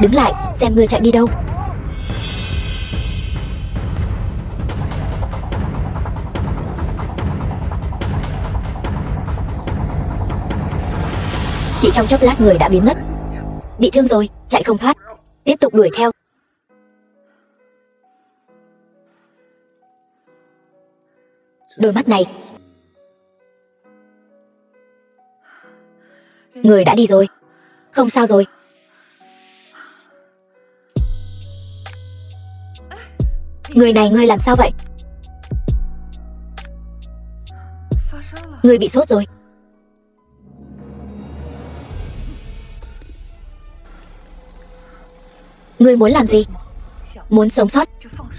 Đứng lại, xem ngươi chạy đi đâu. Chỉ trong chốc lát người đã biến mất. Bị thương rồi, chạy không thoát. Tiếp tục đuổi theo. Đôi mắt này. Người đã đi rồi. Không sao rồi. Người này, ngươi làm sao vậy? Ngươi bị sốt rồi. Ngươi muốn làm gì? Muốn sống sót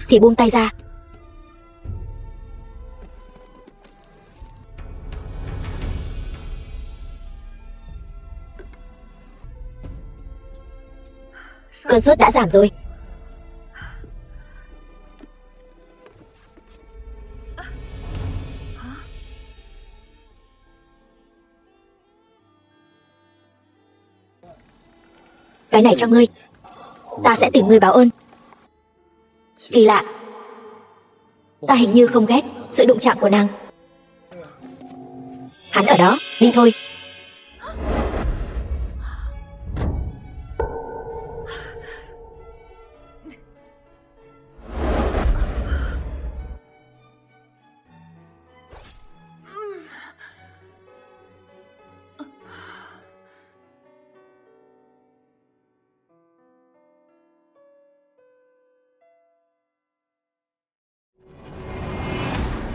thì buông tay ra. Cơn sốt đã giảm rồi. Cái này cho ngươi. Ta sẽ tìm ngươi báo ơn. Kỳ lạ, ta hình như không ghét sự đụng chạm của nàng. Hắn ở đó, đi thôi.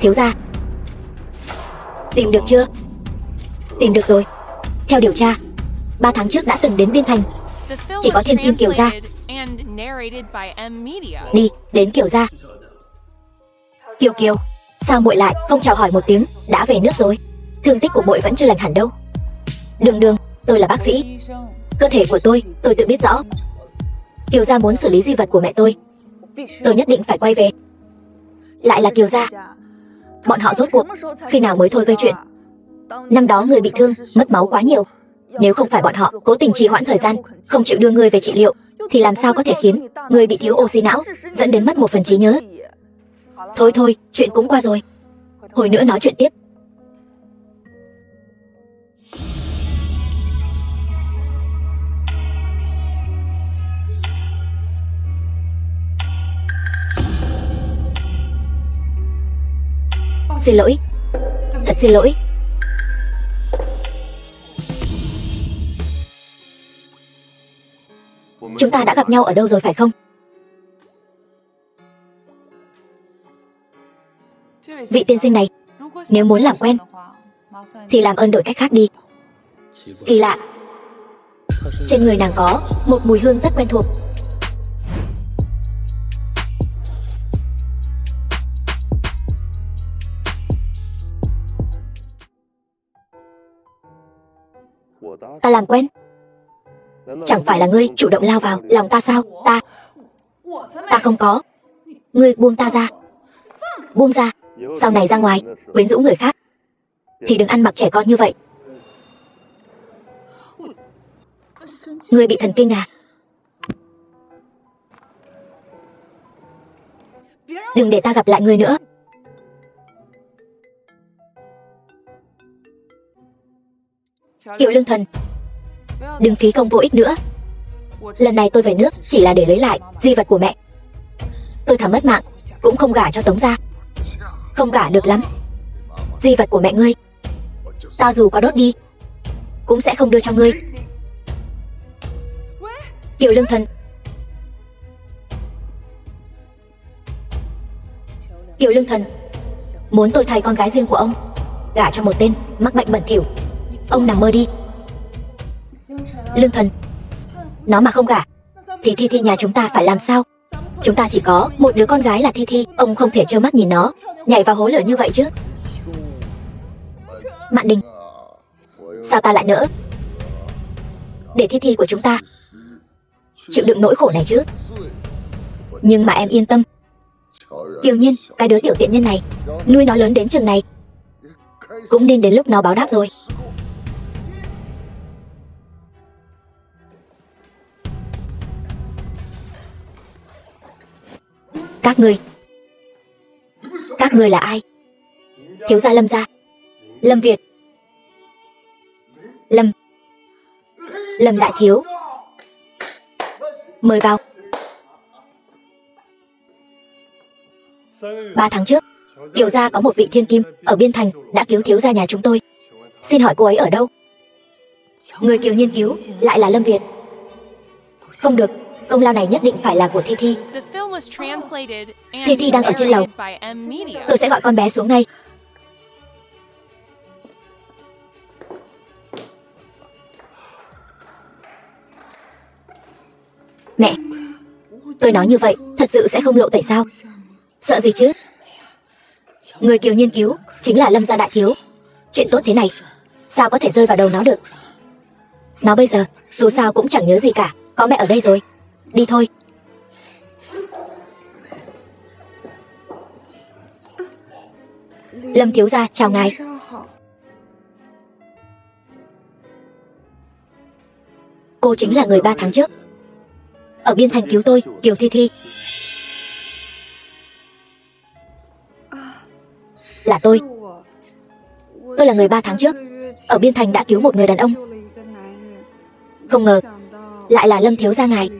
Thiếu gia, tìm được chưa? Tìm được rồi. Theo điều tra, 3 tháng trước đã từng đến Biên Thành. Chỉ có Thiên Kim Kiều gia. Đi, đến Kiều gia. Kiều Kiều, sao muội lại không chào hỏi một tiếng? Đã về nước rồi. Thương tích của muội vẫn chưa lành hẳn đâu. Đường Đường, tôi là bác sĩ. Cơ thể của tôi tự biết rõ. Kiều gia muốn xử lý di vật của mẹ tôi nhất định phải quay về. Lại là Kiều gia. Bọn họ rốt cuộc khi nào mới thôi gây chuyện? Năm đó người bị thương, mất máu quá nhiều. Nếu không phải bọn họ cố tình trì hoãn thời gian, không chịu đưa người về trị liệu, thì làm sao có thể khiến người bị thiếu oxy não, dẫn đến mất 1/4 trí nhớ? Thôi thôi, chuyện cũng qua rồi. Hồi nữa nói chuyện tiếp. Xin lỗi. Thật xin lỗi. Chúng ta đã gặp nhau ở đâu rồi phải không? Vị tiên sinh này, nếu muốn làm quen thì làm ơn đổi cách khác đi. Kỳ lạ, trên người nàng có một mùi hương rất quen thuộc. Ta làm quen. Chẳng phải là ngươi chủ động lao vào lòng ta sao? Ta không có. Ngươi buông ta ra. Buông ra. Sau này ra ngoài quyến rũ người khác thì đừng ăn mặc trẻ con như vậy. Ngươi bị thần kinh à? Đừng để ta gặp lại ngươi nữa. Kiều Lương Thần, đừng phí công vô ích nữa. Lần này tôi về nước chỉ là để lấy lại di vật của mẹ. Tôi thà mất mạng cũng không gả cho Tống gia. Không gả được lắm. Di vật của mẹ ngươi, ta dù có đốt đi cũng sẽ không đưa cho ngươi. Kiều Lương Thần. Kiều Lương Thần, muốn tôi thay con gái riêng của ông gả cho một tên mắc bệnh bẩn thỉu, ông nằm mơ đi. Lương Thần, nó mà không gả thì Thi Thi nhà chúng ta phải làm sao? Chúng ta chỉ có một đứa con gái là Thi Thi. Ông không thể trơ mắt nhìn nó nhảy vào hố lửa như vậy chứ. Mạn Đình, sao ta lại nỡ để Thi Thi của chúng ta chịu đựng nỗi khổ này chứ? Nhưng mà em yên tâm, Kiều Nhiên, cái đứa tiểu tiện nhân này, nuôi nó lớn đến chừng này cũng nên đến lúc nó báo đáp rồi. Các ngươi là ai? Thiếu gia Lâm gia. Lâm Việt. Lâm đại thiếu. Mời vào. 3 tháng trước, Kiều gia có một vị thiên kim ở Biên Thành đã cứu thiếu gia nhà chúng tôi. Xin hỏi cô ấy ở đâu? Người Kiều Nhiên cứu lại là Lâm Việt. Không được, công lao này nhất định phải là của Thi Thi. Thi Thi đang ở trên lầu. Tôi sẽ gọi con bé xuống ngay. Mẹ, tôi nói như vậy thật sự sẽ không lộ tẩy sao? Sợ gì chứ? Người Kiều Nhiên cứu chính là Lâm gia đại thiếu. Chuyện tốt thế này sao có thể rơi vào đầu nó được? Nó bây giờ dù sao cũng chẳng nhớ gì cả. Có mẹ ở đây rồi. Đi thôi. Lâm thiếu gia chào ngài. Cô chính là người 3 tháng trước ở Biên Thành cứu tôi, Kiều Thi Thi. Là tôi. Tôi là người 3 tháng trước ở Biên Thành đã cứu một người đàn ông. Không ngờ lại là Lâm thiếu gia ngài.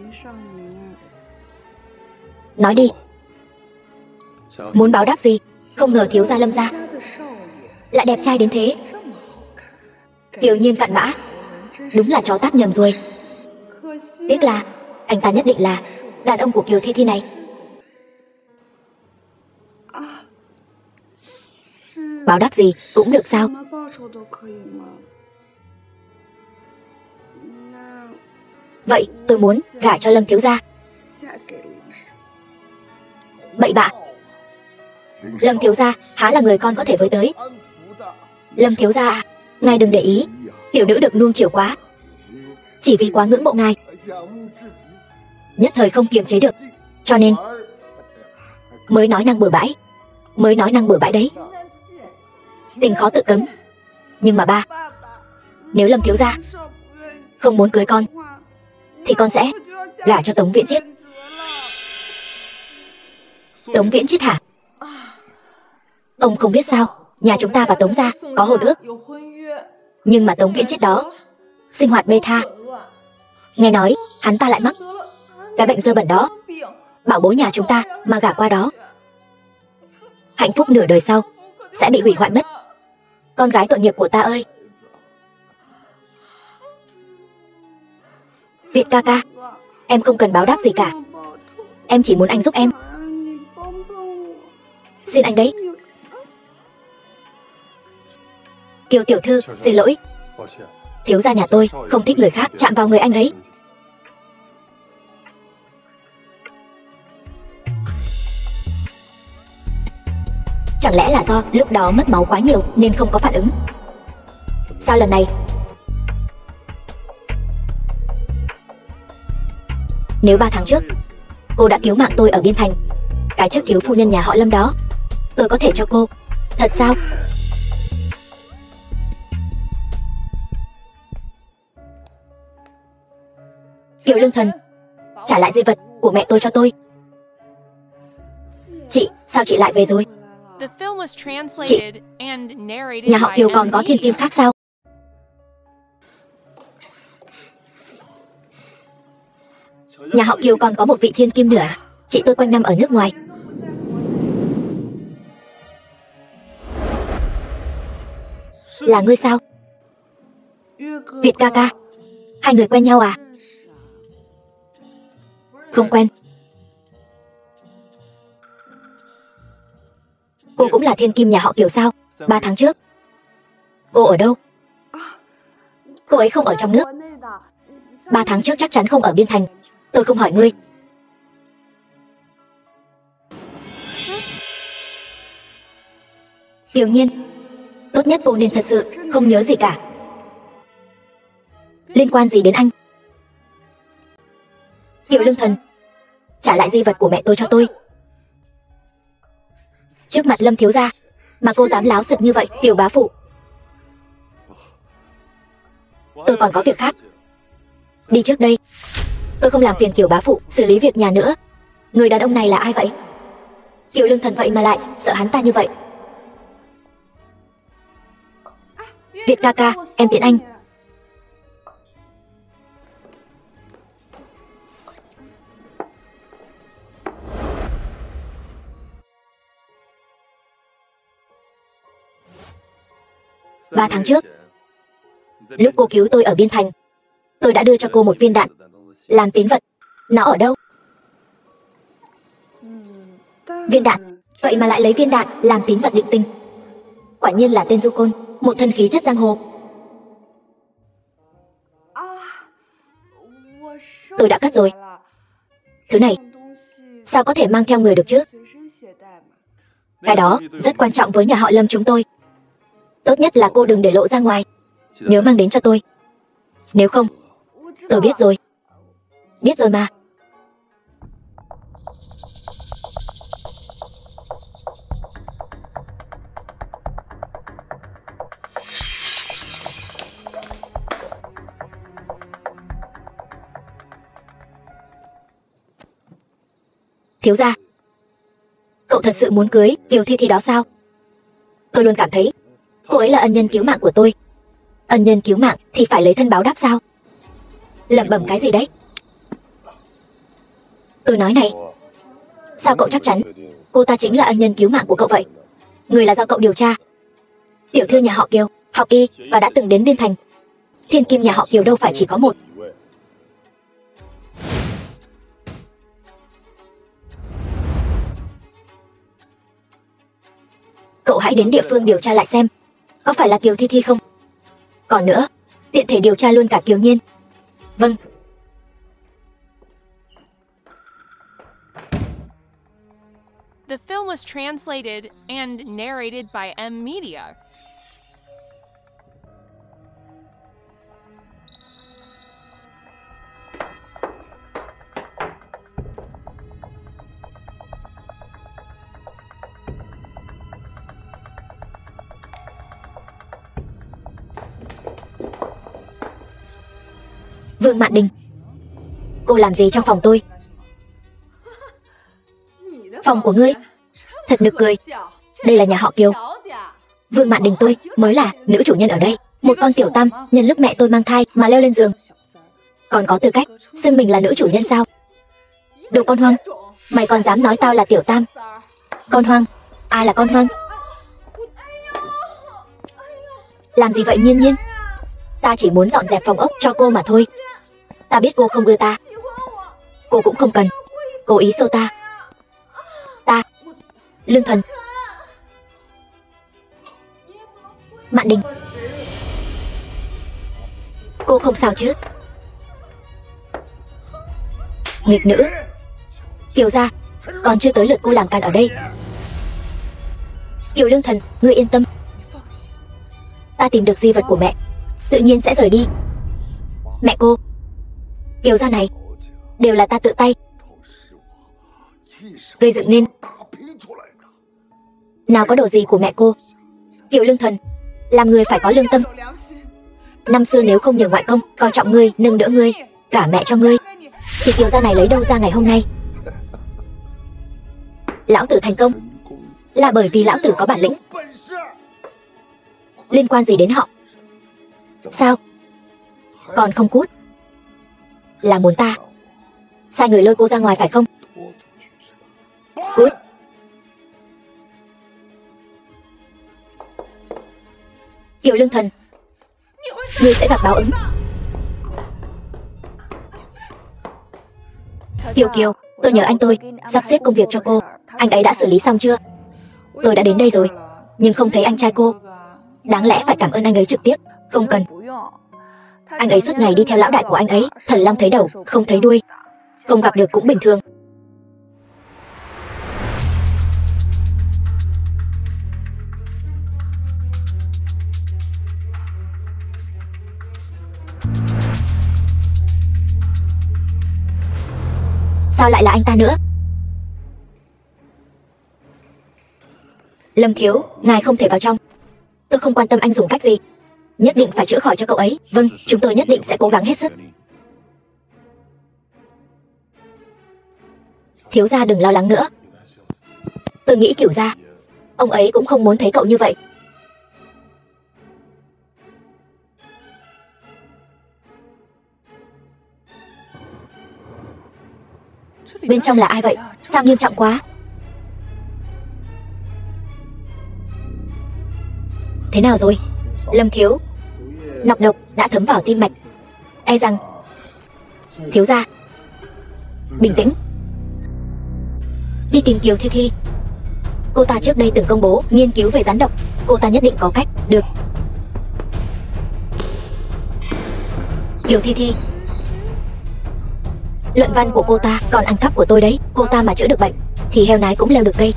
Nói đi. Muốn báo đáp gì? Không ngờ thiếu gia Lâm gia lại đẹp trai đến thế. Kiều Nhiên cặn bã. Đúng là chó tát nhầm rồi. Tiếc là anh ta nhất định là đàn ông của Kiều Thi Thi này. Báo đáp gì cũng được sao? Vậy tôi muốn gả cho Lâm thiếu gia. Bậy bạ. Lâm thiếu gia há là người con có thể với tới. Lâm thiếu gia à, ngài đừng để ý. Tiểu nữ được nuông chiều quá. Chỉ vì quá ngưỡng mộ ngài, nhất thời không kiềm chế được, cho nên mới nói năng bừa bãi đấy. Tình khó tự cấm. Nhưng mà ba, nếu Lâm thiếu gia không muốn cưới con thì con sẽ gả cho Tống Viễn Chiết. Tống Viễn Chiết hả? Ông không biết sao, nhà chúng ta và Tống gia có hôn ước. Nhưng mà Tống Viễn Chiết đó sinh hoạt bê tha. Nghe nói hắn ta lại mắc cái bệnh dơ bẩn đó. Bảo bối nhà chúng ta mà gả qua đó, hạnh phúc nửa đời sau sẽ bị hủy hoại mất. Con gái tội nghiệp của ta ơi. Việt ca ca, em không cần báo đáp gì cả. Em chỉ muốn anh giúp em. Xin anh đấy. Kiều tiểu thư, xin lỗi. Thiếu gia nhà tôi không thích người khác chạm vào người anh ấy. Chẳng lẽ là do lúc đó mất máu quá nhiều nên không có phản ứng? Sao lần này? Nếu 3 tháng trước cô đã cứu mạng tôi ở Biên Thành, cái trước thiếu phu nhân nhà họ Lâm đó, tôi có thể cho cô. Thật sao? Kiều Lương Thần, trả lại di vật của mẹ tôi cho tôi. Chị, sao chị lại về rồi? Chị, nhà họ Kiều còn có thiên kim khác sao? Nhà họ Kiều còn có một vị thiên kim nữa. Chị tôi quanh năm ở nước ngoài. Là ngươi sao? Việt ca ca, hai người quen nhau à? Không quen. Cô cũng là thiên kim nhà họ Kiều sao? 3 tháng trước cô ở đâu? Cô ấy không ở trong nước. 3 tháng trước chắc chắn không ở Biên Thành. Tôi không hỏi ngươi. Kiều Nhiên, tốt nhất cô nên thật sự không nhớ gì cả. Liên quan gì đến anh? Kiều Lương Thần, trả lại di vật của mẹ tôi cho tôi. Trước mặt Lâm thiếu gia mà cô dám láo xực như vậy, Kiều bá phụ. Tôi còn có việc khác. Đi trước đây. Tôi không làm phiền Kiều bá phụ xử lý việc nhà nữa. Người đàn ông này là ai vậy? Kiều Lương Thần vậy mà lại sợ hắn ta như vậy. Việt ca ca, em tiễn anh. Ba tháng trước, lúc cô cứu tôi ở Biên Thành, tôi đã đưa cho cô một viên đạn làm tín vật. Nó ở đâu? Viên đạn? Vậy mà lại lấy viên đạn làm tín vật định tình. Quả nhiên là tên du côn, một thân khí chất giang hồ. Tôi đã cất rồi. Thứ này sao có thể mang theo người được chứ? Cái đó rất quan trọng với nhà họ Lâm chúng tôi. Tốt nhất là cô đừng để lộ ra ngoài. Nhớ mang đến cho tôi. Nếu không, tôi biết rồi. Biết rồi mà. Thiếu gia, cậu thật sự muốn cưới Kiều Thi Thi đó sao? Tôi luôn cảm thấy cô ấy là ân nhân cứu mạng của tôi. Ân nhân cứu mạng thì phải lấy thân báo đáp sao? Lẩm bẩm cái gì đấy? Tôi nói này, sao cậu chắc chắn cô ta chính là ân nhân cứu mạng của cậu vậy? Người là do cậu điều tra. Tiểu thư nhà họ Kiều, họ Kỳ và đã từng đến Biên Thành. Thiên kim nhà họ Kiều đâu phải chỉ có một. Cậu hãy đến địa phương điều tra lại xem có phải là Kiều Thi Thi không. Còn nữa, tiện thể điều tra luôn cả Kiều Nhiên. Vâng. The film was translated and narrated by M Media. Vương Mạn Đình, cô làm gì trong phòng tôi? Phòng của ngươi? Thật nực cười. Đây là nhà họ Kiều. Vương Mạn Đình tôi mới là nữ chủ nhân ở đây. Một con tiểu tam nhân lúc mẹ tôi mang thai mà leo lên giường, còn có tư cách xưng mình là nữ chủ nhân sao? Đồ con hoang, mày còn dám nói tao là tiểu tam? Con hoang? Ai là con hoang? Làm gì vậy Nhiên Nhiên? Ta chỉ muốn dọn dẹp phòng ốc cho cô mà thôi. Ta biết cô không ưa ta. Cô cũng không cần cố ý xô ta. Ta, Lương Thần. Mạn Đình, cô không sao chứ? Nghịch nữ. Kiều gia, còn chưa tới lượt cô làm càn ở đây. Kiều Lương Thần, ngươi yên tâm. Ta tìm được di vật của mẹ, tự nhiên sẽ rời đi. Mẹ cô, Kiều gia này đều là ta tự tay gây dựng nên. Nào có đồ gì của mẹ cô. Kiều Lương Thần, làm người phải có lương tâm. Năm xưa nếu không nhờ ngoại công coi trọng ngươi, nâng đỡ ngươi, cả mẹ cho ngươi, thì Kiều gia này lấy đâu ra ngày hôm nay? Lão tử thành công là bởi vì lão tử có bản lĩnh. Liên quan gì đến họ? Sao? Còn không cút? Là muốn ta sai người lôi cô ra ngoài phải không? Cút. Kiều Lương Thần, ngươi sẽ gặp báo ứng. Kiều Kiều, tôi nhờ anh tôi sắp xếp công việc cho cô. Anh ấy đã xử lý xong chưa? Tôi đã đến đây rồi, nhưng không thấy anh trai cô. Đáng lẽ phải cảm ơn anh ấy trực tiếp. Không cần. Anh ấy suốt ngày đi theo lão đại của anh ấy. Thần long thấy đầu, không thấy đuôi. Không gặp được cũng bình thường. Sao lại là anh ta nữa? Lâm thiếu, ngài không thể vào trong. Tôi không quan tâm anh dùng cách gì, nhất định phải chữa khỏi cho cậu ấy. Vâng, chúng tôi nhất định sẽ cố gắng hết sức. Thiếu gia đừng lo lắng nữa. Tôi nghĩ Cửu gia, ông ấy cũng không muốn thấy cậu như vậy. Bên trong là ai vậy? Sao nghiêm trọng quá? Thế nào rồi? Lâm thiếu, nọc độc đã thấm vào tim mạch. E rằng... Thiếu gia, bình tĩnh. Đi tìm Kiều Thi Thi. Cô ta trước đây từng công bố nghiên cứu về rắn độc. Cô ta nhất định có cách. Được. Kiều Thi Thi, luận văn của cô ta còn ăn cắp của tôi đấy. Cô ta mà chữa được bệnh thì heo nái cũng leo được cây.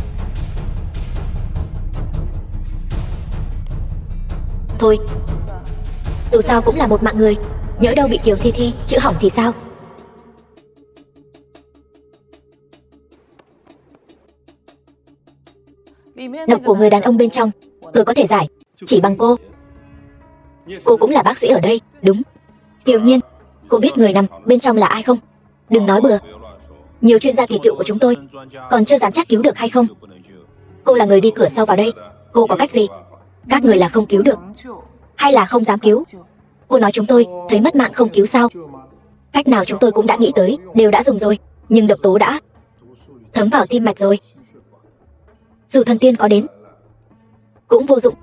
Thôi, dù sao cũng là một mạng người, nhỡ đâu bị Kiều Thi Thi chữa hỏng thì sao? Độc của người đàn ông bên trong tôi có thể giải chỉ bằng cô. Cô cũng là bác sĩ ở đây, đúng? Kiều Nhiên, cô biết người nằm bên trong là ai không? Đừng nói bừa. Nhiều chuyên gia kỳ cựu của chúng tôi còn chưa dám chắc cứu được hay không. Cô là người đi cửa sau vào đây, cô có cách gì? Các người là không cứu được hay là không dám cứu? Cô nói chúng tôi thấy mất mạng không cứu sao? Cách nào chúng tôi cũng đã nghĩ tới, đều đã dùng rồi, nhưng độc tố đã thấm vào tim mạch rồi. Dù thần tiên có đến cũng vô dụng.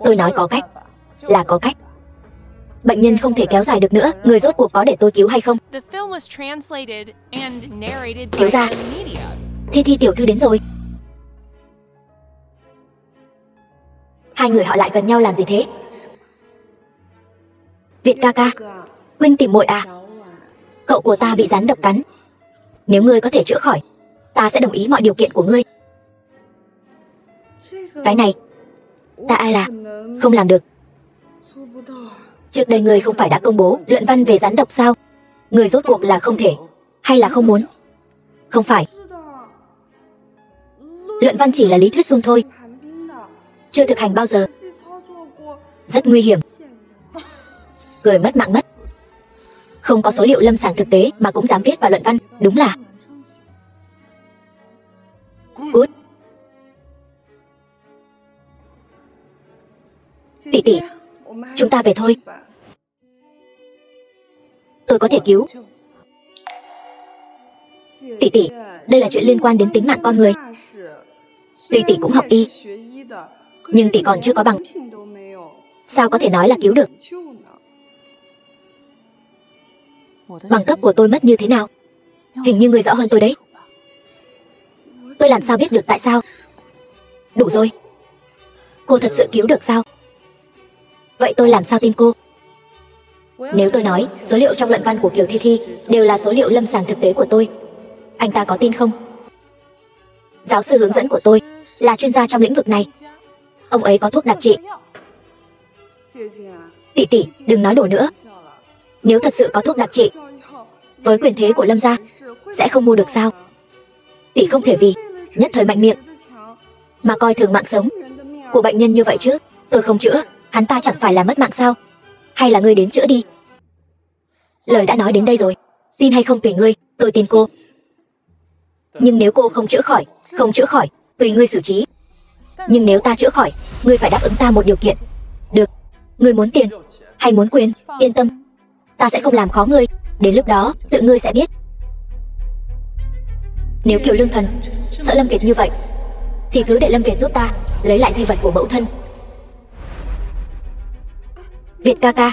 Tôi nói có cách là có cách. Bệnh nhân không thể kéo dài được nữa. Người rốt cuộc có để tôi cứu hay không? Thiếu gia, Thi Thi tiểu thư đến rồi. Hai người họ lại gần nhau làm gì thế? Việt ca ca, huynh tìm muội à? Cậu của ta bị rắn độc cắn. Nếu ngươi có thể chữa khỏi, ta sẽ đồng ý mọi điều kiện của ngươi. Cái này ta ai là không làm được. Trước đây ngươi không phải đã công bố luận văn về rắn độc sao? Ngươi rốt cuộc là không thể hay là không muốn? Không phải. Luận văn chỉ là lý thuyết suông thôi, chưa thực hành bao giờ. Rất nguy hiểm. Người mất mạng mất. Không có số liệu lâm sàng thực tế mà cũng dám viết vào luận văn, đúng là... Cút. Tỷ tỷ, chúng ta về thôi. Tôi có thể cứu. Tỷ tỷ, đây là chuyện liên quan đến tính mạng con người. Tuy tỷ cũng học y, nhưng tỷ còn chưa có bằng, sao có thể nói là cứu được? Bằng cấp của tôi mất như thế nào? Hình như người rõ hơn tôi đấy. Tôi làm sao biết được tại sao? Đủ rồi. Cô thật sự cứu được sao? Vậy tôi làm sao tin cô? Nếu tôi nói số liệu trong luận văn của Kiều Thi Thi đều là số liệu lâm sàng thực tế của tôi, anh ta có tin không? Giáo sư hướng dẫn của tôi là chuyên gia trong lĩnh vực này. Ông ấy có thuốc đặc trị. Tỷ tỷ, đừng nói đùa nữa. Nếu thật sự có thuốc đặc trị, với quyền thế của Lâm gia, sẽ không mua được sao? Tỷ không thể vì nhất thời mạnh miệng mà coi thường mạng sống của bệnh nhân như vậy chứ. Tôi không chữa, hắn ta chẳng phải là mất mạng sao? Hay là ngươi đến chữa đi? Lời đã nói đến đây rồi, tin hay không tùy ngươi, tôi tin cô. Nhưng nếu cô không chữa khỏi, tùy ngươi xử trí. Nhưng nếu ta chữa khỏi, ngươi phải đáp ứng ta một điều kiện. Được, ngươi muốn tiền hay muốn quyền? Yên tâm, ta sẽ không làm khó ngươi. Đến lúc đó, tự ngươi sẽ biết. Nếu Kiều Lương Thần sợ Lâm Việt như vậy, thì cứ để Lâm Việt giúp ta lấy lại di vật của mẫu thân. Việt ca ca,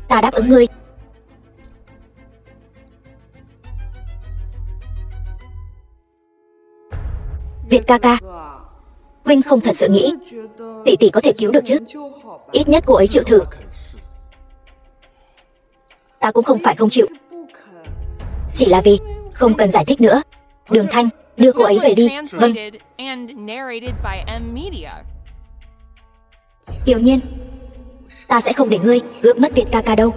ta đáp ứng ngươi. Việt ca ca, huynh không thật sự nghĩ tỷ tỷ có thể cứu được chứ? Ít nhất cô ấy chịu thử. Ta cũng không phải không chịu, chỉ là vì không cần giải thích nữa. Đường Thanh, đưa cô ấy về đi. Vâng. Kiều Nhiên, ta sẽ không để ngươi gớp mất Việt ca ca đâu.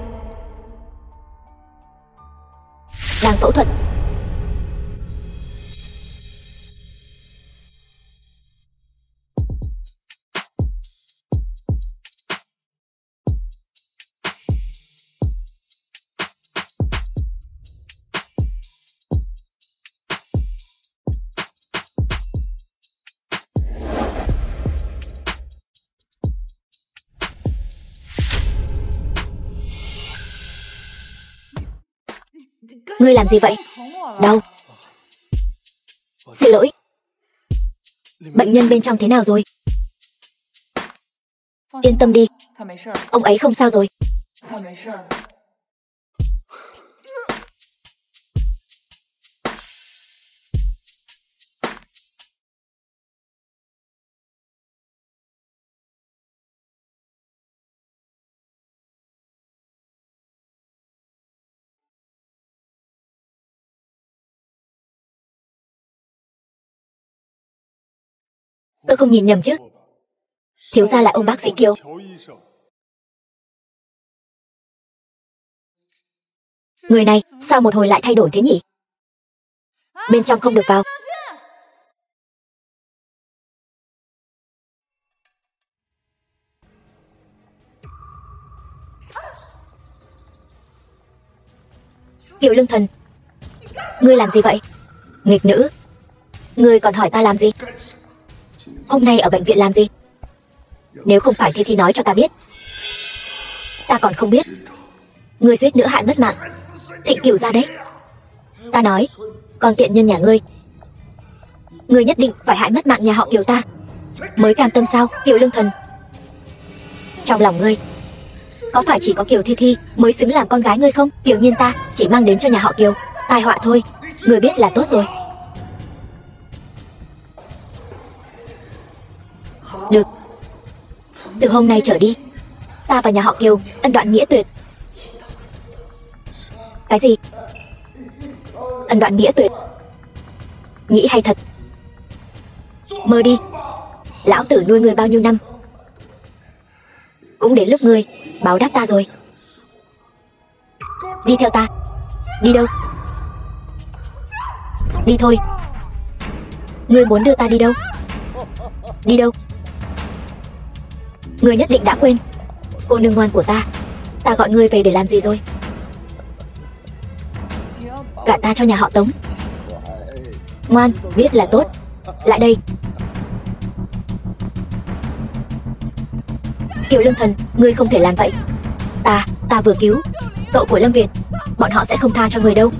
Đang phẫu thuật. Ngươi làm gì vậy? Đau. Xin lỗi. Bệnh nhân bên trong thế nào rồi? Yên tâm đi, ông ấy không sao rồi. Tôi không nhìn nhầm chứ? Thiếu gia là ông bác sĩ Kiều. Người này sao một hồi lại thay đổi thế nhỉ? Bên trong không được vào. Kiều Lương Thần, ngươi làm gì vậy? Nghịch nữ, ngươi còn hỏi ta làm gì? Hôm nay ở bệnh viện làm gì? Nếu không phải Thi Thi nói cho ta biết, ta còn không biết. Ngươi suýt nữa hại mất mạng Thịnh Cửu gia đấy. Ta nói, con tiện nhân nhà ngươi, ngươi nhất định phải hại mất mạng nhà họ Kiều ta mới cam tâm sao? Kiều Lương Thần, trong lòng ngươi có phải chỉ có Kiều Thi Thi mới xứng làm con gái ngươi không? Kiều Nhiên ta chỉ mang đến cho nhà họ Kiều tai họa thôi, ngươi biết là tốt rồi. Được, từ hôm nay trở đi, ta và nhà họ Kiều ân đoạn nghĩa tuyệt. Cái gì? Ân đoạn nghĩa tuyệt? Nghĩ hay thật. Mơ đi. Lão tử nuôi người bao nhiêu năm, cũng đến lúc ngươi báo đáp ta rồi. Đi theo ta. Đi đâu? Đi thôi. Ngươi muốn đưa ta đi đâu? Đi đâu? Ngươi nhất định đã quên cô nương ngoan của ta. Ta gọi ngươi về để làm gì rồi? Gả ta cho nhà họ Tống. Ngoan, biết là tốt. Lại đây. Kiều Lương Thần, ngươi không thể làm vậy. Ta vừa cứu cậu của Lâm Việt, bọn họ sẽ không tha cho ngươi đâu.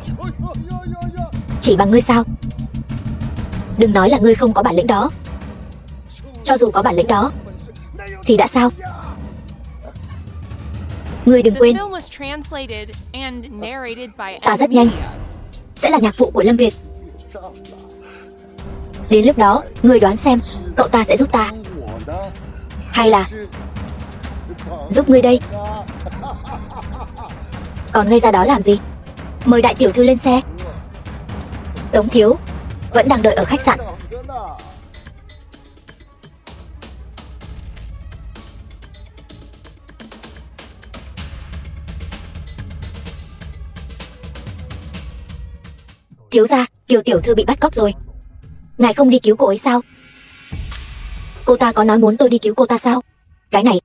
Chỉ bằng ngươi sao? Đừng nói là ngươi không có bản lĩnh đó. Cho dù có bản lĩnh đó thì đã sao? Ngươi đừng quên, ta rất nhanh sẽ là nhạc phụ của Lâm Việt. Đến lúc đó, ngươi đoán xem cậu ta sẽ giúp ta hay là giúp ngươi đây? Còn ngây ra đó làm gì? Mời đại tiểu thư lên xe. Tống thiếu vẫn đang đợi ở khách sạn. Thiếu gia, Kiều tiểu thư bị bắt cóc rồi. Ngài không đi cứu cô ấy sao? Cô ta có nói muốn tôi đi cứu cô ta sao? Cái này,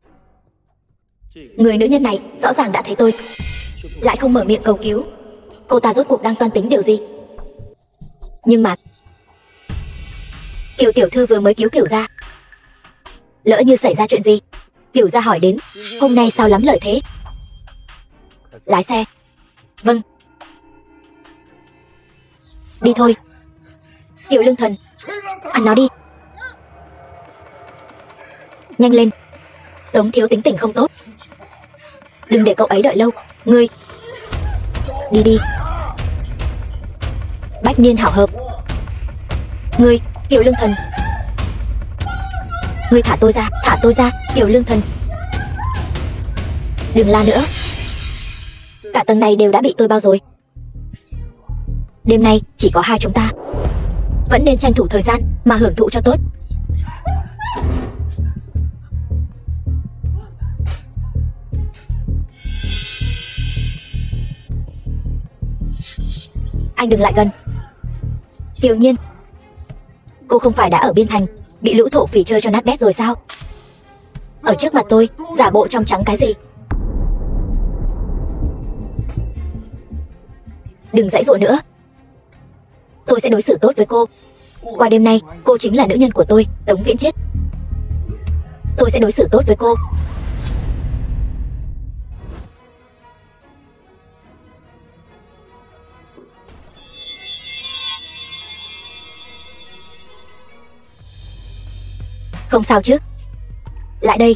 người nữ nhân này rõ ràng đã thấy tôi, lại không mở miệng cầu cứu. Cô ta rốt cuộc đang toan tính điều gì? Nhưng mà Kiều tiểu thư vừa mới cứu Kiều gia, lỡ như xảy ra chuyện gì? Kiều gia hỏi đến, hôm nay sao lắm lời thế? Lái xe. Vâng. Đi thôi. Kiều Lương Thần, ăn nó đi. Nhanh lên. Tống thiếu tính tình không tốt, đừng để cậu ấy đợi lâu. Ngươi đi đi. Bách niên hảo hợp. Ngươi, Kiều Lương Thần, ngươi thả tôi ra, thả tôi ra. Kiều Lương Thần, đừng la nữa. Cả tầng này đều đã bị tôi bao rồi. Đêm nay chỉ có hai chúng ta, vẫn nên tranh thủ thời gian mà hưởng thụ cho tốt. Anh đừng lại gần. Kiều Nhiên, cô không phải đã ở Biên Thành bị lũ thổ phỉ chơi cho nát bét rồi sao? Ở trước mặt tôi giả bộ trong trắng cái gì? Đừng giãy giụa nữa. Tôi sẽ đối xử tốt với cô. Qua đêm nay, cô chính là nữ nhân của tôi, Tống Viễn Chiết. Tôi sẽ đối xử tốt với cô. Không sao chứ? Lại đây.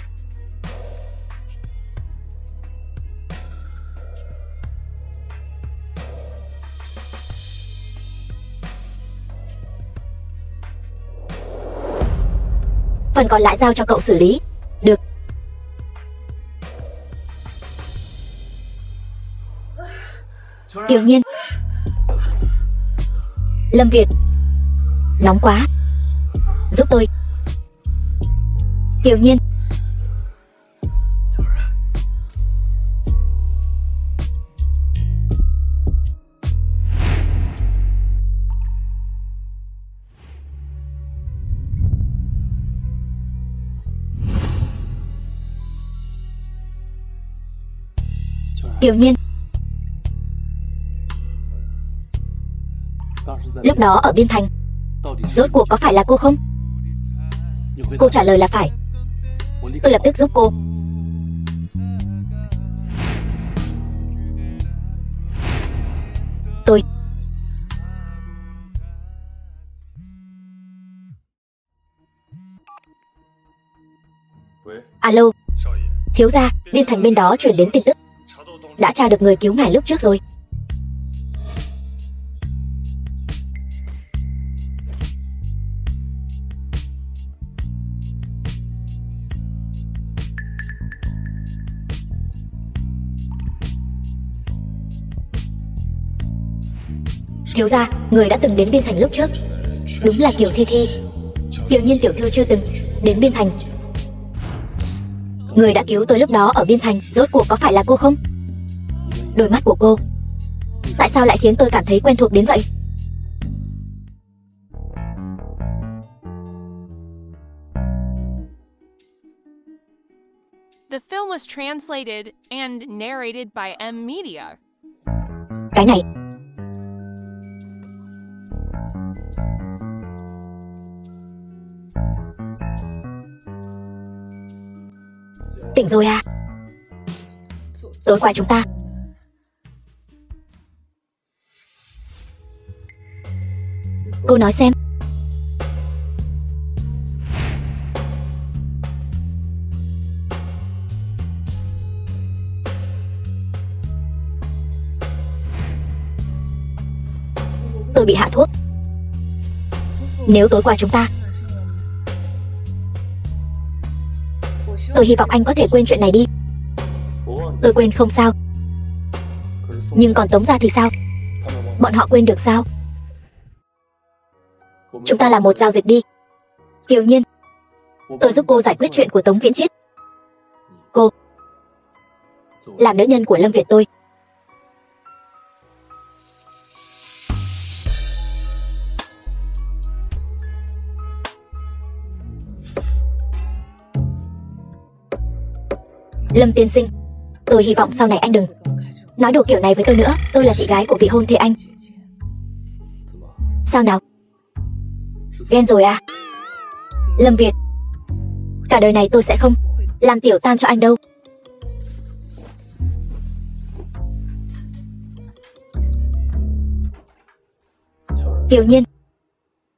Phần còn lại giao cho cậu xử lý. Được. Kiều Nhiên. Lâm Việt. Nóng quá. Giúp tôi. Kiều Nhiên. Kiều Nhiên. Lúc đó ở Biên Thành, rốt cuộc có phải là cô không? Cô trả lời là phải. Tôi lập tức giúp cô. Tôi. Alo. Thiếu gia, Biên Thành bên đó chuyển đến tin tức. Đã tra được người cứu ngài lúc trước rồi. Thiếu gia, người đã từng đến Biên Thành lúc trước đúng là Kiều Thi Thi. Kiều Nhiên tiểu thư chưa từng đến Biên Thành. Người đã cứu tôi lúc đó ở Biên Thành, rốt cuộc có phải là cô không? Đôi mắt của cô, tại sao lại khiến tôi cảm thấy quen thuộc đến vậy? The film was translated and narrated by M Media. Cái này. Tỉnh rồi à? Tối qua chúng ta cô nói xem. Tôi bị hạ thuốc. Nếu tối qua chúng ta, tôi hy vọng anh có thể quên chuyện này đi. Tôi quên không sao. Nhưng còn Tống gia thì sao? Bọn họ quên được sao? Chúng ta làm một giao dịch đi. Kiều Nhiên, tôi giúp cô giải quyết chuyện của Tống Viễn Chiết. Cô làm nữ nhân của Lâm Việt tôi. Lâm tiên sinh, tôi hy vọng sau này anh đừng nói đồ kiểu này với tôi nữa. Tôi là chị gái của vị hôn thê anh. Sao nào? Ghen rồi à? Lâm Việt, cả đời này tôi sẽ không làm tiểu tam cho anh đâu. Kiều Nhiên,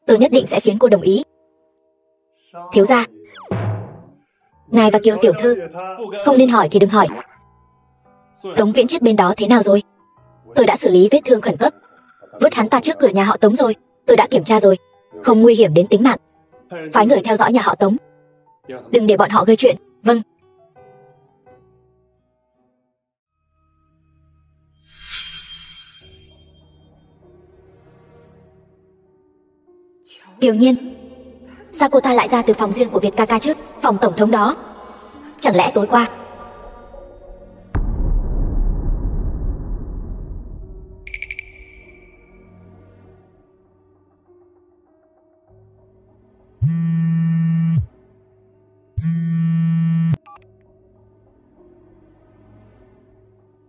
tôi nhất định sẽ khiến cô đồng ý. Thiếu gia, ngài và Kiều tiểu thư không nên hỏi thì đừng hỏi. Tống Viễn Chiết bên đó thế nào rồi? Tôi đã xử lý vết thương khẩn cấp, vứt hắn ta trước cửa nhà họ Tống rồi. Tôi đã kiểm tra rồi, không nguy hiểm đến tính mạng. Phái người theo dõi nhà họ Tống, đừng để bọn họ gây chuyện. Vâng. Kiều Nhiên, sao cô ta lại ra từ phòng riêng của Việt ca ca trước? Phòng tổng thống đó. Chẳng lẽ tối qua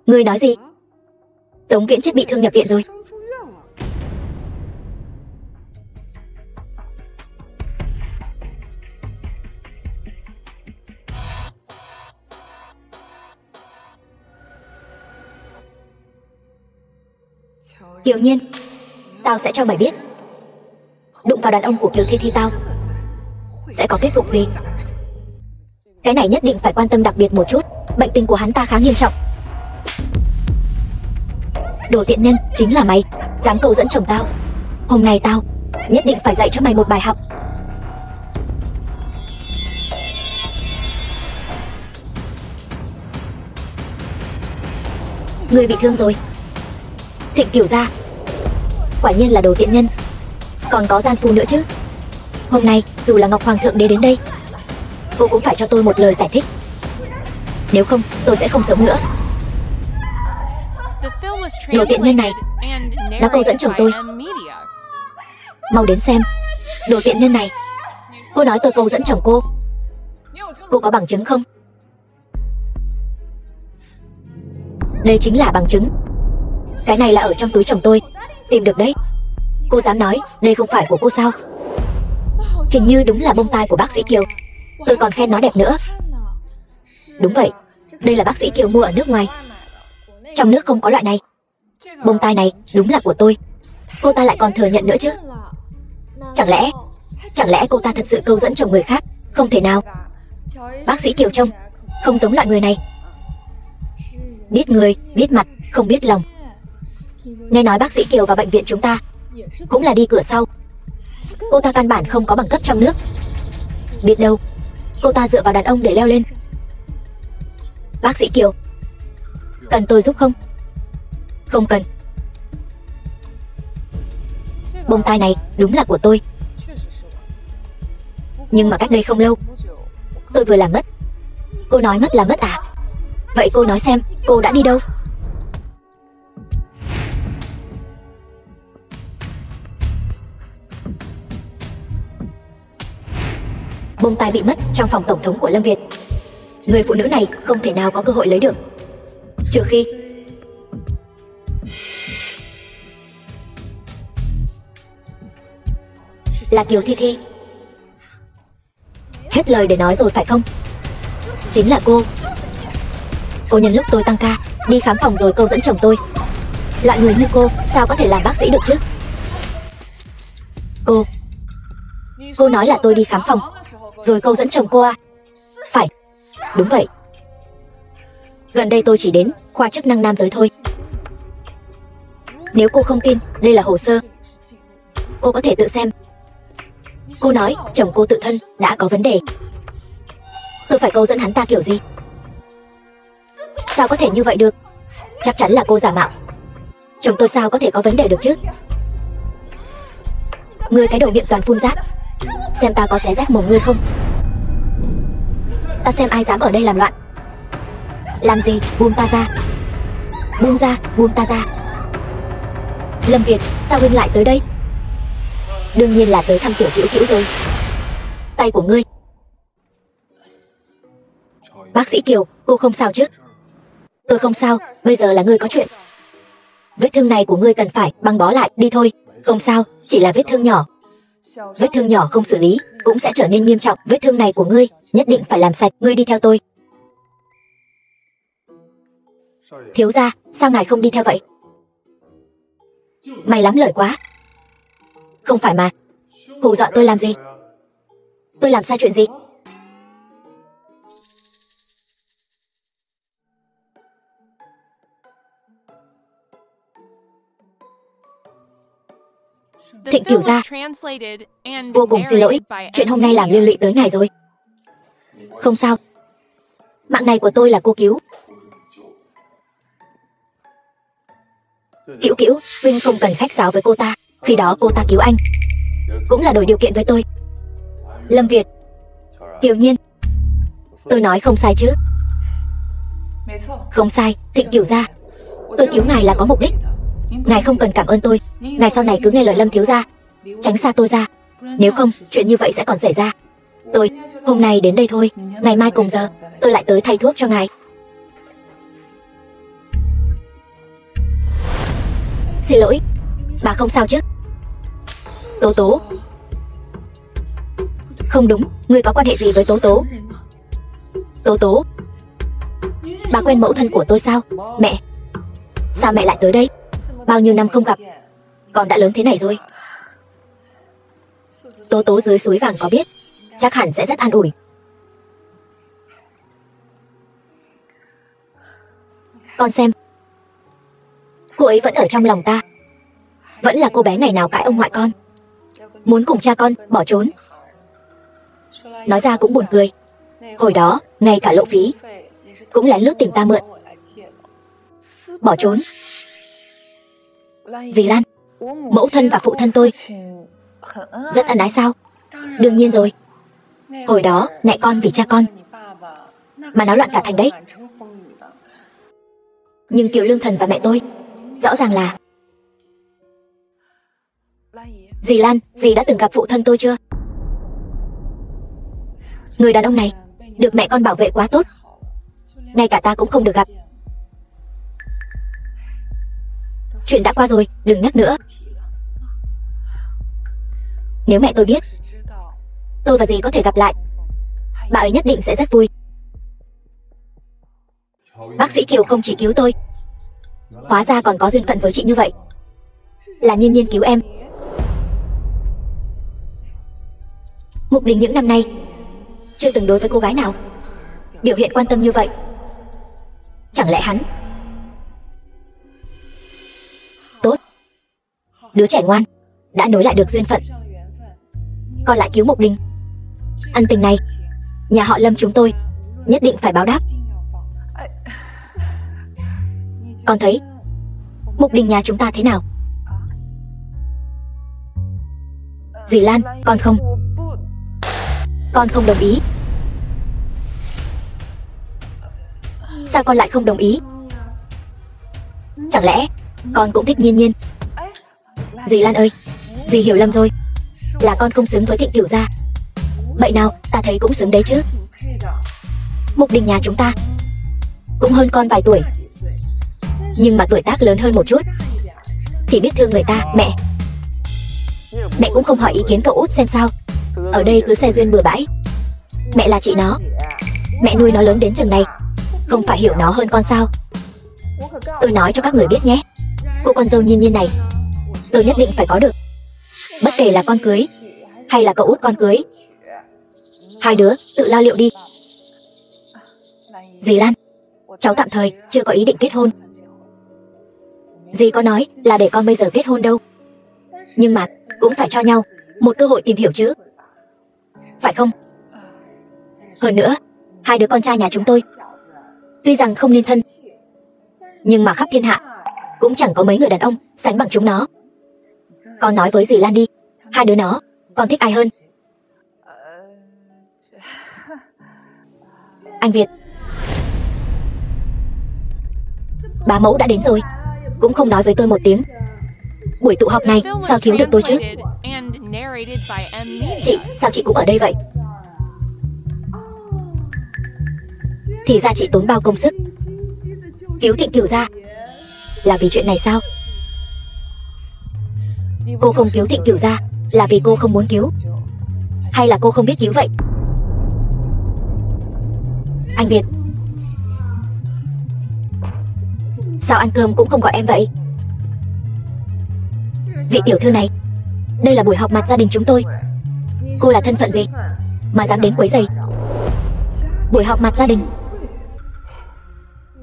Ngươi nói gì? Tống Viễn Chiết bị thương nhập viện rồi. Kiều Nhiên, tao sẽ cho mày biết, đụng vào đàn ông của Kiều Thi Thi tao sẽ có kết cục gì. Cái này nhất định phải quan tâm đặc biệt một chút. Bệnh tình của hắn ta khá nghiêm trọng. Đồ tiện nhân, chính là mày, dám câu dẫn chồng tao. Hôm nay tao nhất định phải dạy cho mày một bài học. Ngươi bị thương rồi. Thịnh Cửu gia, quả nhiên là đồ tiện nhân. Còn có gian phu nữa chứ. Hôm nay dù là Ngọc Hoàng thượng đế đến đây, cô cũng phải cho tôi một lời giải thích. Nếu không tôi sẽ không sống nữa. Đồ tiện nhân này, nó câu dẫn chồng tôi. Mau đến xem. Đồ tiện nhân này, cô nói tôi câu dẫn chồng cô. Cô có bằng chứng không? Đây chính là bằng chứng. Cái này là ở trong túi chồng tôi, tìm được đấy. Cô dám nói đây không phải của cô sao? Hình như đúng là bông tai của bác sĩ Kiều. Tôi còn khen nó đẹp nữa. Đúng vậy, đây là bác sĩ Kiều mua ở nước ngoài. Trong nước không có loại này. Bông tai này đúng là của tôi. Cô ta lại còn thừa nhận nữa chứ. Chẳng lẽ cô ta thật sự câu dẫn chồng người khác? Không thể nào. Bác sĩ Kiều trông không giống loại người này. Biết người, biết mặt, không biết lòng. Nghe nói bác sĩ Kiều vào bệnh viện chúng ta cũng là đi cửa sau. Cô ta căn bản không có bằng cấp trong nước. Biết đâu cô ta dựa vào đàn ông để leo lên. Bác sĩ Kiều, cần tôi giúp không? Không cần. Bông tai này đúng là của tôi. Nhưng mà cách đây không lâu tôi vừa làm mất. Cô nói mất là mất à? Vậy cô nói xem cô đã đi đâu? Bông tai bị mất trong phòng tổng thống của Lâm Việt. Người phụ nữ này không thể nào có cơ hội lấy được, trừ khi là Kiều Thi Thi. Hết lời để nói rồi phải không? Chính là cô. Cô nhân lúc tôi tăng ca đi khám phòng rồi câu dẫn chồng tôi. Loại người như cô sao có thể làm bác sĩ được chứ? Cô nói là tôi đi khám phòng rồi câu dẫn chồng cô à? Phải, đúng vậy. Gần đây tôi chỉ đến khoa chức năng nam giới thôi. Nếu cô không tin đây là hồ sơ, cô có thể tự xem. Cô nói chồng cô tự thân đã có vấn đề. Tôi phải câu dẫn hắn ta kiểu gì? Sao có thể như vậy được? Chắc chắn là cô giả mạo. Chồng tôi sao có thể có vấn đề được chứ? Ngươi cái đầu miệng toàn phun rác, xem ta có xé rách mồm ngươi không? Ta xem ai dám ở đây làm loạn. Làm gì? Buông ta ra. Buông ra, buông ta ra. Lâm Việt, sao huynh lại tới đây? Đương nhiên là tới thăm tiểu Cữu Cữu rồi. Tay của ngươi. Bác sĩ Kiều, cô không sao chứ? Tôi không sao, bây giờ là ngươi có chuyện. Vết thương này của ngươi cần phải băng bó lại, đi thôi. Không sao, chỉ là vết thương nhỏ. Vết thương nhỏ không xử lý cũng sẽ trở nên nghiêm trọng. Vết thương này của ngươi nhất định phải làm sạch. Ngươi đi theo tôi. Thiếu gia, sao ngài không đi theo vậy? Mày lắm lời quá. Không phải mà. Hù dọa tôi làm gì? Tôi làm sai chuyện gì? Thịnh Cửu gia, vô cùng xin lỗi, chuyện hôm nay làm liên lụy tới ngài rồi. Không sao, mạng này của tôi là cô cứu. Cữu Cữu, huynh không cần khách sáo với cô ta. Khi đó cô ta cứu anh cũng là đổi điều kiện với tôi. Lâm Việt, Kiều Nhiên, tôi nói không sai chứ? Không sai, Thịnh Cửu gia, tôi cứu ngài là có mục đích. Ngài không cần cảm ơn tôi. Ngài sau này cứ nghe lời Lâm thiếu gia, tránh xa tôi ra. Nếu không, chuyện như vậy sẽ còn xảy ra. Tôi, hôm nay đến đây thôi. Ngày mai cùng giờ, tôi lại tới thay thuốc cho ngài. Xin lỗi, bà không sao chứ? Tố Tố. Không đúng, ngươi có quan hệ gì với Tố Tố? Tố Tố, bà quen mẫu thân của tôi sao? Mẹ, sao mẹ lại tới đây? Bao nhiêu năm không gặp, con đã lớn thế này rồi. Tố Tố dưới suối vàng có biết chắc hẳn sẽ rất an ủi. Con xem, cô ấy vẫn ở trong lòng ta. Vẫn là cô bé ngày nào cãi ông ngoại con, muốn cùng cha con bỏ trốn. Nói ra cũng buồn cười. Hồi đó, ngay cả lộ phí cũng lén lút tìm ta mượn. Bỏ trốn. Dì Lan, mẫu thân và phụ thân tôi rất ân ái sao? Đương nhiên rồi. Hồi đó, mẹ con vì cha con mà náo loạn cả thành đấy. Nhưng Kiều Lương Thần và mẹ tôi rõ ràng là... Dì Lan, dì đã từng gặp phụ thân tôi chưa? Người đàn ông này được mẹ con bảo vệ quá tốt, ngay cả ta cũng không được gặp. Chuyện đã qua rồi, đừng nhắc nữa. Nếu mẹ tôi biết tôi và dì có thể gặp lại, bà ấy nhất định sẽ rất vui. Bác sĩ Kiều không chỉ cứu tôi, hóa ra còn có duyên phận với chị như vậy. Là Nhiên Nhiên cứu em. Mục Đình những năm nay chưa từng đối với cô gái nào biểu hiện quan tâm như vậy. Chẳng lẽ hắn... Tốt, đứa trẻ ngoan đã nối lại được duyên phận, còn lại cứu Mục Đình. Ân tình này nhà họ Lâm chúng tôi nhất định phải báo đáp. Con thấy Mục Đình nhà chúng ta thế nào? Dì Lan, con không đồng ý. Sao con lại không đồng ý? Chẳng lẽ con cũng thích Nhiên Nhiên? Dì Lan ơi, dì hiểu lầm rồi. Là con không xứng với Thịnh Cửu gia. Vậy nào, ta thấy cũng xứng đấy chứ. Mục Đình nhà chúng ta cũng hơn con vài tuổi, nhưng mà tuổi tác lớn hơn một chút thì biết thương người ta. Mẹ cũng không hỏi ý kiến cậu út xem sao. Ở đây cứ xe duyên bừa bãi. Mẹ là chị nó, mẹ nuôi nó lớn đến chừng này, không phải hiểu nó hơn con sao? Tôi nói cho các người biết nhé, cô con dâu Nhiên Nhiên này tôi nhất định phải có được. Bất kể là con cưới hay là cậu út con cưới, hai đứa tự lo liệu đi. Dì Lan, cháu tạm thời chưa có ý định kết hôn. Dì có nói là để con bây giờ kết hôn đâu, nhưng mà cũng phải cho nhau một cơ hội tìm hiểu chứ, phải không? Hơn nữa, hai đứa con trai nhà chúng tôi tuy rằng không nên thân, nhưng mà khắp thiên hạ cũng chẳng có mấy người đàn ông sánh bằng chúng nó. Con nói với dì Lan đi, hai đứa nó con thích ai hơn? Anh Việt, bá mẫu đã đến rồi, cũng không nói với tôi một tiếng. Buổi tụ họp này sao thiếu được tôi chứ? Chị, sao chị cũng ở đây vậy? Thì ra chị tốn bao công sức cứu Thịnh Cửu gia là vì chuyện này sao? Cô không cứu Thịnh Cửu gia là vì cô không muốn cứu, hay là cô không biết cứu vậy? Anh Việt, sao ăn cơm cũng không gọi em vậy? Vị tiểu thư này, đây là buổi họp mặt gia đình chúng tôi. Cô là thân phận gì mà dám đến quấy rầy buổi họp mặt gia đình?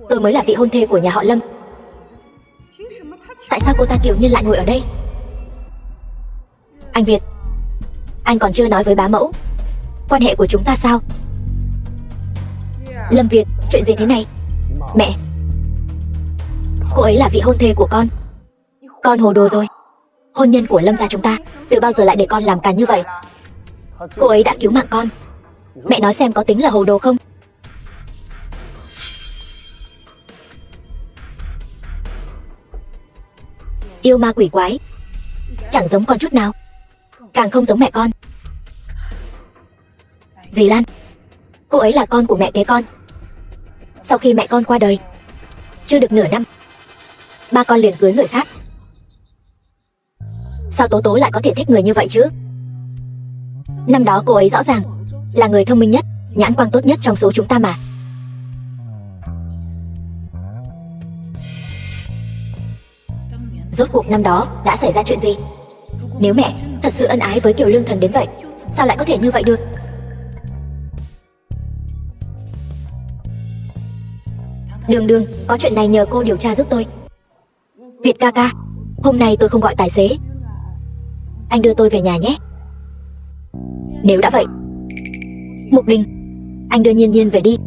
Tôi mới là vị hôn thê của nhà họ Lâm. Tại sao cô ta Kiều Nhiên lại ngồi ở đây? Anh Việt, anh còn chưa nói với bá mẫu quan hệ của chúng ta sao? Lâm Việt, chuyện gì thế này? Mẹ, cô ấy là vị hôn thê của con hồ đồ rồi. Hôn nhân của Lâm gia chúng ta từ bao giờ lại để con làm càn như vậy? Cô ấy đã cứu mạng con, mẹ nói xem có tính là hồ đồ không? Yêu ma quỷ quái, chẳng giống con chút nào, càng không giống mẹ con. Dì Lan, cô ấy là con của mẹ kế con. Sau khi mẹ con qua đời, chưa được nửa năm, ba con liền cưới người khác. Sao Tố Tố lại có thể thích người như vậy chứ? Năm đó cô ấy rõ ràng là người thông minh nhất, nhãn quang tốt nhất trong số chúng ta mà. Rốt cuộc năm đó đã xảy ra chuyện gì? Nếu mẹ thật sự ân ái với Kiều Lương Thần đến vậy, sao lại có thể như vậy được? Đường Đường, có chuyện này nhờ cô điều tra giúp tôi. Việt ca ca, hôm nay tôi không gọi tài xế. Anh đưa tôi về nhà nhé. Nếu đã vậy. Mục Đình, anh đưa Nhiên Nhiên về đi.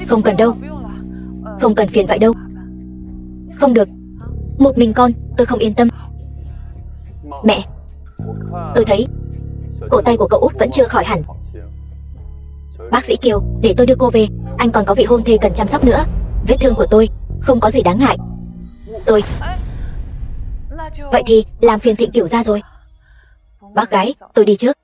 Không cần đâu. Không cần phiền vậy đâu. Không được. Một mình con, tôi không yên tâm. Mẹ, tôi thấy cổ tay của cậu út vẫn chưa khỏi hẳn. Bác sĩ Kiều, để tôi đưa cô về. Anh còn có vị hôn thê cần chăm sóc nữa. Vết thương của tôi không có gì đáng ngại. Vậy thì làm phiền Thịnh Cửu ra rồi. Bác gái, tôi đi trước.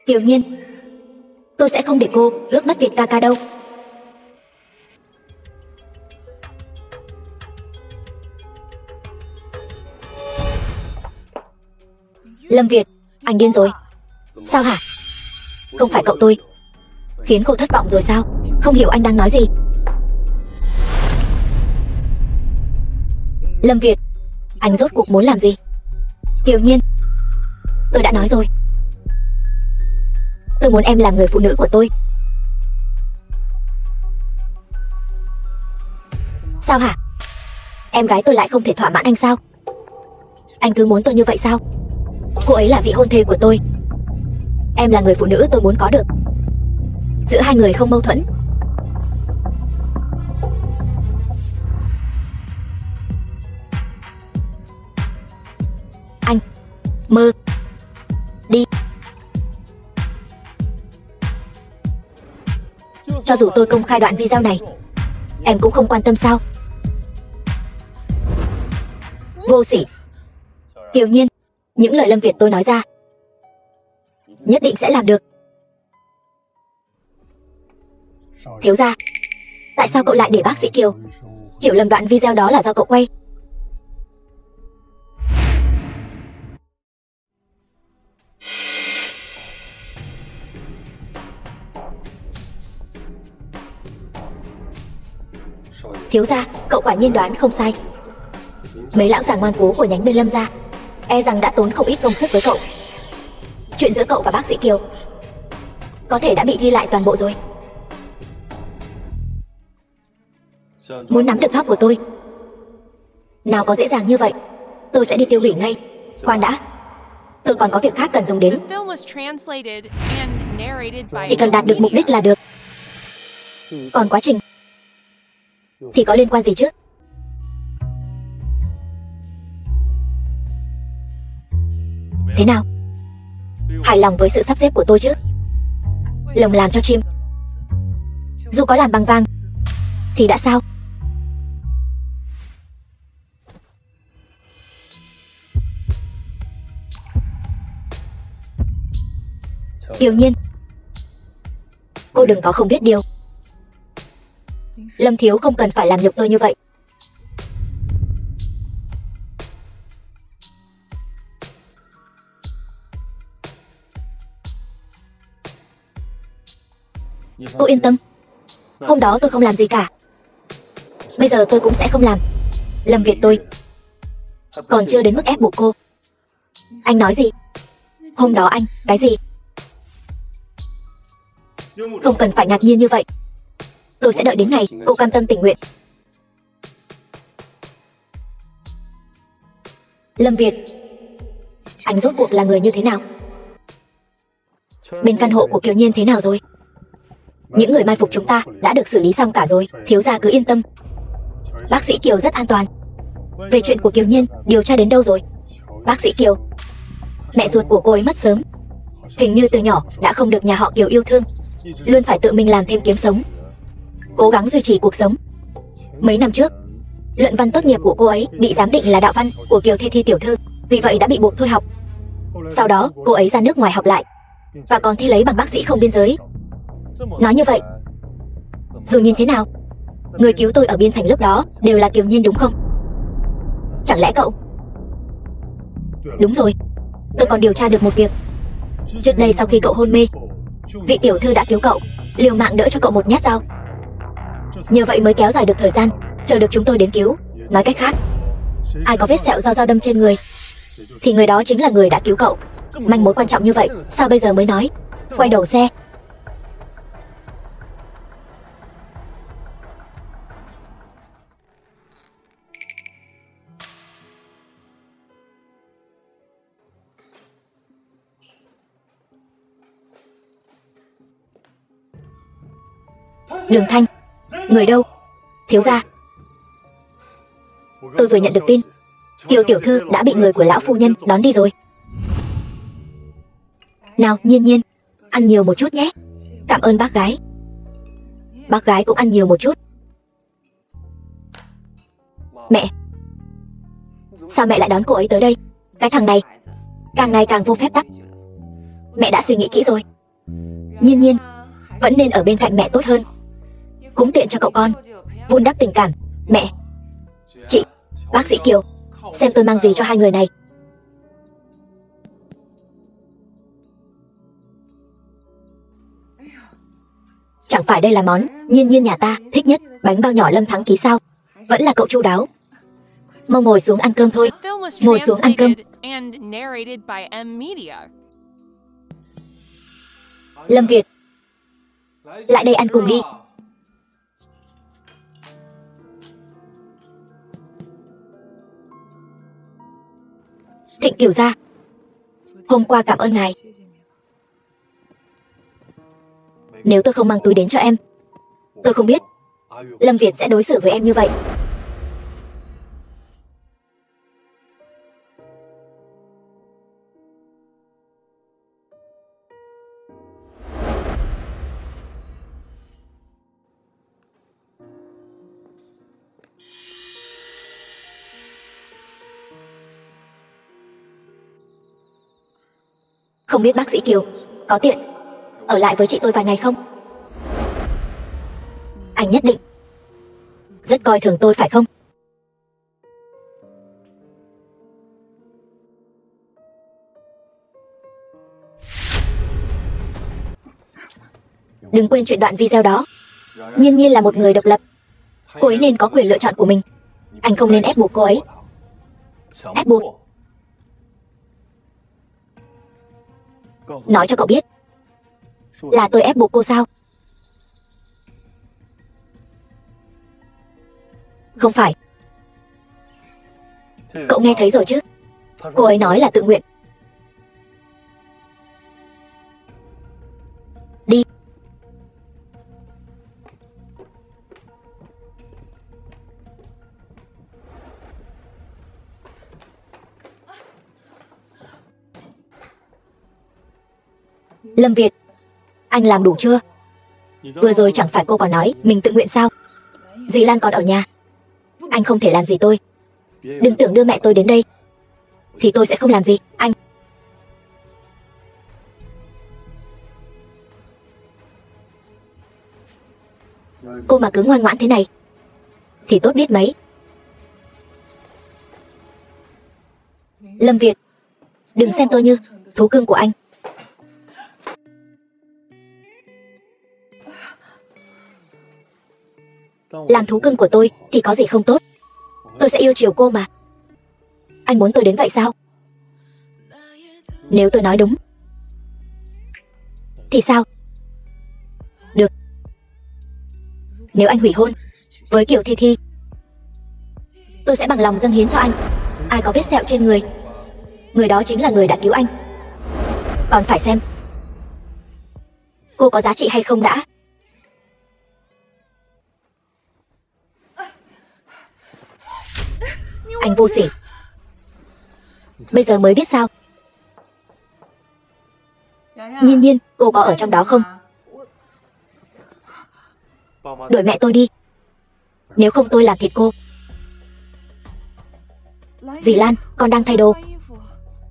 Kiều Nhiên, tôi sẽ không để cô ướp mất Việt ca ca đâu. Lâm Việt, anh điên rồi. Sao hả? Không phải cậu tôi khiến cô thất vọng rồi sao? Không hiểu anh đang nói gì. Lâm Việt, anh rốt cuộc muốn làm gì? Kiều Nhiên, tôi đã nói rồi. Tôi muốn em làm người phụ nữ của tôi. Sao hả? Em gái tôi lại không thể thỏa mãn anh sao? Anh cứ muốn tôi như vậy sao? Cô ấy là vị hôn thê của tôi. Em là người phụ nữ tôi muốn có được. Giữa hai người không mâu thuẫn. Anh mơ đi. Cho dù tôi công khai đoạn video này, em cũng không quan tâm sao? Vô sỉ. Kiều Nhiên, những lời Lâm Việt tôi nói ra nhất định sẽ làm được. Thiếu gia, tại sao cậu lại để bác sĩ Kiều hiểu lầm đoạn video đó là do cậu quay? Thiếu gia, cậu quả nhiên đoán không sai. Mấy lão già ngoan cố của nhánh bên Lâm gia e rằng đã tốn không ít công sức với cậu. Chuyện giữa cậu và bác sĩ Kiều có thể đã bị ghi lại toàn bộ rồi. Muốn nắm được thóp của tôi nào có dễ dàng như vậy. Tôi sẽ đi tiêu hủy ngay. Khoan đã, tôi còn có việc khác cần dùng đến. Chỉ cần đạt được mục đích là được. Còn quá trình thì có liên quan gì chứ? Thế nào? Hài lòng với sự sắp xếp của tôi chứ? Lồng làm cho chim, dù có làm bằng vàng thì đã sao? Kiều Nhiên, cô đừng có không biết điều. Lâm thiếu không cần phải làm nhục tôi như vậy. Cô yên tâm, hôm đó tôi không làm gì cả. Bây giờ tôi cũng sẽ không làm. Lâm Việt tôi còn chưa đến mức ép buộc cô. Anh nói gì? Hôm đó anh, cái gì? Không cần phải ngạc nhiên như vậy. Tôi sẽ đợi đến ngày cô cam tâm tình nguyện. Lâm Việt, anh rốt cuộc là người như thế nào? Bên căn hộ của Kiều Nhiên thế nào rồi? Những người mai phục chúng ta đã được xử lý xong cả rồi. Thiếu gia cứ yên tâm. Bác sĩ Kiều rất an toàn. Về chuyện của Kiều Nhiên, điều tra đến đâu rồi? Bác sĩ Kiều, mẹ ruột của cô ấy mất sớm. Hình như từ nhỏ đã không được nhà họ Kiều yêu thương, luôn phải tự mình làm thêm kiếm sống, cố gắng duy trì cuộc sống. Mấy năm trước, luận văn tốt nghiệp của cô ấy bị giám định là đạo văn của Kiều Thi Thi tiểu thư, vì vậy đã bị buộc thôi học. Sau đó cô ấy ra nước ngoài học lại và còn thi lấy bằng bác sĩ không biên giới. Nói như vậy, dù nhìn thế nào, người cứu tôi ở Biên Thành lúc đó đều là Kiều Nhiên đúng không? Chẳng lẽ cậu? Đúng rồi, tôi còn điều tra được một việc. Trước đây sau khi cậu hôn mê, vị tiểu thư đã cứu cậu, liều mạng đỡ cho cậu một nhát dao. Nhờ vậy mới kéo dài được thời gian, chờ được chúng tôi đến cứu. Nói cách khác, ai có vết sẹo do dao đâm trên người thì người đó chính là người đã cứu cậu. Manh mối quan trọng như vậy, sao bây giờ mới nói? Quay đầu xe. Đường Thanh. Người đâu? Thiếu gia. Tôi vừa nhận được tin, Kiều tiểu thư đã bị người của lão phu nhân đón đi rồi. Nào, Nhiên Nhiên, ăn nhiều một chút nhé. Cảm ơn bác gái. Bác gái cũng ăn nhiều một chút. Mẹ. Sao mẹ lại đón cô ấy tới đây? Cái thằng này càng ngày càng vô phép tắc. Mẹ đã suy nghĩ kỹ rồi. Nhiên Nhiên vẫn nên ở bên cạnh mẹ tốt hơn, cũng tiện cho cậu con vun đắp tình cảm. Mẹ. Chị, bác sĩ Kiều, xem tôi mang gì cho hai người này. Chẳng phải đây là món Nhiên Nhiên nhà ta thích nhất, bánh bao nhỏ Lâm Thắng ký sao? Vẫn là cậu chu đáo. Mau ngồi xuống ăn cơm thôi. Ngồi xuống ăn cơm. Lâm Việt, lại đây ăn cùng đi. Thịnh Cửu gia, hôm qua cảm ơn ngài. Nếu tôi không mang túi đến cho em, tôi không biết Lâm Việt sẽ đối xử với em như vậy. Không biết bác sĩ Kiều có tiện ở lại với chị tôi vài ngày không? Anh nhất định rất coi thường tôi phải không? Đừng quên chuyện đoạn video đó. Nhiên Nhiên là một người độc lập, cô ấy nên có quyền lựa chọn của mình. Anh không nên ép buộc cô ấy. Ép buộc? Nói cho cậu biết, là tôi ép buộc cô sao? Không phải. Cậu nghe thấy rồi chứ? Cô ấy nói là tự nguyện. Đi. Lâm Việt, anh làm đủ chưa? Vừa rồi chẳng phải cô còn nói mình tự nguyện sao? Dì Lan còn ở nhà, anh không thể làm gì tôi. Đừng tưởng đưa mẹ tôi đến đây thì tôi sẽ không làm gì anh. Cô mà cứ ngoan ngoãn thế này thì tốt biết mấy. Lâm Việt, đừng xem tôi như thú cưng của anh. Làm thú cưng của tôi thì có gì không tốt. Tôi sẽ yêu chiều cô mà. Anh muốn tôi đến vậy sao? Nếu tôi nói đúng thì sao? Được. Nếu anh hủy hôn với Kiều Thi Thi, tôi sẽ bằng lòng dâng hiến cho anh. Ai có vết sẹo trên người, người đó chính là người đã cứu anh. Còn phải xem cô có giá trị hay không đã. Anh vô sỉ. Bây giờ mới biết sao? Nhiên Nhiên, cô có ở trong đó không? Đuổi mẹ tôi đi, nếu không tôi làm thịt cô. Dì Lan, con đang thay đồ.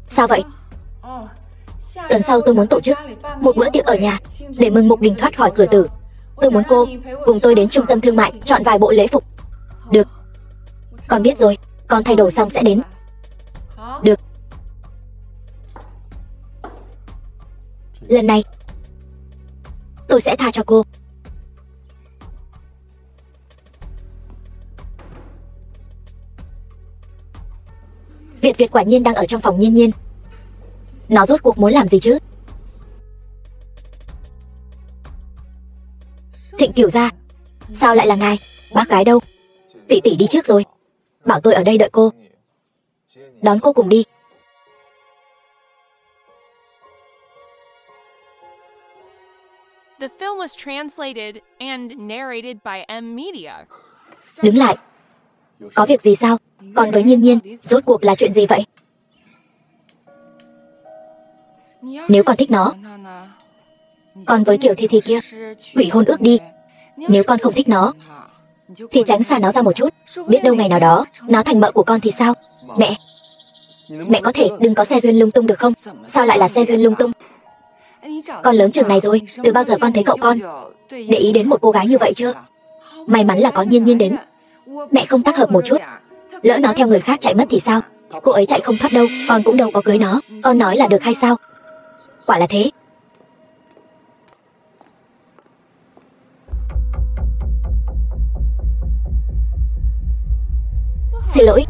Sao vậy? Tuần sau tôi muốn tổ chức một bữa tiệc ở nhà để mừng Mục Đình thoát khỏi cửa tử. Tôi muốn cô cùng tôi đến trung tâm thương mại chọn vài bộ lễ phục. Được. Con biết rồi, con thay đồ xong sẽ đến. Được. Lần này tôi sẽ tha cho cô. Viện Việt quả nhiên đang ở trong phòng Nhiên Nhiên. Nó rốt cuộc muốn làm gì chứ? Thịnh Cửu gia, sao lại là ngài? Bác gái đâu? Tỷ tỷ đi trước rồi. Bảo tôi ở đây đợi cô. Đón cô cùng đi. The film was translated and narrated by M Media. Đứng lại. Có việc gì sao? Còn với Nhiên Nhiên, rốt cuộc là chuyện gì vậy? Nếu con thích nó, còn với Kiều Thi Thi kia, hủy hôn ước đi. Nếu con không thích nó, thì tránh xa nó ra một chút. Biết đâu ngày nào đó, nó thành mợ của con thì sao? Mẹ có thể đừng có xe duyên lung tung được không? Sao lại là xe duyên lung tung? Con lớn chừng này rồi, từ bao giờ con thấy cậu con để ý đến một cô gái như vậy chưa? May mắn là có Nhiên Nhiên đến. Mẹ không tác hợp một chút, lỡ nó theo người khác chạy mất thì sao? Cô ấy chạy không thoát đâu, con cũng đâu có cưới nó. Con nói là được hay sao? Quả là thế. Xin lỗi,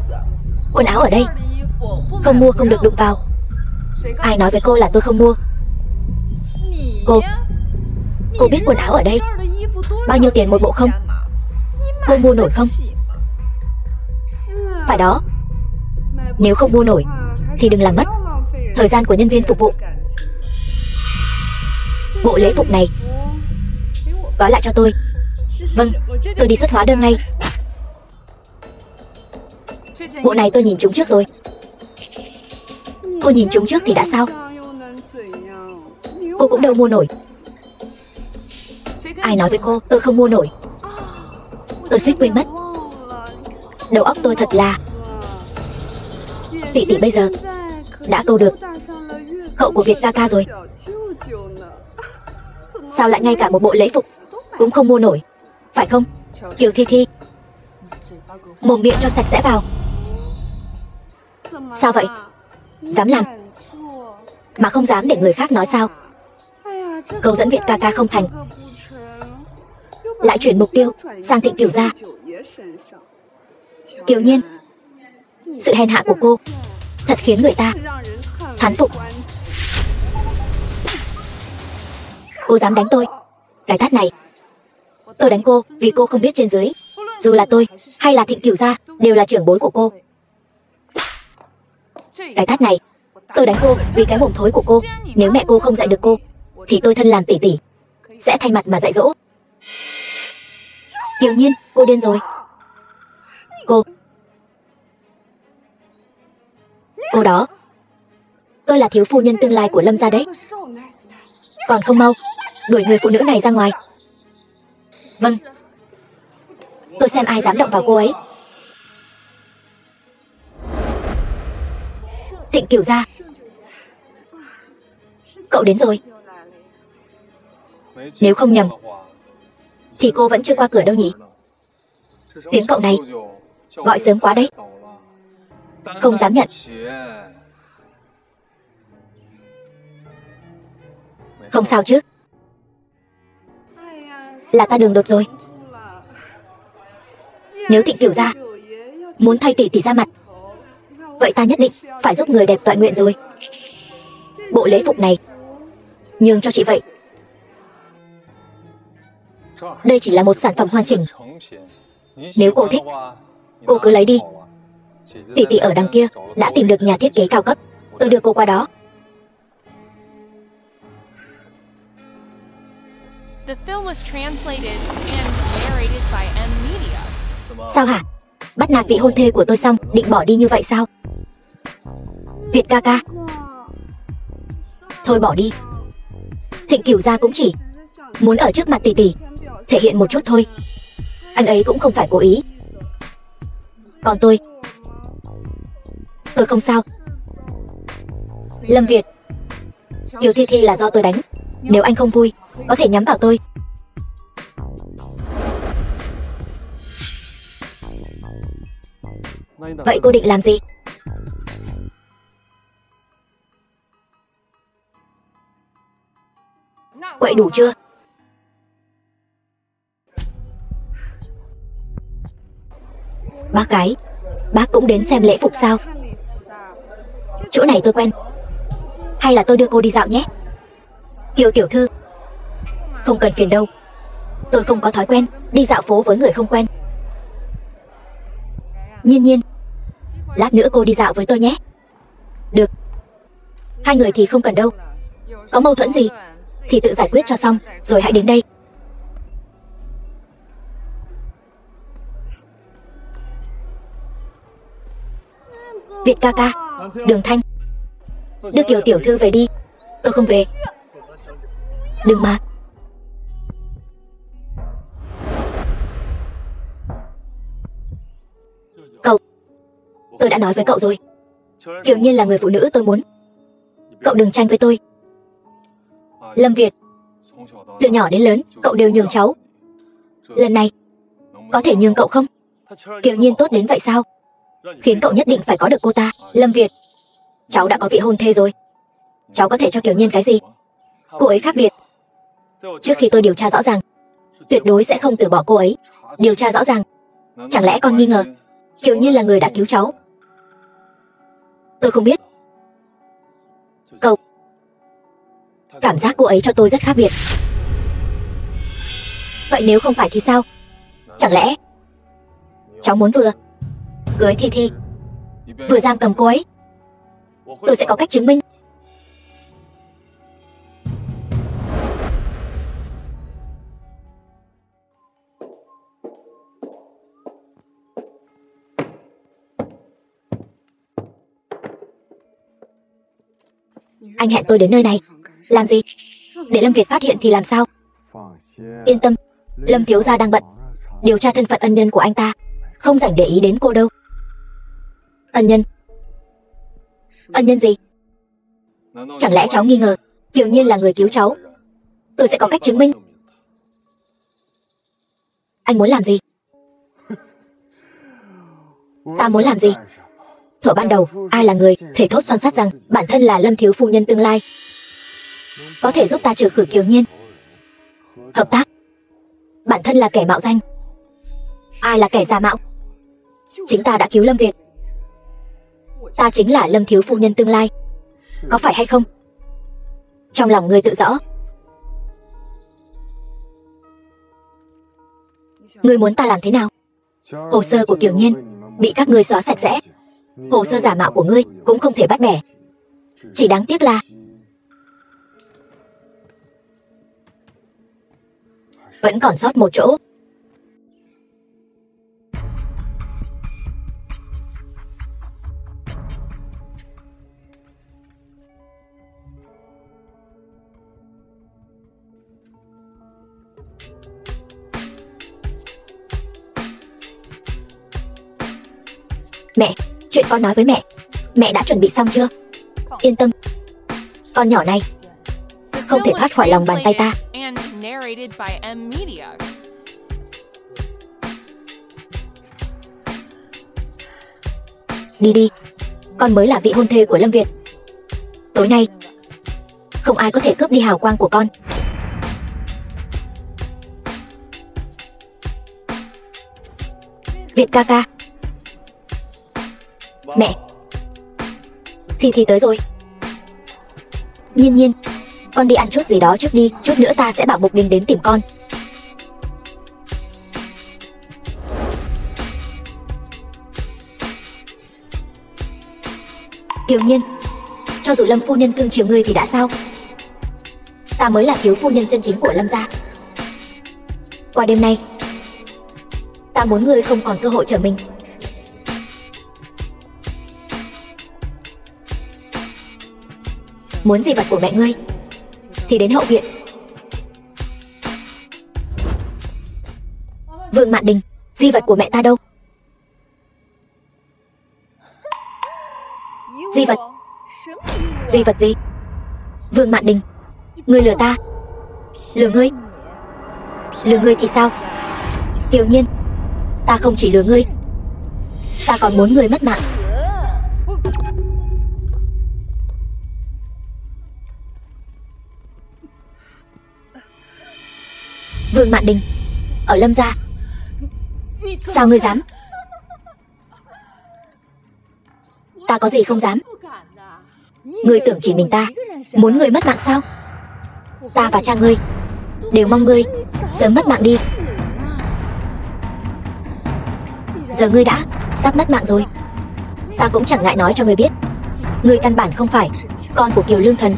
quần áo ở đây. Không mua không được đụng vào. Ai nói với cô là tôi không mua? Cô biết quần áo ở đây bao nhiêu tiền một bộ không? Cô mua nổi không? Phải đó. Nếu không mua nổi thì đừng làm mất thời gian của nhân viên phục vụ. Bộ lễ phục này gói lại cho tôi. Vâng, tôi đi xuất hóa đơn ngay. Bộ này tôi nhìn chúng trước rồi. Cô nhìn chúng trước thì đã sao? Cô cũng đâu mua nổi. Ai nói với cô tôi không mua nổi? Tôi suýt quên mất. Đầu óc tôi thật là... Tỷ tỷ bây giờ đã câu được cậu của Việt ca ca rồi. Sao lại ngay cả một bộ lễ phục cũng không mua nổi, phải không? Kiều Thi Thi, mồm miệng cho sạch sẽ vào. Sao vậy? Dám làm mà không dám để người khác nói sao? Câu dẫn Việt ca ca không thành, lại chuyển mục tiêu sang Thịnh Cửu gia. Kiều Nhiên, sự hèn hạ của cô thật khiến người ta thán phục. Cô dám đánh tôi? Cái tát này tôi đánh cô vì cô không biết trên dưới. Dù là tôi hay là Thịnh Cửu gia đều là trưởng bối của cô. Cái tát này tôi đánh cô vì cái mồm thối của cô. Nếu mẹ cô không dạy được cô thì tôi thân làm tỷ tỷ sẽ thay mặt mà dạy dỗ. Kiều Nhiên, cô điên rồi. Cô đó, tôi là thiếu phu nhân tương lai của Lâm gia đấy. Còn không mau đuổi người phụ nữ này ra ngoài. Vâng, tôi xem ai dám động vào cô ấy. Thịnh Cửu gia, cậu đến rồi. Nếu không nhầm thì cô vẫn chưa qua cửa đâu nhỉ? Tiếng cậu này gọi sớm quá đấy. Không dám nhận. Không sao chứ? Là ta đường đột rồi. Nếu Thịnh Cửu gia muốn thay tỷ tỷ ra mặt, vậy ta nhất định phải giúp người đẹp toại nguyện rồi. Bộ lễ phục này nhường cho chị vậy. Đây chỉ là một sản phẩm hoàn chỉnh. Nếu cô thích, cô cứ lấy đi. Tỷ tỷ ở đằng kia đã tìm được nhà thiết kế cao cấp, tôi đưa cô qua đó. The film was translated and narrated by M Media. Sao hả? Bắt nạt vị hôn thê của tôi xong định bỏ đi như vậy sao? Việt ca ca, thôi bỏ đi. Thịnh Cửu gia cũng chỉ muốn ở trước mặt tỷ tỷ thể hiện một chút thôi. Anh ấy cũng không phải cố ý. Còn tôi không sao. Lâm Việt, Kiều Thi Thi là do tôi đánh. Nếu anh không vui, có thể nhắm vào tôi. Vậy cô định làm gì? Quậy đủ chưa? Bác gái, bác cũng đến xem lễ phục sao? Chỗ này tôi quen. Hay là tôi đưa cô đi dạo nhé? Kiều tiểu thư, không cần phiền đâu. Tôi không có thói quen đi dạo phố với người không quen. Nhiên Nhiên, lát nữa cô đi dạo với tôi nhé. Được. Hai người thì không cần đâu. Có mâu thuẫn gì thì tự giải quyết cho xong rồi hãy đến đây. Việt ca ca, Đường Thanh, đưa Kiều tiểu thư về đi. Tôi không về. Đừng mà. Cậu, tôi đã nói với cậu rồi, Kiều Nhiên là người phụ nữ tôi muốn. Cậu đừng tranh với tôi. Lâm Việt, từ nhỏ đến lớn cậu đều nhường cháu. Lần này có thể nhường cậu không? Kiều Nhiên tốt đến vậy sao, khiến cậu nhất định phải có được cô ta? Lâm Việt, cháu đã có vị hôn thê rồi. Cháu có thể cho Kiều Nhiên cái gì? Cô ấy khác biệt. Trước khi tôi điều tra rõ ràng, tuyệt đối sẽ không từ bỏ cô ấy. Điều tra rõ ràng. Chẳng lẽ con nghi ngờ Kiều Nhiên là người đã cứu cháu? Tôi không biết. Cậu, cảm giác cô ấy cho tôi rất khác biệt. Vậy nếu không phải thì sao? Chẳng lẽ cháu muốn vừa cưới Thi Thi, vừa giam cầm cô ấy? Tôi sẽ có cách chứng minh. Anh hẹn tôi đến nơi này làm gì? Để Lâm Việt phát hiện thì làm sao? Yên tâm, Lâm thiếu gia đang bận điều tra thân phận ân nhân của anh ta, không rảnh để ý đến cô đâu. Ân nhân? Ân nhân gì? Chẳng lẽ cháu nghi ngờ Kiều Nhiên là người cứu cháu? Tôi sẽ có cách chứng minh. Anh muốn làm gì? Ta muốn làm gì? Thuở ban đầu, ai là người thể thốt son sắt rằng bản thân là Lâm thiếu phu nhân tương lai, có thể giúp ta trừ khử Kiều Nhiên? Hợp tác. Bản thân là kẻ mạo danh. Ai là kẻ giả mạo? Chính ta đã cứu Lâm Việt. Ta chính là Lâm thiếu phu nhân tương lai, có phải hay không? Trong lòng ngươi tự rõ. Ngươi muốn ta làm thế nào? Hồ sơ của Kiều Nhiên bị các ngươi xóa sạch sẽ. Hồ sơ giả mạo của ngươi cũng không thể bắt bẻ. Chỉ đáng tiếc là vẫn còn sót một chỗ. Mẹ, chuyện con nói với mẹ đã chuẩn bị xong chưa? Yên tâm, con nhỏ này không thể thoát khỏi lòng bàn tay ta. Đi đi, con mới là vị hôn thê của Lâm Việt. Tối nay không ai có thể cướp đi hào quang của con. Việt ca ca. Mẹ, Thi tới rồi. Nhiên Nhiên, con đi ăn chút gì đó trước đi, chút nữa ta sẽ bảo Mục Đình đến tìm con. Kiều Nhiên, cho dù Lâm phu nhân cưng chiều ngươi thì đã sao? Ta mới là thiếu phu nhân chân chính của Lâm gia. Qua đêm nay, ta muốn ngươi không còn cơ hội trở mình. Muốn di vật của mẹ ngươi thì đến hậu viện. Vương Mạn Đình, di vật của mẹ ta đâu? Di vật? Di vật gì? Vương Mạn Đình, ngươi lừa ta. Lừa ngươi? Lừa ngươi thì sao? Kiều Nhiên, ta không chỉ lừa ngươi, ta còn muốn ngươi mất mạng. Vương Mạn Đình, ở Lâm gia, sao ngươi dám? Ta có gì không dám? Ngươi tưởng chỉ mình ta muốn ngươi mất mạng sao? Ta và cha ngươi đều mong ngươi sớm mất mạng đi. Giờ ngươi đã sắp mất mạng rồi, ta cũng chẳng ngại nói cho ngươi biết, ngươi căn bản không phải con của Kiều Lương Thần.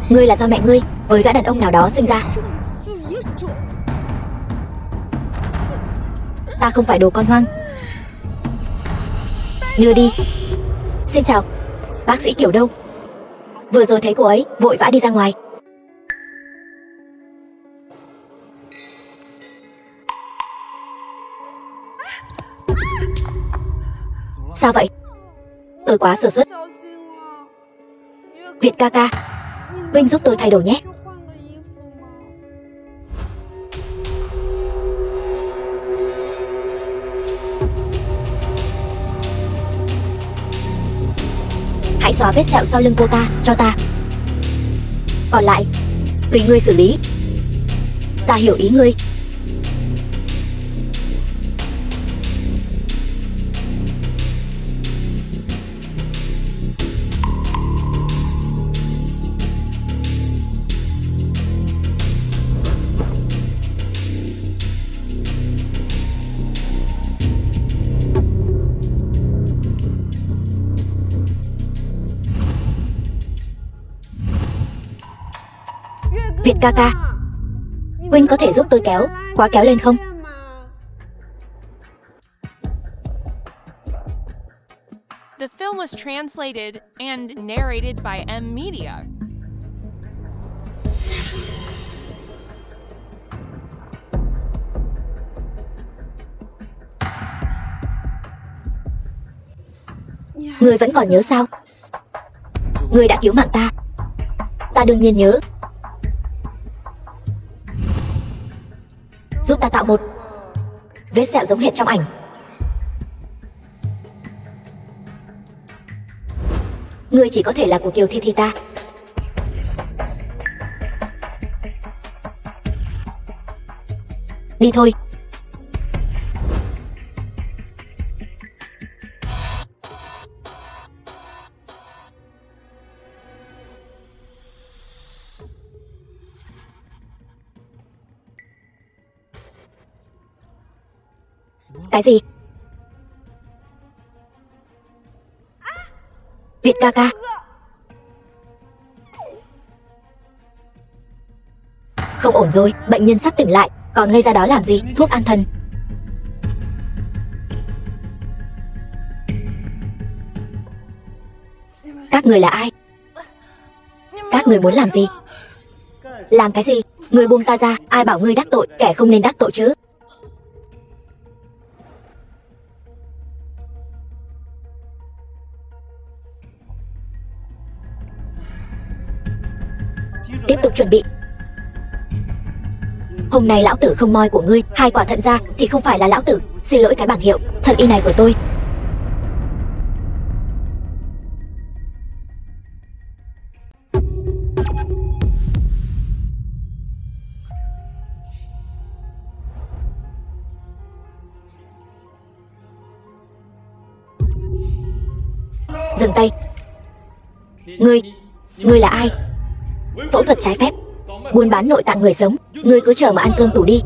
Ngươi là do mẹ ngươi với gã đàn ông nào đó sinh ra. Ta không phải đồ con hoang. Đưa đi. Xin chào, bác sĩ Kiều đâu? Vừa rồi thấy cô ấy vội vã đi ra ngoài. Sao vậy? Tôi quá sơ suất. Việt ca ca, huynh giúp tôi thay đồ nhé. Hãy xóa vết sẹo sau lưng cô ta cho ta. Còn lại tùy ngươi xử lý. Ta hiểu ý ngươi. Việt ca ca, huynh có thể giúp tôi kéo khóa kéo lên không? The film was translated and narrated by M Media. Ngươi vẫn còn nhớ sao? Ngươi đã cứu mạng ta. Ta đương nhiên nhớ. Giúp ta tạo một vết sẹo giống hệt trong ảnh. Ngươi chỉ có thể là của Kiều Thi ta. Đi thôi. Cái gì? Việt ca ca. Không ổn rồi, bệnh nhân sắp tỉnh lại, còn ngây ra đó làm gì? Thuốc an thần. Các người là ai? Các người muốn làm gì? Làm cái gì? Người buông ta ra, ai bảo ngươi đắc tội, kẻ không nên đắc tội chứ. Tiếp tục chuẩn bị. Hôm nay lão tử không moi của ngươi 2 quả thận ra thì không phải là lão tử. Xin lỗi cái bảng hiệu thận y này của tôi. Dừng tay. Ngươi là ai? Phẫu thuật trái phép, buôn bán nội tạng người sống. Ngươi cứ chờ mà ăn cơm tủ đi.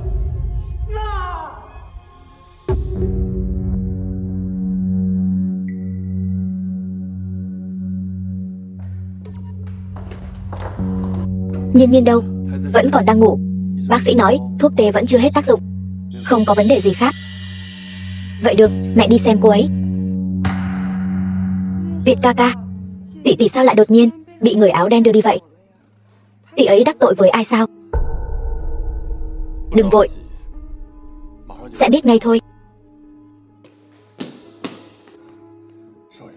Nhiên Nhiên đâu? Vẫn còn đang ngủ. Bác sĩ nói thuốc tê vẫn chưa hết tác dụng, không có vấn đề gì khác. Vậy được, mẹ đi xem cô ấy. Việt ca ca, tỷ sao lại đột nhiên bị người áo đen đưa đi vậy? Tỷ ấy đắc tội với ai sao? Đừng vội, sẽ biết ngay thôi.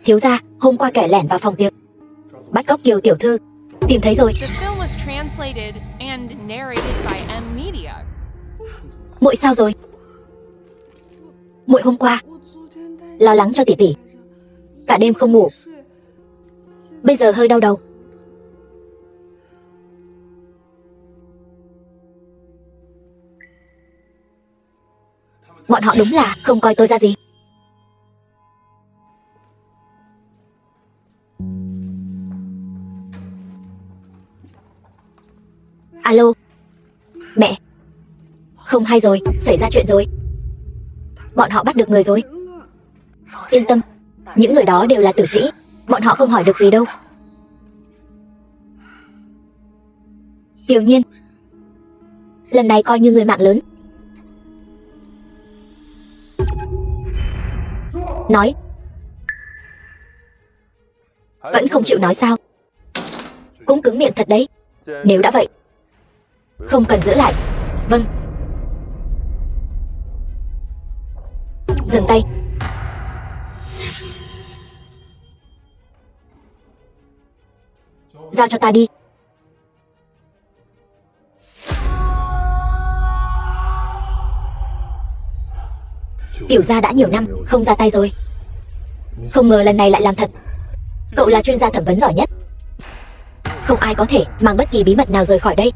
Thiếu gia, hôm qua kẻ lẻn vào phòng tiệc bắt cóc Kiều tiểu thư, tìm thấy rồi. The film was translated and narrated by M Media. Muội sao rồi? Muội hôm qua lo lắng cho tỷ, cả đêm không ngủ, bây giờ hơi đau đầu. Bọn họ đúng là không coi tôi ra gì. Alo. Mẹ. Không hay rồi, xảy ra chuyện rồi. Bọn họ bắt được người rồi. Yên tâm, những người đó đều là tử sĩ. Bọn họ không hỏi được gì đâu. Kiều Nhiên, lần này coi như người mạng lớn. Nói. Vẫn không chịu nói sao? Cũng cứng miệng thật đấy. Nếu đã vậy, không cần giữ lại. Vâng. Dừng tay. Giao cho ta đi. Kiểu gia đã nhiều năm không ra tay rồi. Không ngờ lần này lại làm thật. Cậu là chuyên gia thẩm vấn giỏi nhất. Không ai có thể mang bất kỳ bí mật nào rời khỏi đây.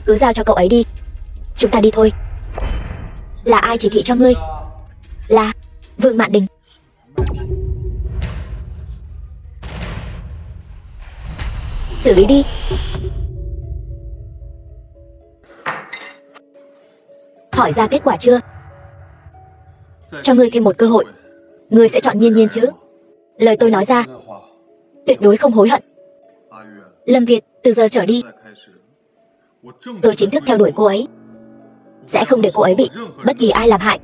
Cứ giao cho cậu ấy đi. Chúng ta đi thôi. Là ai chỉ thị cho ngươi? Là Vương Mạn Đình. Xử lý đi. Hỏi ra kết quả chưa? Cho ngươi thêm một cơ hội. Ngươi sẽ chọn Nhiên Nhiên chứ? Lời tôi nói ra tuyệt đối không hối hận. Lâm Việt, từ giờ trở đi tôi chính thức theo đuổi cô ấy. Sẽ không để cô ấy bị bất kỳ ai làm hại.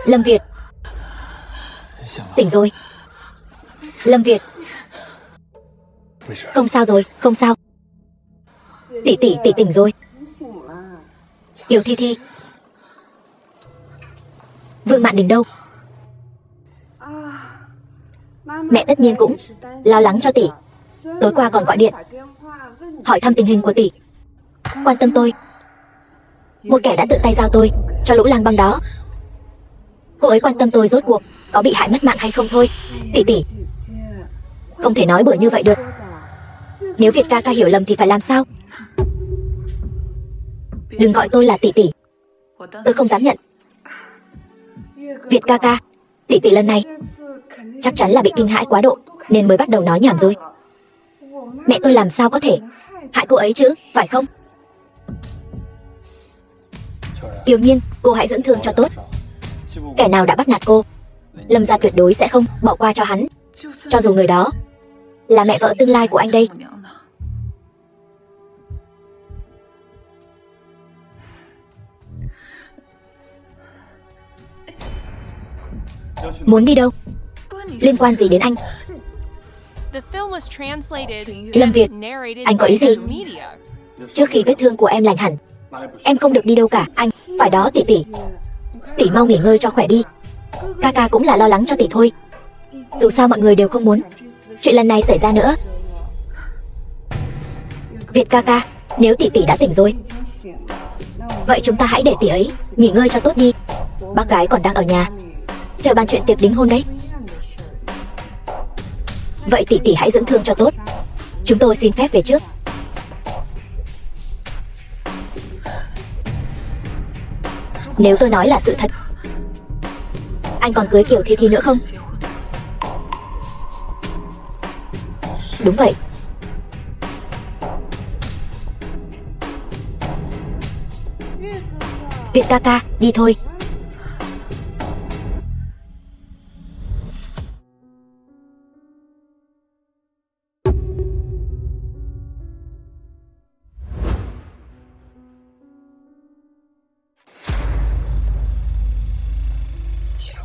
Lâm Việt. Tỉnh rồi. Lâm Việt. Không sao rồi, không sao. Tỷ tỉnh rồi. Kiều Thi Thi. Vương Mạn Đình đâu? Mẹ tất nhiên cũng lo lắng cho tỷ. Tối qua còn gọi điện hỏi thăm tình hình của tỷ, quan tâm tôi. Một kẻ đã tự tay giao tôi cho lũ lang băm đó. Cô ấy quan tâm tôi rốt cuộc có bị hại mất mạng hay không thôi. Tỷ, không thể nói bừa như vậy được. Nếu Việt ca ca hiểu lầm thì phải làm sao? Đừng gọi tôi là tỷ. Tôi không dám nhận. Việt ca ca, tỷ lần này chắc chắn là bị kinh hãi quá độ nên mới bắt đầu nói nhảm rồi. Mẹ tôi làm sao có thể hại cô ấy chứ, phải không? Kiều Nhiên, cô hãy dưỡng thương cho tốt. Kẻ nào đã bắt nạt cô, Lâm gia tuyệt đối sẽ không bỏ qua cho hắn. Cho dù người đó là mẹ vợ tương lai của anh đây. Muốn đi đâu? Liên quan gì đến anh? Lâm Việt, anh có ý gì? Trước khi vết thương của em lành hẳn, em không được đi đâu cả. Anh, phải đó tỷ. Tỷ mau nghỉ ngơi cho khỏe đi. Ca ca cũng là lo lắng cho tỷ thôi. Dù sao mọi người đều không muốn chuyện lần này xảy ra nữa. Việt ca ca, nếu tỷ đã tỉnh rồi, vậy chúng ta hãy để tỷ ấy nghỉ ngơi cho tốt đi. Bác gái còn đang ở nhà chờ bàn chuyện tiệc đính hôn đấy. Vậy tỷ hãy dưỡng thương cho tốt. Chúng tôi xin phép về trước. Nếu tôi nói là sự thật, anh còn cưới Kiều Thi Thi nữa không? Đúng vậy. Việt ca ca, đi thôi.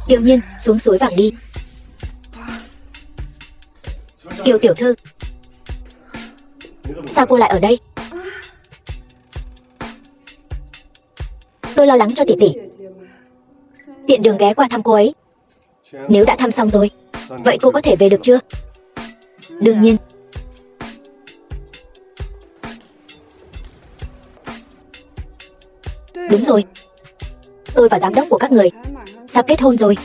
Kiều Nhiên, xuống suối vàng đi. Kiều tiểu thư, sao cô lại ở đây? Tôi lo lắng cho tỷ. Tiện đường ghé qua thăm cô ấy. Nếu đã thăm xong rồi, vậy cô có thể về được chưa? Đương nhiên. Đúng rồi, tôi và giám đốc của các người sắp kết hôn rồi.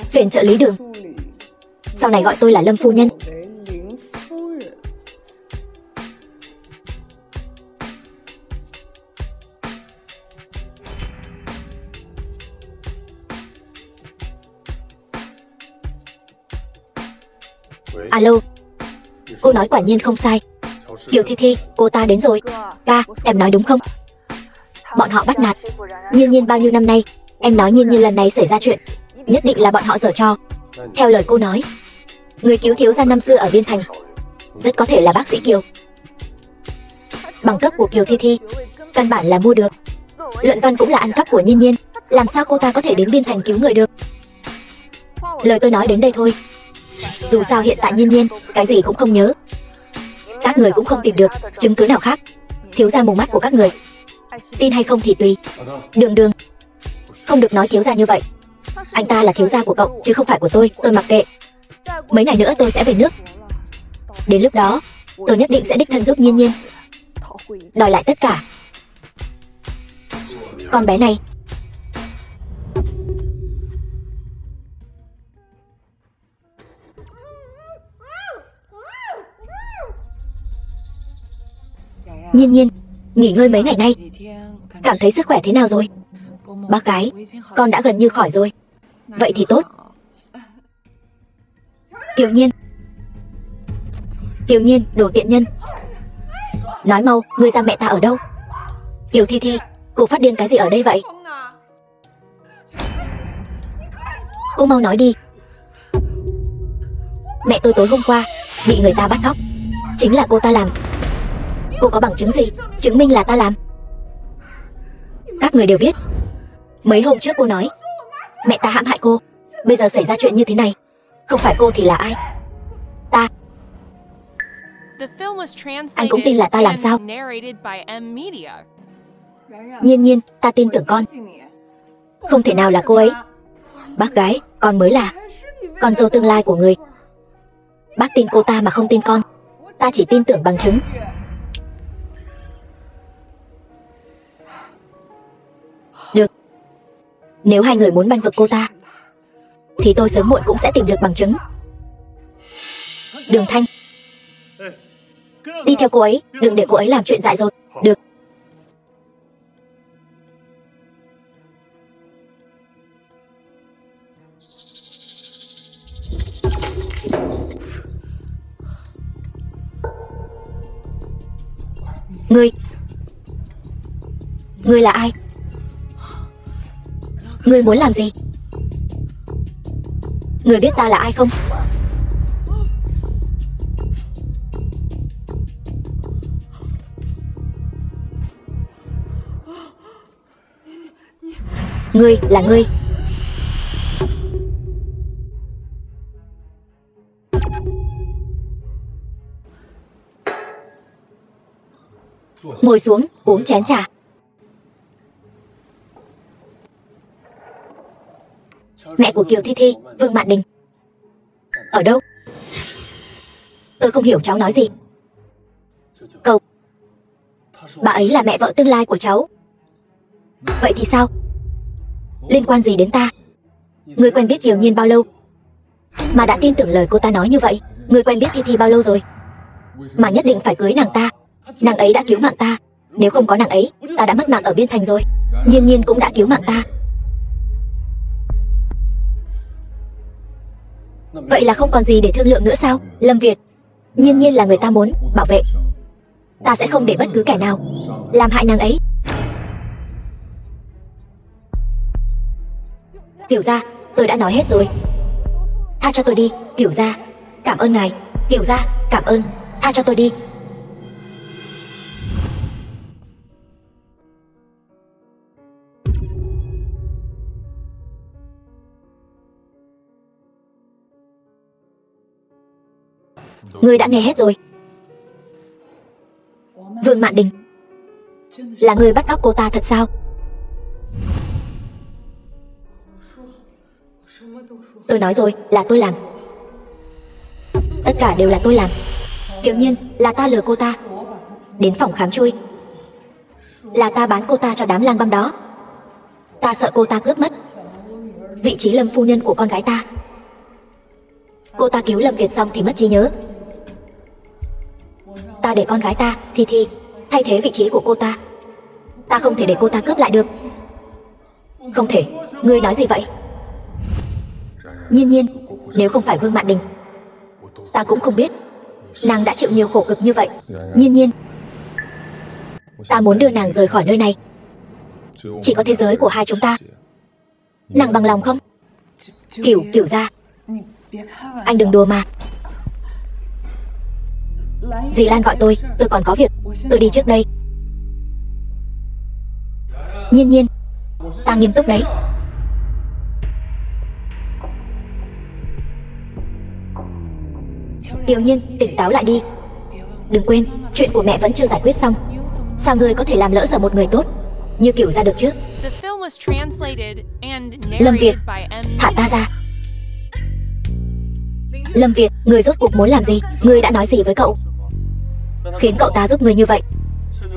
Phiền trợ lý Đường, sau này gọi tôi là Lâm phu nhân. Alo. Cô nói quả nhiên không sai. Kiều Thi Thi, cô ta đến rồi. Ca, em nói đúng không? Bọn họ bắt nạt Nhiên Nhiên bao nhiêu năm nay. Em nói Nhiên Nhiên lần này xảy ra chuyện, nhất định là bọn họ giở trò. Theo lời cô nói, người cứu thiếu gia năm xưa ở Biên Thành rất có thể là bác sĩ Kiều. Bằng cấp của Kiều Thi Thi căn bản là mua được, luận văn cũng là ăn cắp của Nhiên Nhiên. Làm sao cô ta có thể đến Biên Thành cứu người được? Lời tôi nói đến đây thôi. Dù sao hiện tại Nhiên Nhiên cái gì cũng không nhớ. Các người cũng không tìm được chứng cứ nào khác. Thiếu gia mù mắt của các người. Tin hay không thì tùy. Đường Đường, không được nói thiếu gia như vậy. Anh ta là thiếu gia của cậu chứ không phải của tôi mặc kệ. Mấy ngày nữa tôi sẽ về nước. Đến lúc đó tôi nhất định sẽ đích thân giúp Nhiên Nhiên đòi lại tất cả. Con bé này. Nhiên Nhiên, nghỉ ngơi mấy ngày nay, cảm thấy sức khỏe thế nào rồi? Bác gái, con đã gần như khỏi rồi. Vậy thì tốt. Kiều Nhiên, Kiều Nhiên, đồ tiện nhân. Nói mau, ngươi giam mẹ ta ở đâu? Kiều Thi Thi, cô phát điên cái gì ở đây vậy? Cô mau nói đi. Mẹ tôi tối hôm qua bị người ta bắt cóc, chính là cô ta làm. Cô có bằng chứng gì chứng minh là ta làm? Các người đều biết. Mấy hôm trước cô nói mẹ ta hãm hại cô. Bây giờ xảy ra chuyện như thế này, không phải cô thì là ai? Ta. Anh cũng tin là ta làm sao? Nhiên Nhiên, ta tin tưởng con. Không thể nào là cô ấy. Bác gái, con mới là con dâu tương lai của người. Bác tin cô ta mà không tin con. Ta chỉ tin tưởng bằng chứng. Được. Nếu hai người muốn bênh vực cô ta thì tôi sớm muộn cũng sẽ tìm được bằng chứng. Đường Thanh, đi theo cô ấy, đừng để cô ấy làm chuyện dại dột. Được. Ngươi là ai? Ngươi muốn làm gì? Ngươi biết ta là ai không? Ngươi là ngươi. Ngồi xuống, uống chén trà. Mẹ của Kiều Thi Thi, Vương Mạn Đình, ở đâu? Tôi không hiểu cháu nói gì. Cậu. Bà ấy là mẹ vợ tương lai của cháu. Vậy thì sao? Liên quan gì đến ta? Ngươi quen biết Kiều Nhiên bao lâu mà đã tin tưởng lời cô ta nói như vậy? Ngươi quen biết Thi Thi bao lâu rồi mà nhất định phải cưới nàng ta? Nàng ấy đã cứu mạng ta. Nếu không có nàng ấy, ta đã mất mạng ở Biên Thành rồi. Nhiên Nhiên cũng đã cứu mạng ta. Vậy là không còn gì để thương lượng nữa sao? Lâm Việt, Nhiên Nhiên là người ta muốn bảo vệ. Ta sẽ không để bất cứ kẻ nào làm hại nàng ấy. Kiều gia, tôi đã nói hết rồi. Tha cho tôi đi, Kiều gia. Cảm ơn ngài. Kiều gia, cảm ơn. Tha cho tôi đi. Ngươi đã nghe hết rồi. Vương Mạn Đình, là ngươi bắt cóc cô ta thật sao? Tôi nói rồi, là tôi làm. Tất cả đều là tôi làm. Kiều Nhiên, là ta lừa cô ta đến phòng khám chui. Là ta bán cô ta cho đám lang băm đó. Ta sợ cô ta cướp mất vị trí Lâm phu nhân của con gái ta. Cô ta cứu Lâm Việt xong thì mất trí nhớ. Ta để con gái ta, Thi Thi, thay thế vị trí của cô ta. Ta không thể để cô ta cướp lại được. Không thể. Ngươi nói gì vậy? Nhiên Nhiên, nếu không phải Vương Mạn Đình, Ta cũng không biết nàng đã chịu nhiều khổ cực như vậy. Nhiên Nhiên, ta muốn đưa nàng rời khỏi nơi này. Chỉ có thế giới của hai chúng ta. Nàng bằng lòng không? Cửu gia, anh đừng đùa mà. Dì Lan gọi tôi còn có việc. Tôi đi trước đây. Nhiên Nhiên, ta nghiêm túc đấy. Kiều Nhiên, tỉnh táo lại đi. Đừng quên, chuyện của mẹ vẫn chưa giải quyết xong. Sao ngươi có thể làm lỡ dở một người tốt như Cửu gia được chứ? Lâm Việt, thả ta ra. Lâm Việt, ngươi rốt cuộc muốn làm gì? Ngươi đã nói gì với cậu khiến cậu ta giúp ngươi như vậy,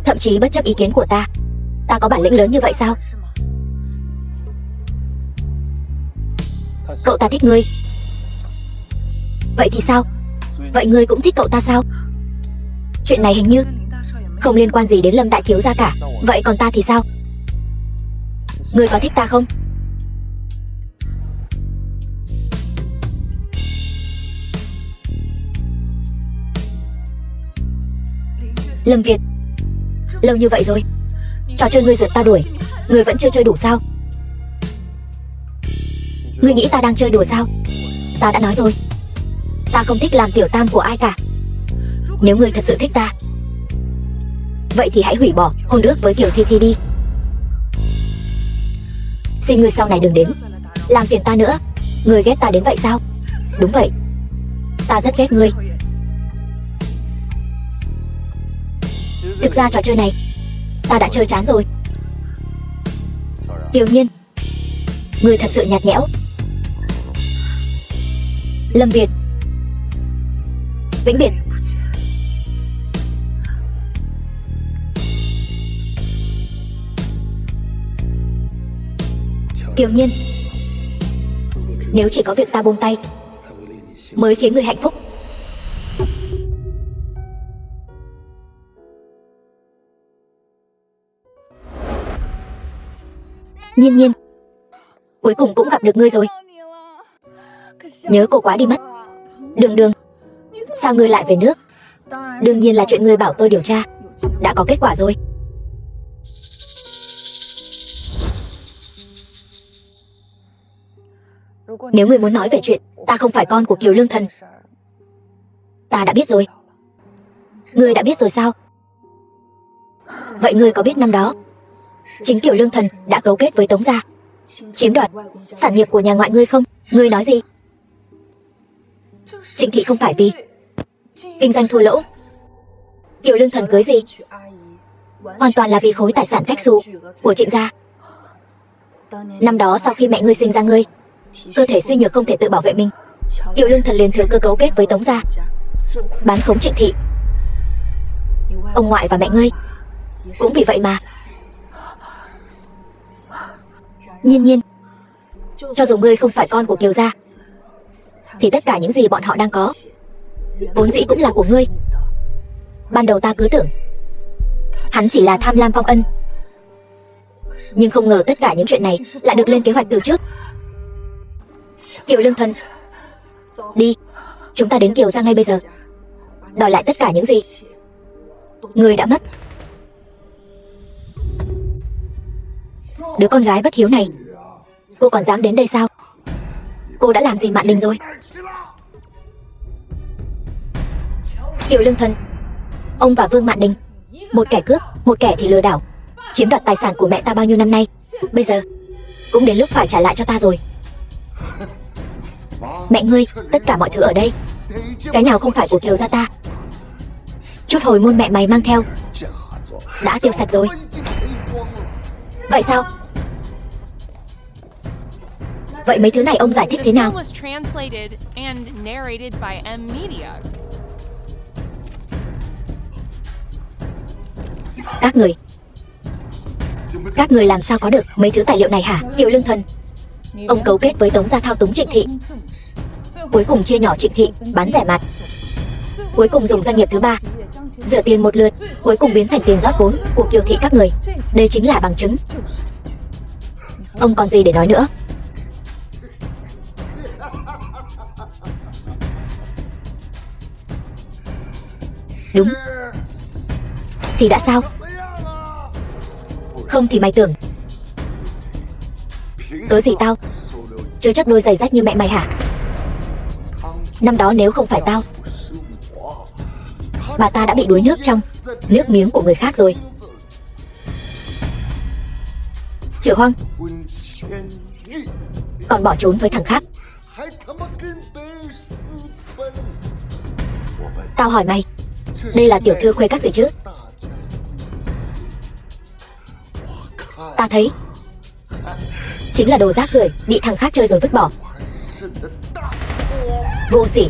thậm chí bất chấp ý kiến của ta? Ta có bản lĩnh lớn như vậy sao? Cậu ta thích ngươi. Vậy thì sao? Vậy ngươi cũng thích cậu ta sao? Chuyện này hình như không liên quan gì đến Lâm đại thiếu gia cả. Vậy còn ta thì sao? Ngươi có thích ta không? Lâm Việt, lâu như vậy rồi, trò chơi ngươi rượt ta đuổi, ngươi vẫn chưa chơi đủ sao? Ngươi nghĩ ta đang chơi đùa sao? Ta đã nói rồi, ta không thích làm tiểu tam của ai cả. Nếu ngươi thật sự thích ta, vậy thì hãy hủy bỏ hôn ước với Kiều Thi Thi đi. Xin ngươi sau này đừng đến làm phiền ta nữa. Ngươi ghét ta đến vậy sao? Đúng vậy, ta rất ghét ngươi. Thực ra trò chơi này ta đã chơi chán rồi. Kiều Nhiên, ngươi thật sự nhạt nhẽo. Lâm Việt, vĩnh biệt. Kiều Nhiên, nếu chỉ có việc ta buông tay mới khiến ngươi hạnh phúc. Nhiên Nhiên, cuối cùng cũng gặp được ngươi rồi. Nhớ cô quá đi mất. Đường Đường, sao ngươi lại về nước? Đương nhiên là chuyện ngươi bảo tôi điều tra đã có kết quả rồi. Nếu ngươi muốn nói về chuyện ta không phải con của Kiều Lương Thần, ta đã biết rồi. Ngươi đã biết rồi sao? Vậy ngươi có biết năm đó chính Kiều Lương Thần đã cấu kết với Tống gia chiếm đoạt sản nghiệp của nhà ngoại ngươi không? Ngươi nói gì? Trịnh thị không phải vì kinh doanh thua lỗ Kiều Lương Thần cưới gì, hoàn toàn là vì khối tài sản cách xù của Trịnh gia. Năm đó sau khi mẹ ngươi sinh ra ngươi, cơ thể suy nhược không thể tự bảo vệ mình, Kiều Lương Thần liền thừa cơ cấu kết với Tống gia bán khống Trịnh thị. Ông ngoại và mẹ ngươi cũng vì vậy mà. Nhiên Nhiên, cho dù ngươi không phải con của Kiều gia, thì tất cả những gì bọn họ đang có vốn dĩ cũng là của ngươi. Ban đầu ta cứ tưởng hắn chỉ là tham lam phong ân, nhưng không ngờ tất cả những chuyện này lại được lên kế hoạch từ trước. Kiều Lương Thần, đi, chúng ta đến Kiều gia ngay bây giờ, đòi lại tất cả những gì ngươi đã mất. Đứa con gái bất hiếu này, cô còn dám đến đây sao? Cô đã làm gì Mạn Đình rồi? Kiều Lương Thần, ông và Vương Mạn Đình, một kẻ cướp, một kẻ thì lừa đảo, chiếm đoạt tài sản của mẹ ta bao nhiêu năm nay, bây giờ cũng đến lúc phải trả lại cho ta rồi. Mẹ ngươi, tất cả mọi thứ ở đây, cái nào không phải của Kiều gia ta? Chút hồi môn mẹ mày mang theo đã tiêu sạch rồi. Vậy sao? Vậy mấy thứ này ông giải thích thế nào? Các người làm sao có được mấy thứ tài liệu này hả? Kiều Lương Thần, ông cấu kết với Tống gia thao túng Trịnh thị, cuối cùng chia nhỏ Trịnh thị, bán rẻ mạt, cuối cùng dùng doanh nghiệp thứ ba rửa tiền một lượt, cuối cùng biến thành tiền rót vốn của Kiều thị các người. Đây chính là bằng chứng. Ông còn gì để nói nữa? Đúng. Thì đã sao? Không thì mày tưởng cớ gì tao chứa chấp đôi giày rách như mẹ mày hả? Năm đó nếu không phải tao, bà ta đã bị đuối nước trong nước miếng của người khác rồi. Triệu Hoang còn bỏ trốn với thằng khác. Tao hỏi mày, đây là tiểu thư khuê các gì chứ? Ta thấy chính là đồ rác rưởi bị thằng khác chơi rồi vứt bỏ. Vô sỉ.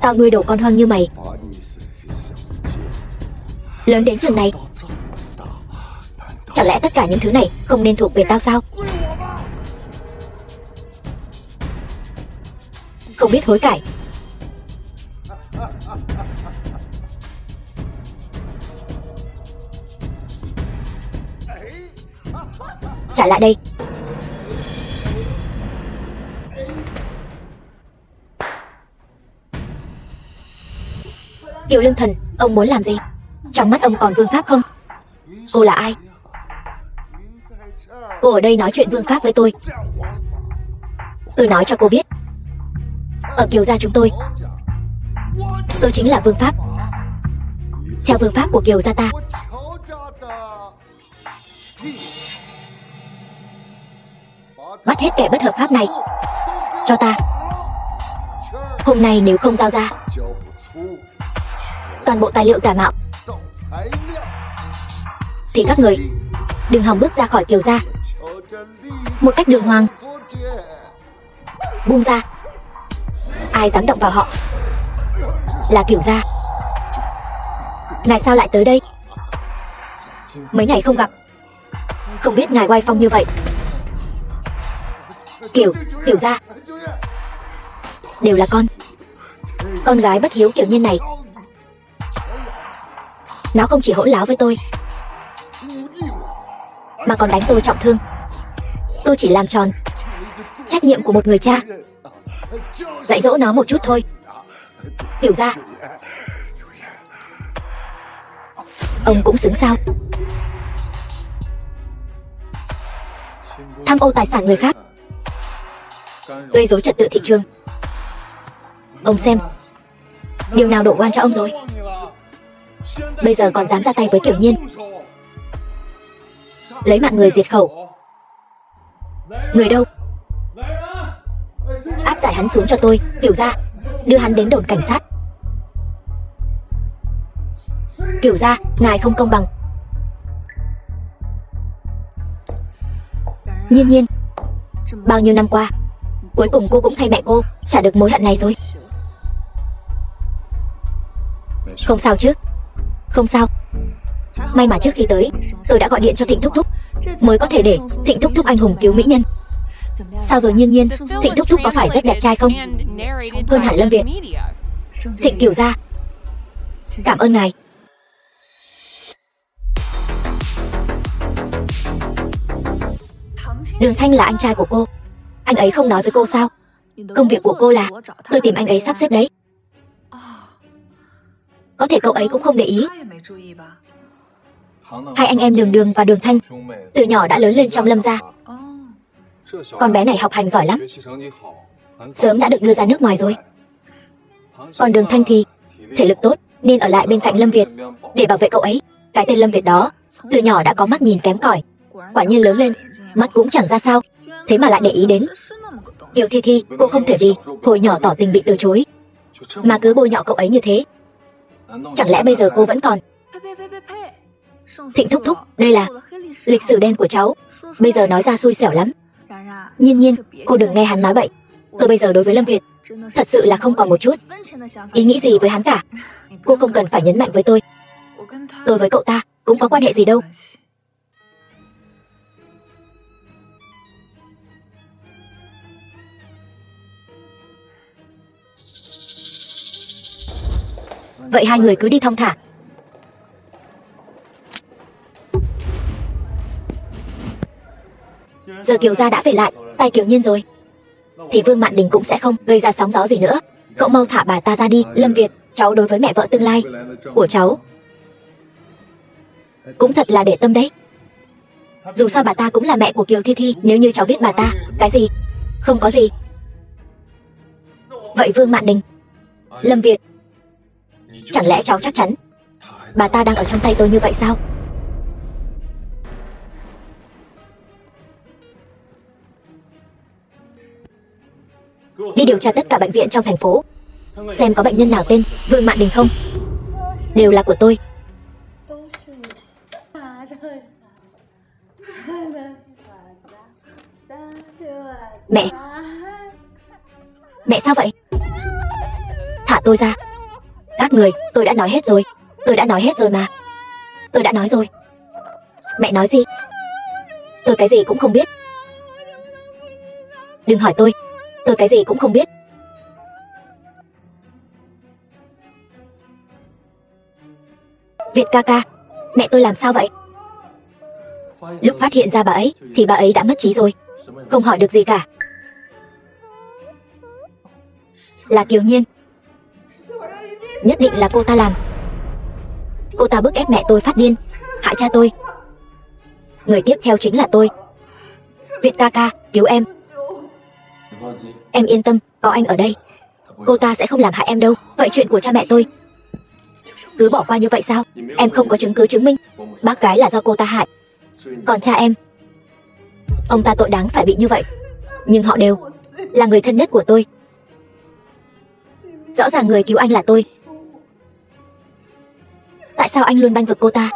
Tao nuôi đồ con hoang như mày lớn đến chừng này, chẳng lẽ tất cả những thứ này không nên thuộc về tao sao? Không biết hối cải. Trả lại đây. Kiều Lương Thần, ông muốn làm gì? Trong mắt ông còn vương pháp không? Cô là ai? Cô ở đây nói chuyện vương pháp với tôi. Tôi nói cho cô biết, ở Kiều gia chúng tôi chính là vương pháp. Theo vương pháp của Kiều gia ta, bắt hết kẻ bất hợp pháp này cho ta. Hôm nay nếu không giao ra toàn bộ tài liệu giả mạo thì các người đừng hòng bước ra khỏi Kiều gia một cách đường hoàng. Buông ra. Ai dám động vào họ là Kiều gia. Ngài sao lại tới đây? Mấy ngày không gặp, không biết ngài oai phong như vậy. Kiều gia đều là con gái bất hiếu Kiều Nhiên này. Nó không chỉ hỗn láo với tôi mà còn đánh tôi trọng thương. Tôi chỉ làm tròn trách nhiệm của một người cha, dạy dỗ nó một chút thôi. Kiều gia, ông cũng xứng sao? Tham ô tài sản người khác, gây rối trật tự thị trường. Ông xem, điều nào đổ oan cho ông rồi? Bây giờ còn dám ra tay với Kiều Nhiên, lấy mạng người diệt khẩu. Người đâu? Áp giải hắn xuống cho tôi. Kiều gia, đưa hắn đến đồn cảnh sát. Kiều gia, ngài không công bằng. Nhiên, bao nhiêu năm qua, cuối cùng cô cũng thay mẹ cô trả được mối hận này rồi. Không sao chứ? Không sao. May mà trước khi tới, tôi đã gọi điện cho Thịnh Thúc Thúc, mới có thể để Thịnh Thúc Thúc anh hùng cứu mỹ nhân. Sao rồi Nhiên, Thịnh Thúc Thúc có phải rất đẹp trai không? Hơn hẳn Lâm Việt. Thịnh Kiều gia, cảm ơn ngài. Đường Thanh là anh trai của cô, anh ấy không nói với cô sao? Công việc của cô là tôi tìm anh ấy sắp xếp đấy. Có thể cậu ấy cũng không để ý. Hai anh em Đường và Đường Thanh từ nhỏ đã lớn lên trong Lâm gia. Con bé này học hành giỏi lắm, sớm đã được đưa ra nước ngoài rồi. Còn Đường Thanh thì thể lực tốt nên ở lại bên cạnh Lâm Việt để bảo vệ cậu ấy. Cái tên Lâm Việt đó từ nhỏ đã có mắt nhìn kém cỏi, quả nhiên lớn lên mắt cũng chẳng ra sao, thế mà lại để ý đến Kiều Thi. Cô không thể vì hồi nhỏ tỏ tình bị từ chối mà cứ bôi nhọ cậu ấy như thế. Chẳng lẽ bây giờ cô vẫn còn... Thịnh Thúc Thúc, đây là lịch sử đen của cháu, bây giờ nói ra xui xẻo lắm. Nhiên, cô đừng nghe hắn nói bậy. Tôi bây giờ đối với Lâm Việt thật sự là không còn một chút ý nghĩ gì với hắn cả. Cô không cần phải nhấn mạnh với tôi với cậu ta cũng có quan hệ gì đâu. Vậy hai người cứ đi thong thả. Giờ Kiều gia đã về lại tay Kiều Nhiên rồi. thì Vương Mạn Đình cũng sẽ không gây ra sóng gió gì nữa. Cậu mau thả bà ta ra đi. Lâm Việt, cháu đối với mẹ vợ tương lai của cháu cũng thật là để tâm đấy. Dù sao bà ta cũng là mẹ của Kiều Thi Thi. Nếu như cháu biết bà ta. Cái gì? Không có gì. Vậy Vương Mạn Đình, Lâm Việt, chẳng lẽ cháu chắc chắn bà ta đang ở trong tay tôi như vậy sao? Đi điều tra tất cả bệnh viện trong thành phố, xem có bệnh nhân nào tên Vương Mạn Đình không. Đều là của tôi. Mẹ. Mẹ sao vậy? Thả tôi ra. Các người, tôi đã nói hết rồi. Tôi đã nói hết rồi mà. Tôi đã nói rồi. Mẹ nói gì? Tôi cái gì cũng không biết. Đừng hỏi tôi cái gì cũng không biết. Việt ca ca, mẹ tôi làm sao vậy? Lúc phát hiện ra bà ấy thì bà ấy đã mất trí rồi, không hỏi được gì cả. Là Kiều Nhiên. Nhất định là cô ta làm. Cô ta bức ép mẹ tôi phát điên, hại cha tôi. Người tiếp theo chính là tôi. Việt ca ca, cứu em. Em yên tâm, có anh ở đây. Cô ta sẽ không làm hại em đâu. Vậy chuyện của cha mẹ tôi cứ bỏ qua như vậy sao? Em không có chứng cứ chứng minh bác gái là do cô ta hại. Còn cha em, ông ta tội đáng phải bị như vậy. Nhưng họ đều là người thân nhất của tôi. Rõ ràng người cứu anh là tôi. Tại sao anh luôn bênh vực cô ta?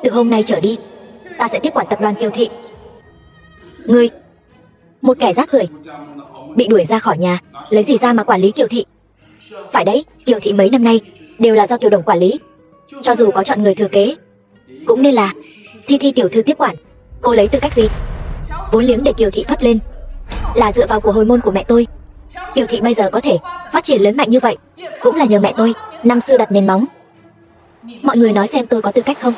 Từ hôm nay trở đi, ta sẽ tiếp quản tập đoàn Kiều Thị. Ngươi, một kẻ rác rưởi, bị đuổi ra khỏi nhà, lấy gì ra mà quản lý Kiều Thị? Phải đấy, Kiều Thị mấy năm nay đều là do Kiều Đồng quản lý. Cho dù có chọn người thừa kế, cũng nên là Thi Thi tiểu thư tiếp quản. Cô lấy tư cách gì? Vốn liếng để Kiều Thị phát lên là dựa vào của hồi môn của mẹ tôi. Kiều Thị bây giờ có thể phát triển lớn mạnh như vậy cũng là nhờ mẹ tôi năm xưa đặt nền móng. Mọi người nói xem tôi có tư cách không?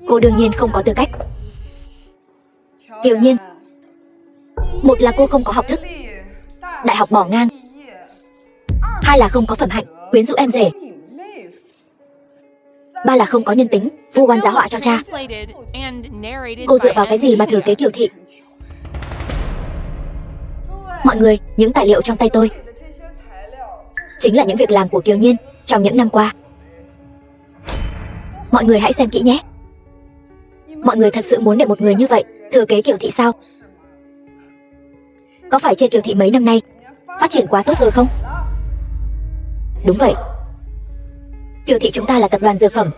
Cô đương nhiên không có tư cách. Kiều Nhiên, một là cô không có học thức, đại học bỏ ngang. Hai là không có phẩm hạnh, quyến rũ em rể. Ba là không có nhân tính, vu oan giá họa cho cha. Cô dựa vào cái gì mà thừa kế Kiều Thị? Mọi người, những tài liệu trong tay tôi chính là những việc làm của Kiều Nhiên trong những năm qua. Mọi người hãy xem kỹ nhé. Mọi người thật sự muốn để một người như vậy thừa kế Kiều Thị sao? Có phải chê Kiều Thị mấy năm nay phát triển quá tốt rồi không? Đúng vậy. Kiều Thị chúng ta là tập đoàn dược phẩm.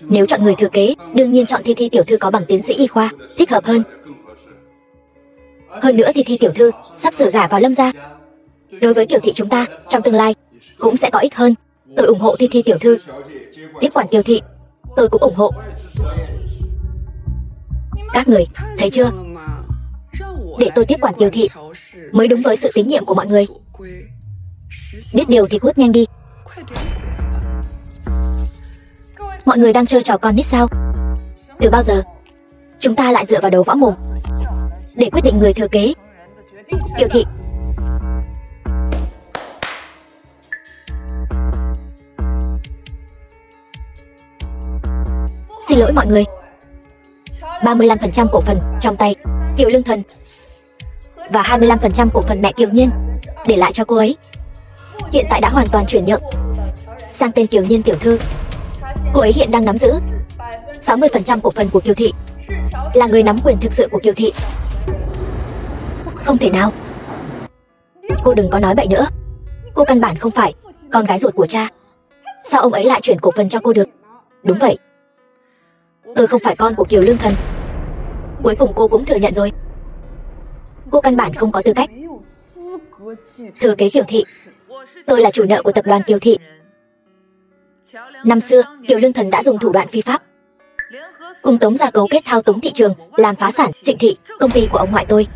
Nếu chọn người thừa kế, đương nhiên chọn Thi Thi tiểu thư có bằng tiến sĩ y khoa, thích hợp hơn. Hơn nữa Thi Thi tiểu thư sắp sửa gả vào Lâm gia. Đối với Kiều Thị chúng ta, trong tương lai cũng sẽ có ích hơn. Tôi ủng hộ Thi Thi tiểu thư tiếp quản Kiều Thị. Tôi cũng ủng hộ. Các người, thấy chưa? Để tôi tiếp quản Kiều Thị mới đúng với sự tín nhiệm của mọi người. Biết điều thì cút nhanh đi. Mọi người đang chơi trò con nít sao? Từ bao giờ chúng ta lại dựa vào đấu võ mồm để quyết định người thừa kế Kiều Thị? Xin lỗi mọi người. 35% cổ phần trong tay Kiều Lương Thần và 25% cổ phần mẹ Kiều Nhiên để lại cho cô ấy hiện tại đã hoàn toàn chuyển nhượng sang tên Kiều Nhiên tiểu thư. Cô ấy hiện đang nắm giữ 60% cổ phần của Kiều Thị, là người nắm quyền thực sự của Kiều Thị. Không thể nào. Cô đừng có nói bậy nữa. Cô căn bản không phải con gái ruột của cha. Sao ông ấy lại chuyển cổ phần cho cô được? Đúng vậy, tôi không phải con của Kiều Lương Thần. Cuối cùng cô cũng thừa nhận rồi. Cô căn bản không có tư cách thừa kế Kiều Thị. Tôi là chủ nợ của tập đoàn Kiều Thị. Năm xưa, Kiều Lương Thần đã dùng thủ đoạn phi pháp cùng Tống gia cấu kết thao túng thị trường, làm phá sản Trịnh Thị, công ty của ông ngoại tôi.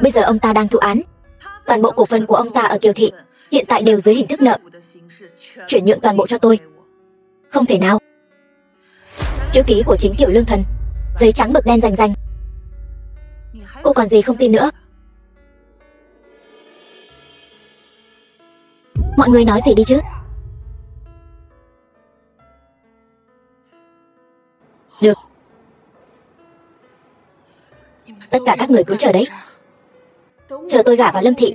Bây giờ ông ta đang thụ án. Toàn bộ cổ phần của ông ta ở Kiều Thị hiện tại đều dưới hình thức nợ. chuyển nhượng toàn bộ cho tôi. Không thể nào. Chữ ký của chính Kiều Lương Thần, giấy trắng mực đen rành rành. Cô còn gì không tin nữa? Mọi người nói gì đi chứ? Được. Tất cả các người cứ chờ đấy. Chờ tôi gả vào Lâm thị.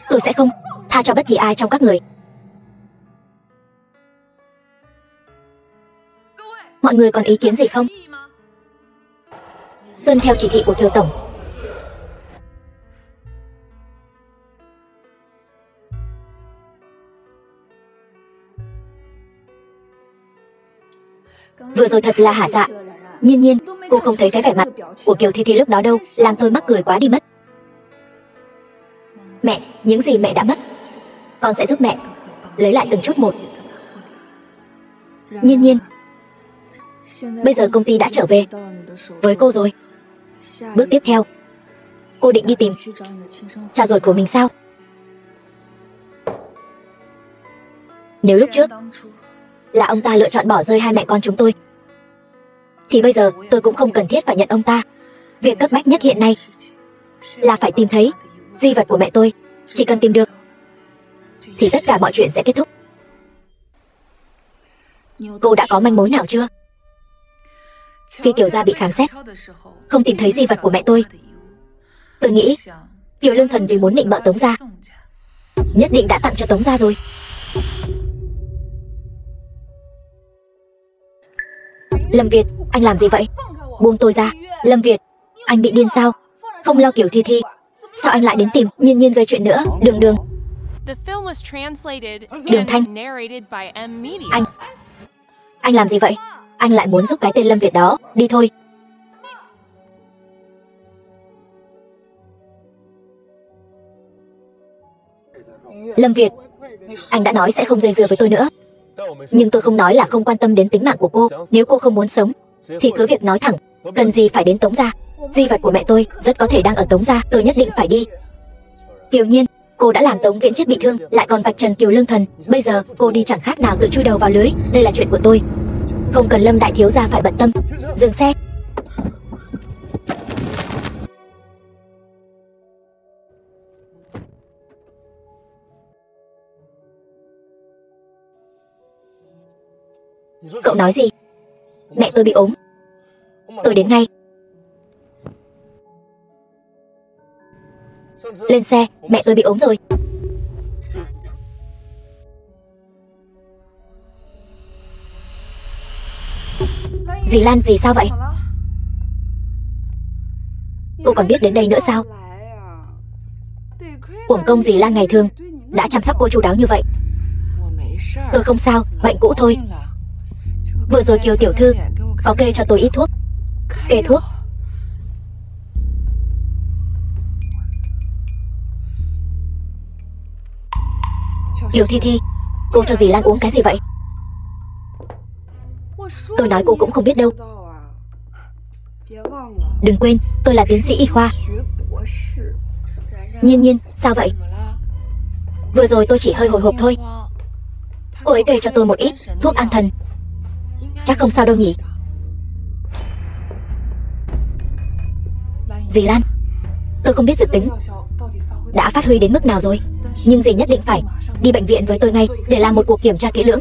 Tôi sẽ không tha cho bất kỳ ai trong các người. Mọi người còn ý kiến gì không? Tuân theo chỉ thị của Kiều tổng. Vừa rồi thật là hả dạ. Nhiên Nhiên, cô không thấy cái vẻ mặt của Kiều Thi Thi lúc đó đâu, làm tôi mắc cười quá đi mất. Mẹ, những gì mẹ đã mất, con sẽ giúp mẹ lấy lại từng chút một. Nhiên Nhiên, bây giờ công ty đã trở về với cô rồi. Bước tiếp theo, cô định đi tìm cha ruột của mình sao? Nếu lúc trước là ông ta lựa chọn bỏ rơi hai mẹ con chúng tôi, thì bây giờ tôi cũng không cần thiết phải nhận ông ta. Việc cấp bách nhất hiện nay là phải tìm thấy di vật của mẹ tôi. Chỉ cần tìm được thì tất cả mọi chuyện sẽ kết thúc. Cô đã có manh mối nào chưa? Khi Kiều gia bị khám xét, không tìm thấy di vật của mẹ tôi nghĩ Kiều Lương Thần vì muốn nịnh bợ Tống gia, nhất định đã tặng cho Tống gia rồi. Lâm Việt, anh làm gì vậy? Buông tôi ra. Lâm Việt, anh bị điên sao? Không lo Kiều Thi Thi, sao anh lại đến tìm Nhiên Nhiên gây chuyện nữa? Đường Đường, Đường Thanh, anh làm gì vậy? Anh lại muốn giúp cái tên Lâm Việt đó. Đi thôi. Lâm Việt, anh đã nói sẽ không dây dưa với tôi nữa. Nhưng tôi không nói là không quan tâm đến tính mạng của cô. Nếu cô không muốn sống thì cứ việc nói thẳng. Cần gì phải đến Tống gia? Di vật của mẹ tôi rất có thể đang ở Tống gia. Tôi nhất định phải đi. Kiều Nhiên, cô đã làm Tống Viễn Chiết bị thương, lại còn vạch trần Kiều Lương Thần. Bây giờ cô đi chẳng khác nào tự chui đầu vào lưới. Đây là chuyện của tôi, không cần Lâm đại thiếu gia phải bận tâm. Dừng xe. Cậu nói gì? Mẹ tôi bị ốm. Tôi đến ngay. Lên xe, mẹ tôi bị ốm rồi. Dì Lan, dì sao vậy? Cô còn biết đến đây nữa sao? Uổng công dì Lan ngày thường đã chăm sóc cô chu đáo như vậy. Tôi không sao, bệnh cũ thôi. Vừa rồi Kiều tiểu thư có kê cho tôi ít thuốc. Kê thuốc? Kiều Thi Thi, cô cho dì Lan uống cái gì vậy? Tôi nói cô cũng không biết đâu. Đừng quên, tôi là tiến sĩ y khoa. Nhiên Nhiên, sao vậy? Vừa rồi tôi chỉ hơi hồi hộp thôi. Cô ấy kê cho tôi một ít thuốc an thần. Chắc không sao đâu nhỉ? Dì Lan, tôi không biết dự tính đã phát huy đến mức nào rồi, nhưng dì nhất định phải đi bệnh viện với tôi ngay để làm một cuộc kiểm tra kỹ lưỡng.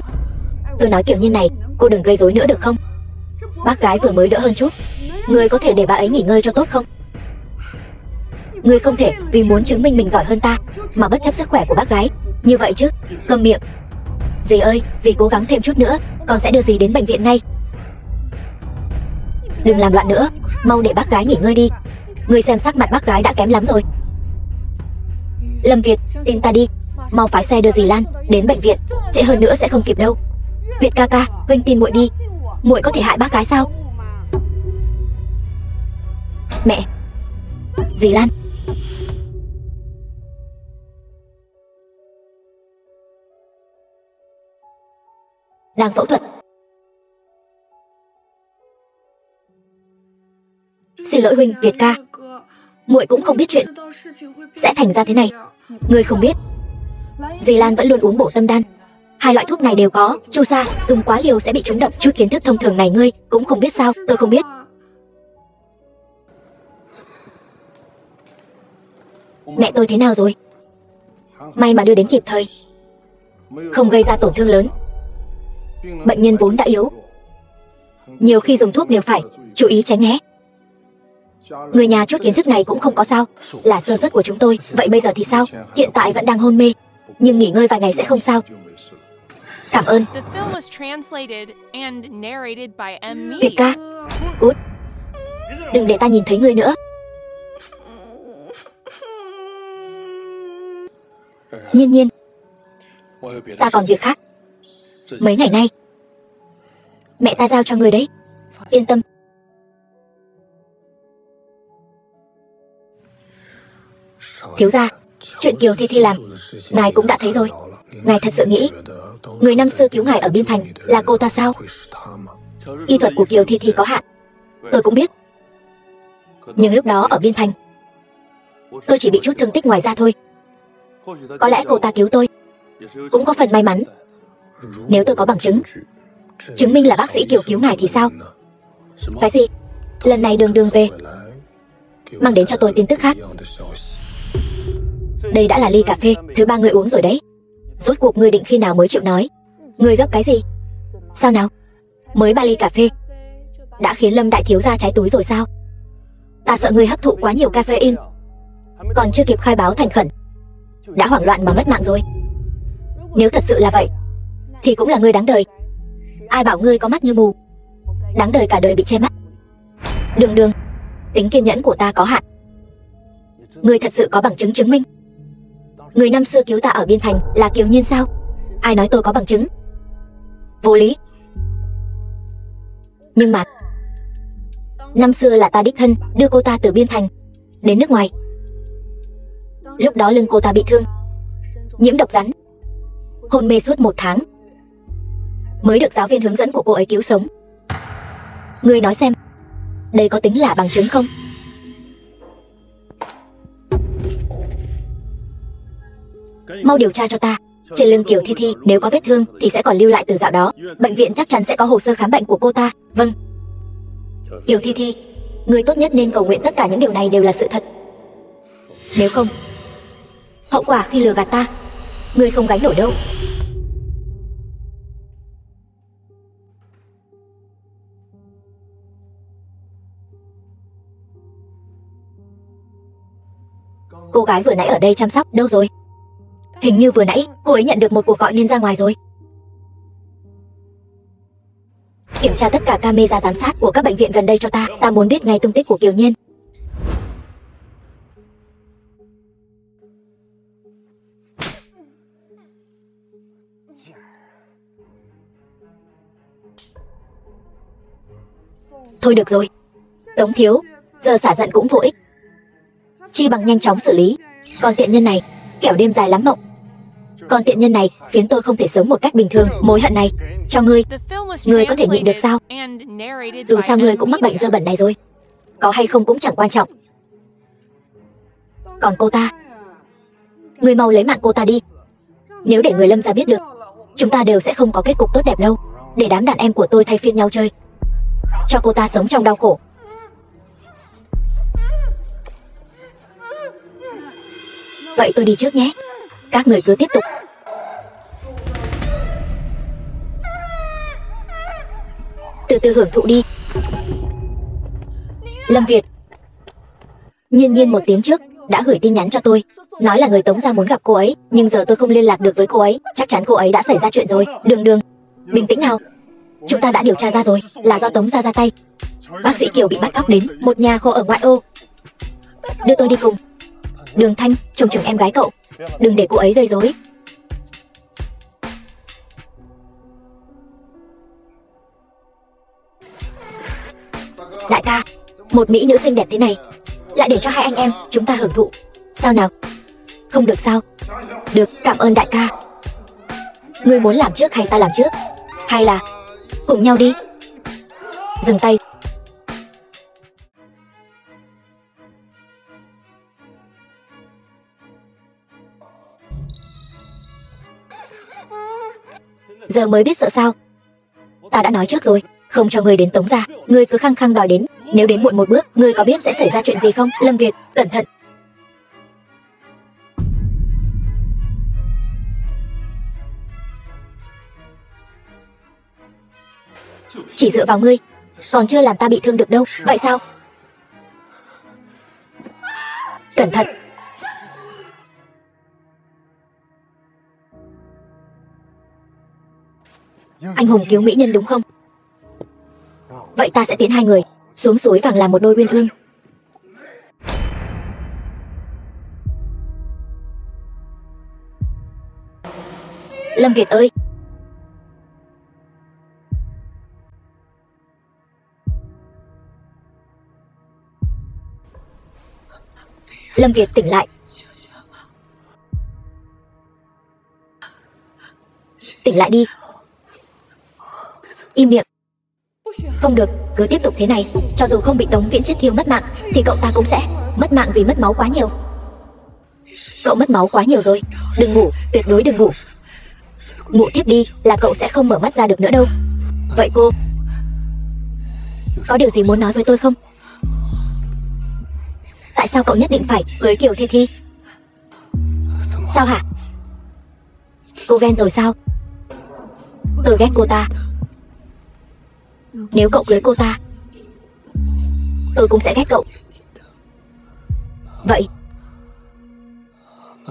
Tôi nói kiểu như này, cô đừng gây rối nữa được không? Bác gái vừa mới đỡ hơn chút, người có thể để bà ấy nghỉ ngơi cho tốt không? Người không thể vì muốn chứng minh mình giỏi hơn ta mà bất chấp sức khỏe của bác gái như vậy chứ. Câm miệng. Dì ơi, dì cố gắng thêm chút nữa, con sẽ đưa dì đến bệnh viện ngay. Đừng làm loạn nữa, mau để bác gái nghỉ ngơi đi. Người xem sắc mặt bác gái đã kém lắm rồi. Lâm Việt, tin ta đi, mau phái xe đưa dì Lan đến bệnh viện, trễ hơn nữa sẽ không kịp đâu. Việt ca ca, huynh tin muội đi, muội có thể hại bác gái sao? Mẹ, dì Lan. Đang phẫu thuật. Xin lỗi huynh, Việt ca, muội cũng không biết chuyện sẽ thành ra thế này. Ngươi không biết, Dì Lan vẫn luôn uống bổ tâm đan. Hai loại thuốc này đều có chu sa, dùng quá liều sẽ bị trúng độc. Chút kiến thức thông thường này ngươi cũng không biết sao? Tôi không biết. Mẹ tôi thế nào rồi? May mà đưa đến kịp thời, không gây ra tổn thương lớn. Bệnh nhân vốn đã yếu, nhiều khi dùng thuốc đều phải chú ý tránh né. Người nhà chút kiến thức này cũng không có sao, là sơ suất của chúng tôi. Vậy bây giờ thì sao? Hiện tại vẫn đang hôn mê, nhưng nghỉ ngơi vài ngày sẽ không sao. Cảm ơn. The film was translated and narrated by M. Việt ca, cút. Đừng để ta nhìn thấy ngươi nữa. Nhiên Nhiên, ta còn việc khác. Mấy ngày nay mẹ ta giao cho người đấy. Yên tâm. Thiếu gia, chuyện Kiều Thi Thi làm ngài cũng đã thấy rồi. Ngài thật sự nghĩ người năm xưa cứu ngài ở Biên Thành là cô ta sao? Y thuật của Kiều Thi Thi có hạn, tôi cũng biết. Nhưng lúc đó ở Biên Thành tôi chỉ bị chút thương tích ngoài da thôi. Có lẽ cô ta cứu tôi cũng có phần may mắn. Nếu tôi có bằng chứng chứng minh là bác sĩ Kiều cứu ngài thì sao? Cái gì? Lần này Đường Đường về mang đến cho tôi tin tức khác. Đây đã là ly cà phê thứ 3 người uống rồi đấy. Rốt cuộc ngươi định khi nào mới chịu nói? Ngươi gấp cái gì? Sao nào? Mới 3 ly cà phê đã khiến Lâm đại thiếu gia cháy túi rồi sao? Ta sợ ngươi hấp thụ quá nhiều caffeine, còn chưa kịp khai báo thành khẩn đã hoảng loạn mà mất mạng rồi. Nếu thật sự là vậy thì cũng là ngươi đáng đời. Ai bảo ngươi có mắt như mù, đáng đời cả đời bị che mắt. Đường Đường, tính kiên nhẫn của ta có hạn. Ngươi thật sự có bằng chứng chứng minh người năm xưa cứu ta ở Biên Thành là Kiều Nhiên sao? Ai nói tôi có bằng chứng? Vô lý. Nhưng mà năm xưa là ta đích thân đưa cô ta từ Biên Thành đến nước ngoài. Lúc đó lưng cô ta bị thương, nhiễm độc rắn, hôn mê suốt 1 tháng, mới được giáo viên hướng dẫn của cô ấy cứu sống. Ngươi nói xem, đây có tính là bằng chứng không? Mau điều tra cho ta. Trên lưng Kiều Thi Thi nếu có vết thương thì sẽ còn lưu lại từ dạo đó. Bệnh viện chắc chắn sẽ có hồ sơ khám bệnh của cô ta. Vâng. Kiều Thi Thi, ngươi tốt nhất nên cầu nguyện tất cả những điều này đều là sự thật. Nếu không, hậu quả khi lừa gạt ta ngươi không gánh nổi đâu. Cô gái vừa nãy ở đây chăm sóc đâu rồi? Hình như vừa nãy cô ấy nhận được một cuộc gọi nên ra ngoài rồi. Kiểm tra tất cả camera giám sát của các bệnh viện gần đây cho ta. Ta muốn biết ngay tung tích của Kiều Nhiên. Thôi được rồi, Tống thiếu, giờ xả giận cũng vô ích, chi bằng nhanh chóng xử lý. Còn tiện nhân này kẻo đêm dài lắm mộng. Còn tiện nhân này khiến tôi không thể sống một cách bình thường. Mối hận này cho ngươi, ngươi có thể nhịn được sao? Dù sao ngươi cũng mắc bệnh dơ bẩn này rồi, có hay không cũng chẳng quan trọng. Còn cô ta, ngươi mau lấy mạng cô ta đi. Nếu để người Lâm gia biết được, chúng ta đều sẽ không có kết cục tốt đẹp đâu. Để đám đàn em của tôi thay phiên nhau chơi, cho cô ta sống trong đau khổ. Vậy tôi đi trước nhé, các người cứ tiếp tục. Từ từ hưởng thụ đi. Lâm Việt, Nhiên Nhiên một tiếng trước đã gửi tin nhắn cho tôi, nói là người Tống gia muốn gặp cô ấy, nhưng giờ tôi không liên lạc được với cô ấy. Chắc chắn cô ấy đã xảy ra chuyện rồi. Đường Đường, bình tĩnh nào. Chúng ta đã điều tra ra rồi, là do Tống gia ra tay. Bác sĩ Kiều bị bắt cóc đến một nhà kho ở ngoại ô. Đưa tôi đi cùng. Đường Thanh, trông chừng em gái cậu, đừng để cô ấy gây rối. Đại ca, một mỹ nữ xinh đẹp thế này lại để cho hai anh em chúng ta hưởng thụ, sao nào? Không được sao? Được, cảm ơn đại ca. Ngươi muốn làm trước hay ta làm trước? Hay là cùng nhau đi? Dừng tay. Giờ mới biết sợ sao? Ta đã nói trước rồi, không cho ngươi đến Tống gia. Ngươi cứ khăng khăng đòi đến. Nếu đến muộn một bước, ngươi có biết sẽ xảy ra chuyện gì không? Lâm Việt, cẩn thận. Chỉ dựa vào ngươi, còn chưa làm ta bị thương được đâu. Vậy sao? Cẩn thận. Anh hùng cứu mỹ nhân đúng không? Vậy ta sẽ tiễn hai người xuống suối vàng làm một đôi uyên ương. Lâm Việt ơi! Lâm Việt tỉnh lại. Tỉnh lại đi. Im miệng. Không được, cứ tiếp tục thế này, cho dù không bị Tống Viễn Chết thiêu mất mạng, thì cậu ta cũng sẽ mất mạng vì mất máu quá nhiều. Cậu mất máu quá nhiều rồi. Đừng ngủ, tuyệt đối đừng ngủ. Ngủ tiếp đi là cậu sẽ không mở mắt ra được nữa đâu. Vậy cô có điều gì muốn nói với tôi không? Tại sao cậu nhất định phải cưới Kiều Thi Thi? Sao hả? Cô ghen rồi sao? Tôi ghét cô ta. Nếu cậu cưới cô ta, tôi cũng sẽ ghét cậu.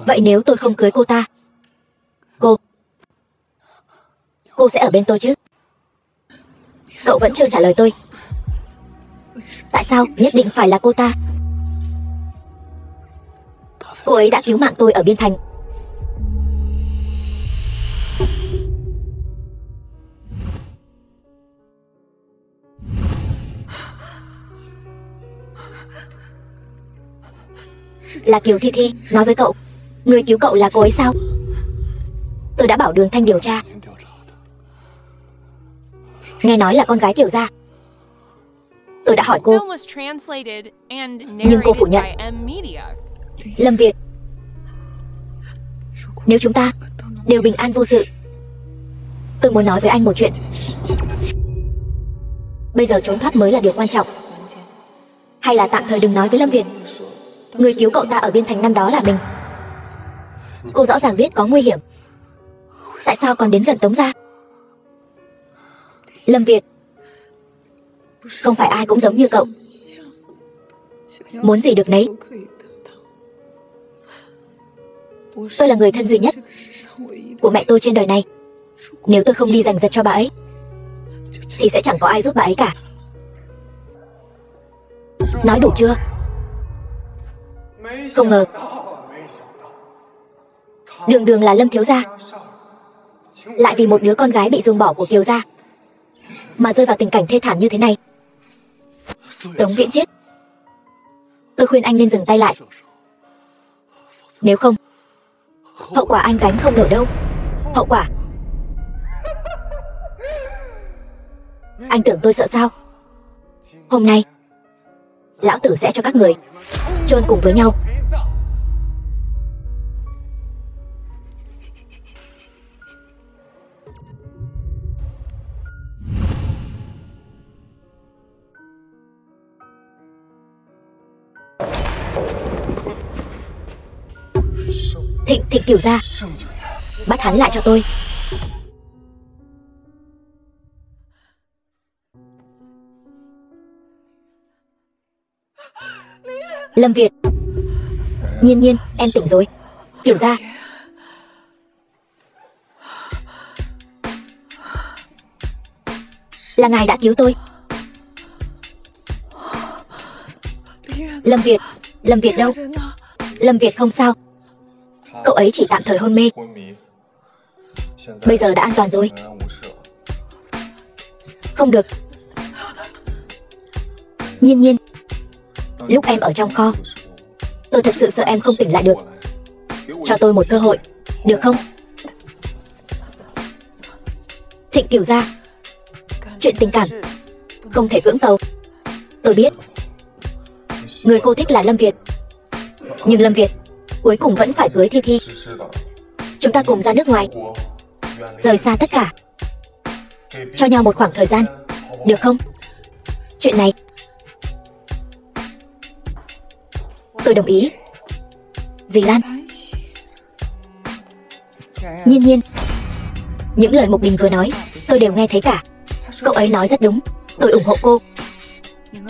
Vậy nếu tôi không cưới cô ta, cô sẽ ở bên tôi chứ? Cậu vẫn chưa trả lời tôi. Tại sao nhất định phải là cô ta? Cô ấy đã cứu mạng tôi ở Biên Thành. Là Kiều Thi Thi nói với cậu. Người cứu cậu là cô ấy sao? Tôi đã bảo Đường Thanh điều tra. Nghe nói là con gái Kiều gia. Tôi đã hỏi cô, nhưng cô phủ nhận. Lâm Việt, nếu chúng ta đều bình an vô sự, tôi muốn nói với anh một chuyện. Bây giờ trốn thoát mới là điều quan trọng. Hay là tạm thời đừng nói với Lâm Việt. Người cứu cậu ta ở Biên Thành năm đó là mình. Cô rõ ràng biết có nguy hiểm, tại sao còn đến gần Tống gia? Lâm Việt, không phải ai cũng giống như cậu, muốn gì được nấy. Tôi là người thân duy nhất của mẹ tôi trên đời này. Nếu tôi không đi giành giật cho bà ấy, thì sẽ chẳng có ai giúp bà ấy cả. Nói đủ chưa? Không ngờ Đường là Lâm thiếu gia, lại vì một đứa con gái bị ruồng bỏ của Kiều gia mà rơi vào tình cảnh thê thảm như thế này. Tống Viễn Chết, tôi khuyên anh nên dừng tay lại. Nếu không, hậu quả anh gánh không nổi đâu. Hậu quả. Anh tưởng tôi sợ sao? Hôm nay lão tử sẽ cho các người chôn cùng với nhau. Thịnh Cửu gia, bắt hắn lại cho tôi. Lâm Việt, Nhiên, em tỉnh rồi. Cửu gia, là ngài đã cứu tôi. Lâm Việt đâu? Lâm Việt không sao. Cậu ấy chỉ tạm thời hôn mê, bây giờ đã an toàn rồi. Không được. Nhiên, lúc em ở trong kho, tôi thật sự sợ em không tỉnh lại được. Cho tôi một cơ hội, được không? Thịnh Cửu gia, chuyện tình cảm không thể cưỡng cầu. Tôi biết người cô thích là Lâm Việt, nhưng Lâm Việt cuối cùng vẫn phải cưới Thi Thi. Chúng ta cùng ra nước ngoài, rời xa tất cả, cho nhau một khoảng thời gian, được không? Chuyện này tôi đồng ý. Dì Lan. Nhiên Nhiên, những lời Mục Đình vừa nói tôi đều nghe thấy cả. Cậu ấy nói rất đúng, tôi ủng hộ cô.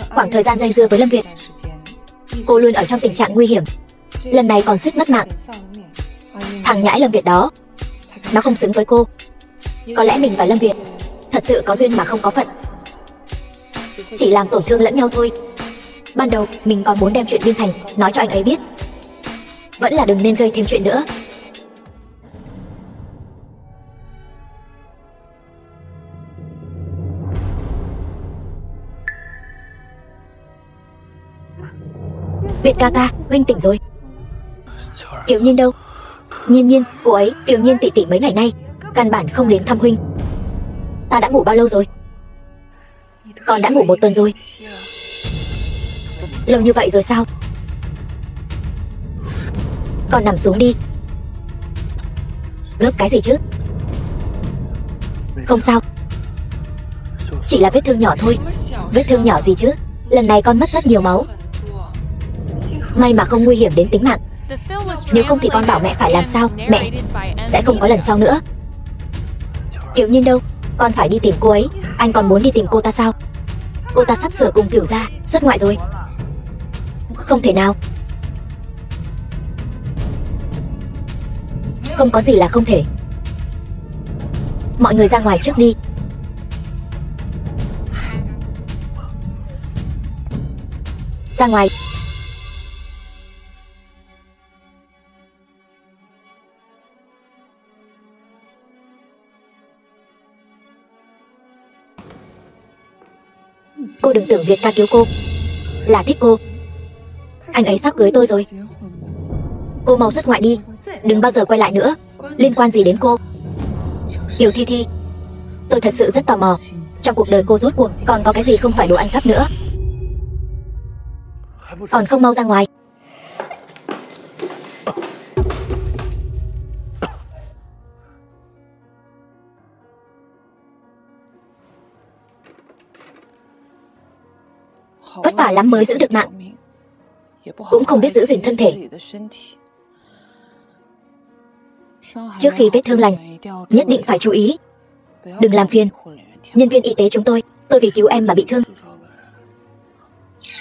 Khoảng thời gian dây dưa với Lâm Việt, cô luôn ở trong tình trạng nguy hiểm, lần này còn suýt mất mạng. Thằng nhãi Lâm Việt đó, nó không xứng với cô. Có lẽ mình và Lâm Việt thật sự có duyên mà không có phận, chỉ làm tổn thương lẫn nhau thôi. Ban đầu mình còn muốn đem chuyện Biên Thành nói cho anh ấy biết, vẫn là đừng nên gây thêm chuyện nữa. Việt ca ca, huynh tỉnh rồi. Kiều Nhiên đâu? Nhiên Nhiên, cô ấy, Kiều Nhiên tỷ tỷ mấy ngày nay căn bản không đến thăm huynh. Ta đã ngủ bao lâu rồi? Con đã ngủ 1 tuần rồi. Lâu như vậy rồi sao? Con nằm xuống đi. Gấp cái gì chứ? Không sao, chỉ là vết thương nhỏ thôi. Vết thương nhỏ gì chứ? Lần này con mất rất nhiều máu, may mà không nguy hiểm đến tính mạng. Nếu không thì con bảo mẹ phải làm sao? Mẹ sẽ không có lần sau nữa. Kiều Nhiên đâu? Con phải đi tìm cô ấy. Anh còn muốn đi tìm cô ta sao? Cô ta sắp sửa cùng Cửu gia xuất ngoại rồi. Không thể nào. Không có gì là không thể. Mọi người ra ngoài trước đi. Ra ngoài. Cô đừng tưởng Việt ca cứu cô là thích cô. Anh ấy sắp cưới tôi rồi. Cô mau xuất ngoại đi, đừng bao giờ quay lại nữa. Liên quan gì đến cô? Kiều Thi Thi, tôi thật sự rất tò mò, trong cuộc đời cô rốt cuộc còn có cái gì không phải đồ ăn cắp nữa. Còn không mau ra ngoài. Vất vả lắm mới giữ được mạng, cũng không biết giữ gìn thân thể. Trước khi vết thương lành, nhất định phải chú ý, đừng làm phiền nhân viên y tế chúng tôi. Tôi vì cứu em mà bị thương.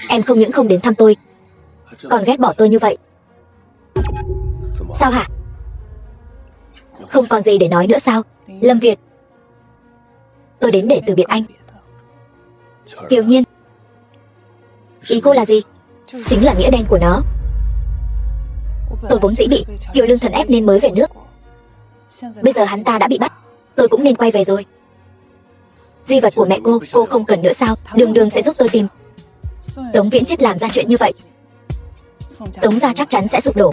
Em không những không đến thăm tôi, còn ghét bỏ tôi như vậy. Sao hả? Không còn gì để nói nữa sao? Lâm Việt, tôi đến để từ biệt anh. Kiều Nhiên, ý cô là gì? Chính là nghĩa đen của nó. Tôi vốn dĩ bị Kiều Lương Thần ép nên mới về nước. Bây giờ hắn ta đã bị bắt, tôi cũng nên quay về rồi. Di vật của mẹ cô không cần nữa sao? Đường Đường sẽ giúp tôi tìm. Tống Viễn Chết làm ra chuyện như vậy, Tống gia chắc chắn sẽ sụp đổ.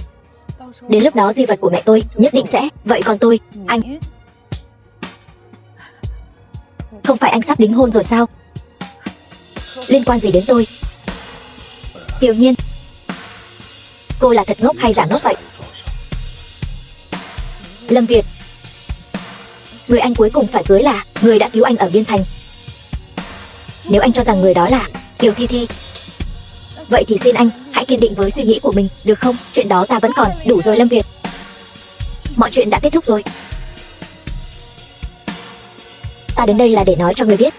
Đến lúc đó di vật của mẹ tôi nhất định sẽ. Vậy còn tôi, anh, không phải anh sắp đính hôn rồi sao? Liên quan gì đến tôi? Kiều Nhiên, cô là thật ngốc hay giả ngốc vậy? Lâm Việt, người anh cuối cùng phải cưới là người đã cứu anh ở Biên Thành. Nếu anh cho rằng người đó là Kiều Thi Thi, vậy thì xin anh hãy kiên định với suy nghĩ của mình, được không? Chuyện đó ta vẫn còn. Đủ rồi Lâm Việt, mọi chuyện đã kết thúc rồi. Ta đến đây là để nói cho người biết,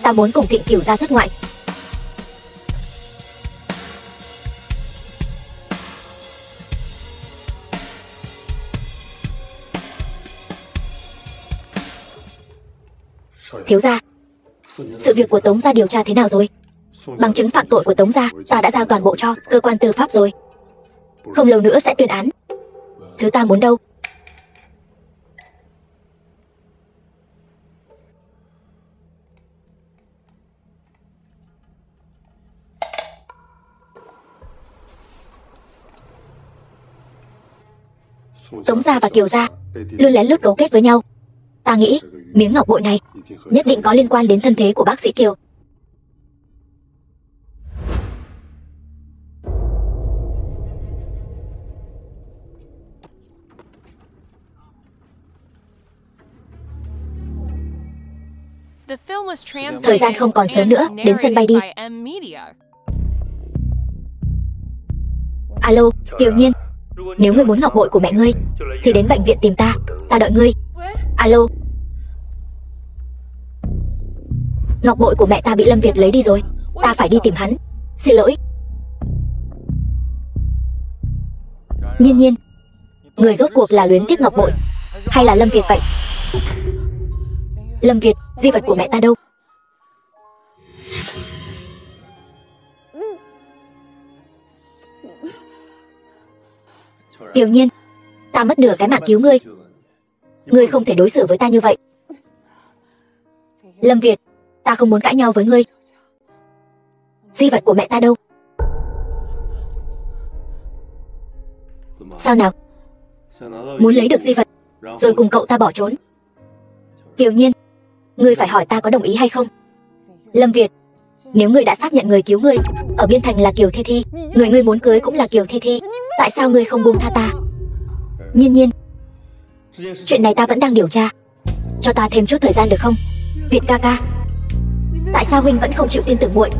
ta muốn cùng Thịnh Cửu gia xuất ngoại. Thiếu gia, sự việc của Tống gia điều tra thế nào rồi? Bằng chứng phạm tội của Tống gia ta đã giao toàn bộ cho cơ quan tư pháp rồi, không lâu nữa sẽ tuyên án. Thứ ta muốn đâu? Tống gia và Kiều gia luôn lén lút cấu kết với nhau. Ta nghĩ miếng ngọc bội này nhất định có liên quan đến thân thế của bác sĩ Kiều. The film was translated Thời gian không còn sớm nữa, and đến sân bay đi. narrated by M Media. Alo, Kiều Nhiên. Nếu ngươi muốn ngọc bội của mẹ ngươi thì đến bệnh viện tìm ta. Ta đợi ngươi. Alo. Ngọc bội của mẹ ta bị Lâm Việt lấy đi rồi. Ta phải đi tìm hắn. Xin lỗi. Nhiên Nhiên, người rốt cuộc là luyến tiếc ngọc bội hay là Lâm Việt vậy? Lâm Việt, di vật của mẹ ta đâu? Kiều Nhiên, ta mất nửa cái mạng cứu ngươi. Ngươi không thể đối xử với ta như vậy. Lâm Việt, ta không muốn cãi nhau với ngươi. Di vật của mẹ ta đâu? Sao nào? Muốn lấy được di vật rồi cùng cậu ta bỏ trốn. Kiều Nhiên, ngươi phải hỏi ta có đồng ý hay không. Lâm Việt, nếu ngươi đã xác nhận người cứu ngươi ở Biên Thành là Kiều Thi Thi, người ngươi muốn cưới cũng là Kiều Thi Thi, tại sao ngươi không buông tha ta? Nhiên Nhiên, chuyện này ta vẫn đang điều tra, cho ta thêm chút thời gian được không? Việt ca ca, tại sao huynh vẫn không chịu tin tưởng muội?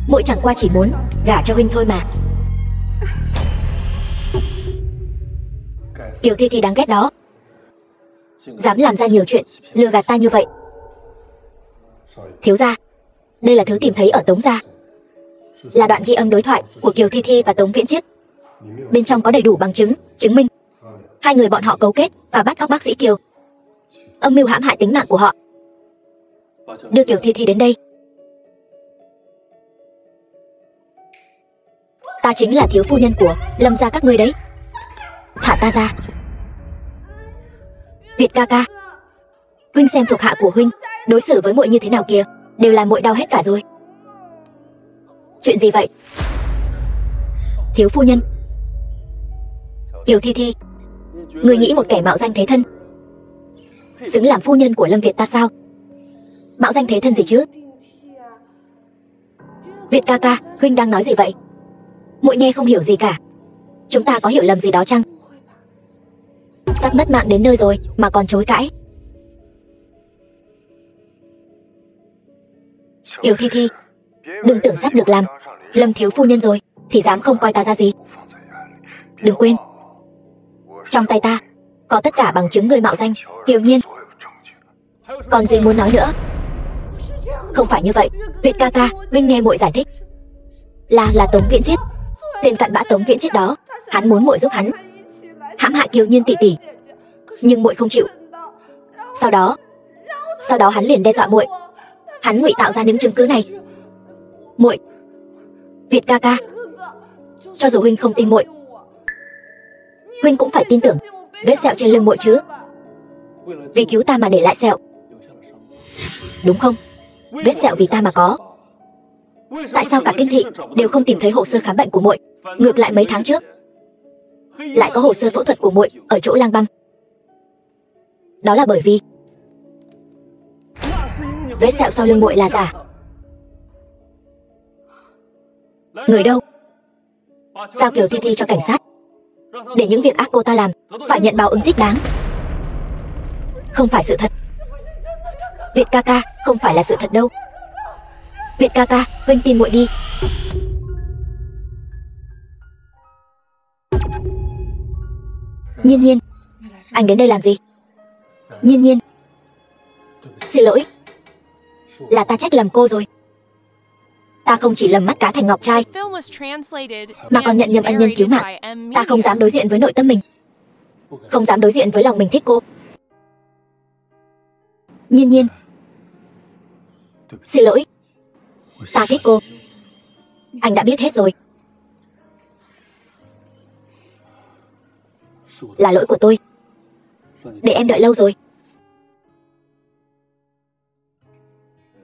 Muội chẳng qua chỉ muốn gả cho huynh thôi mà. Kiều Thi Thi đáng ghét đó, dám làm ra nhiều chuyện lừa gạt ta như vậy. Thiếu gia, đây là thứ tìm thấy ở Tống gia, là đoạn ghi âm đối thoại của Kiều Thi Thi và Tống Viễn Chiết. Bên trong có đầy đủ bằng chứng, chứng minh hai người bọn họ cấu kết và bắt cóc bác sĩ Kiều, âm mưu hãm hại tính mạng của họ. Đưa Kiều Thi Thi đến đây. Ta chính là thiếu phu nhân của Lâm gia các ngươi đấy. Thả ta ra. Việt ca ca, huynh xem thuộc hạ của huynh đối xử với muội như thế nào kìa, đều làm muội đau hết cả rồi. Chuyện gì vậy? Thiếu phu nhân. Kiều Thi Thi, người nghĩ một kẻ mạo danh thế thân xứng làm phu nhân của Lâm Việt ta sao? Mạo danh thế thân gì chứ? Việt ca ca, huynh đang nói gì vậy? Muội nghe không hiểu gì cả. Chúng ta có hiểu lầm gì đó chăng? Sắp mất mạng đến nơi rồi mà còn chối cãi. Kiều Thi Thi, đừng tưởng sắp được làm Lâm thiếu phu nhân rồi thì dám không coi ta ra gì. Đừng quên, trong tay ta có tất cả bằng chứng người mạo danh Kiều Nhiên. Còn gì muốn nói nữa? Không phải như vậy. Việt ca ca, huynh nghe muội giải thích. Là Tống Viễn Chiết, tên cặn bã Tống Viễn Chiết đó. Hắn muốn muội giúp hắn hãm hại Kiều Nhiên tỷ tỷ, nhưng muội không chịu. Sau đó hắn liền đe dọa muội. Hắn ngụy tạo ra những chứng cứ này. Muội, Việt ca ca, cho dù huynh không tin muội, huynh cũng phải tin tưởng vết sẹo trên lưng muội chứ. Vì cứu ta mà để lại sẹo, đúng không? Vết sẹo vì ta mà có. Tại sao cả kinh thị đều không tìm thấy hồ sơ khám bệnh của muội, ngược lại mấy tháng trước lại có hồ sơ phẫu thuật của muội ở chỗ Lang Băm? Đó là bởi vì vết sẹo sau lưng muội là giả. Người đâu? Giao Kiều Thi Thi cho cảnh sát, để những việc ác cô ta làm phải nhận báo ứng thích đáng. Không phải sự thật. Việt ca ca, không phải là sự thật đâu. Việt ca ca, huynh tin muội đi. Nhiên Nhiên, anh đến đây làm gì? Nhiên Nhiên, xin lỗi, là ta trách lầm cô rồi. Ta không chỉ lầm mắt cá thành ngọc trai, mà còn nhận nhầm ân nhân cứu mạng. Ta không dám đối diện với nội tâm mình, không dám đối diện với lòng mình thích cô. Nhiên Nhiên, xin lỗi, ta thích cô. Anh đã biết hết rồi. Là lỗi của tôi, để em đợi lâu rồi.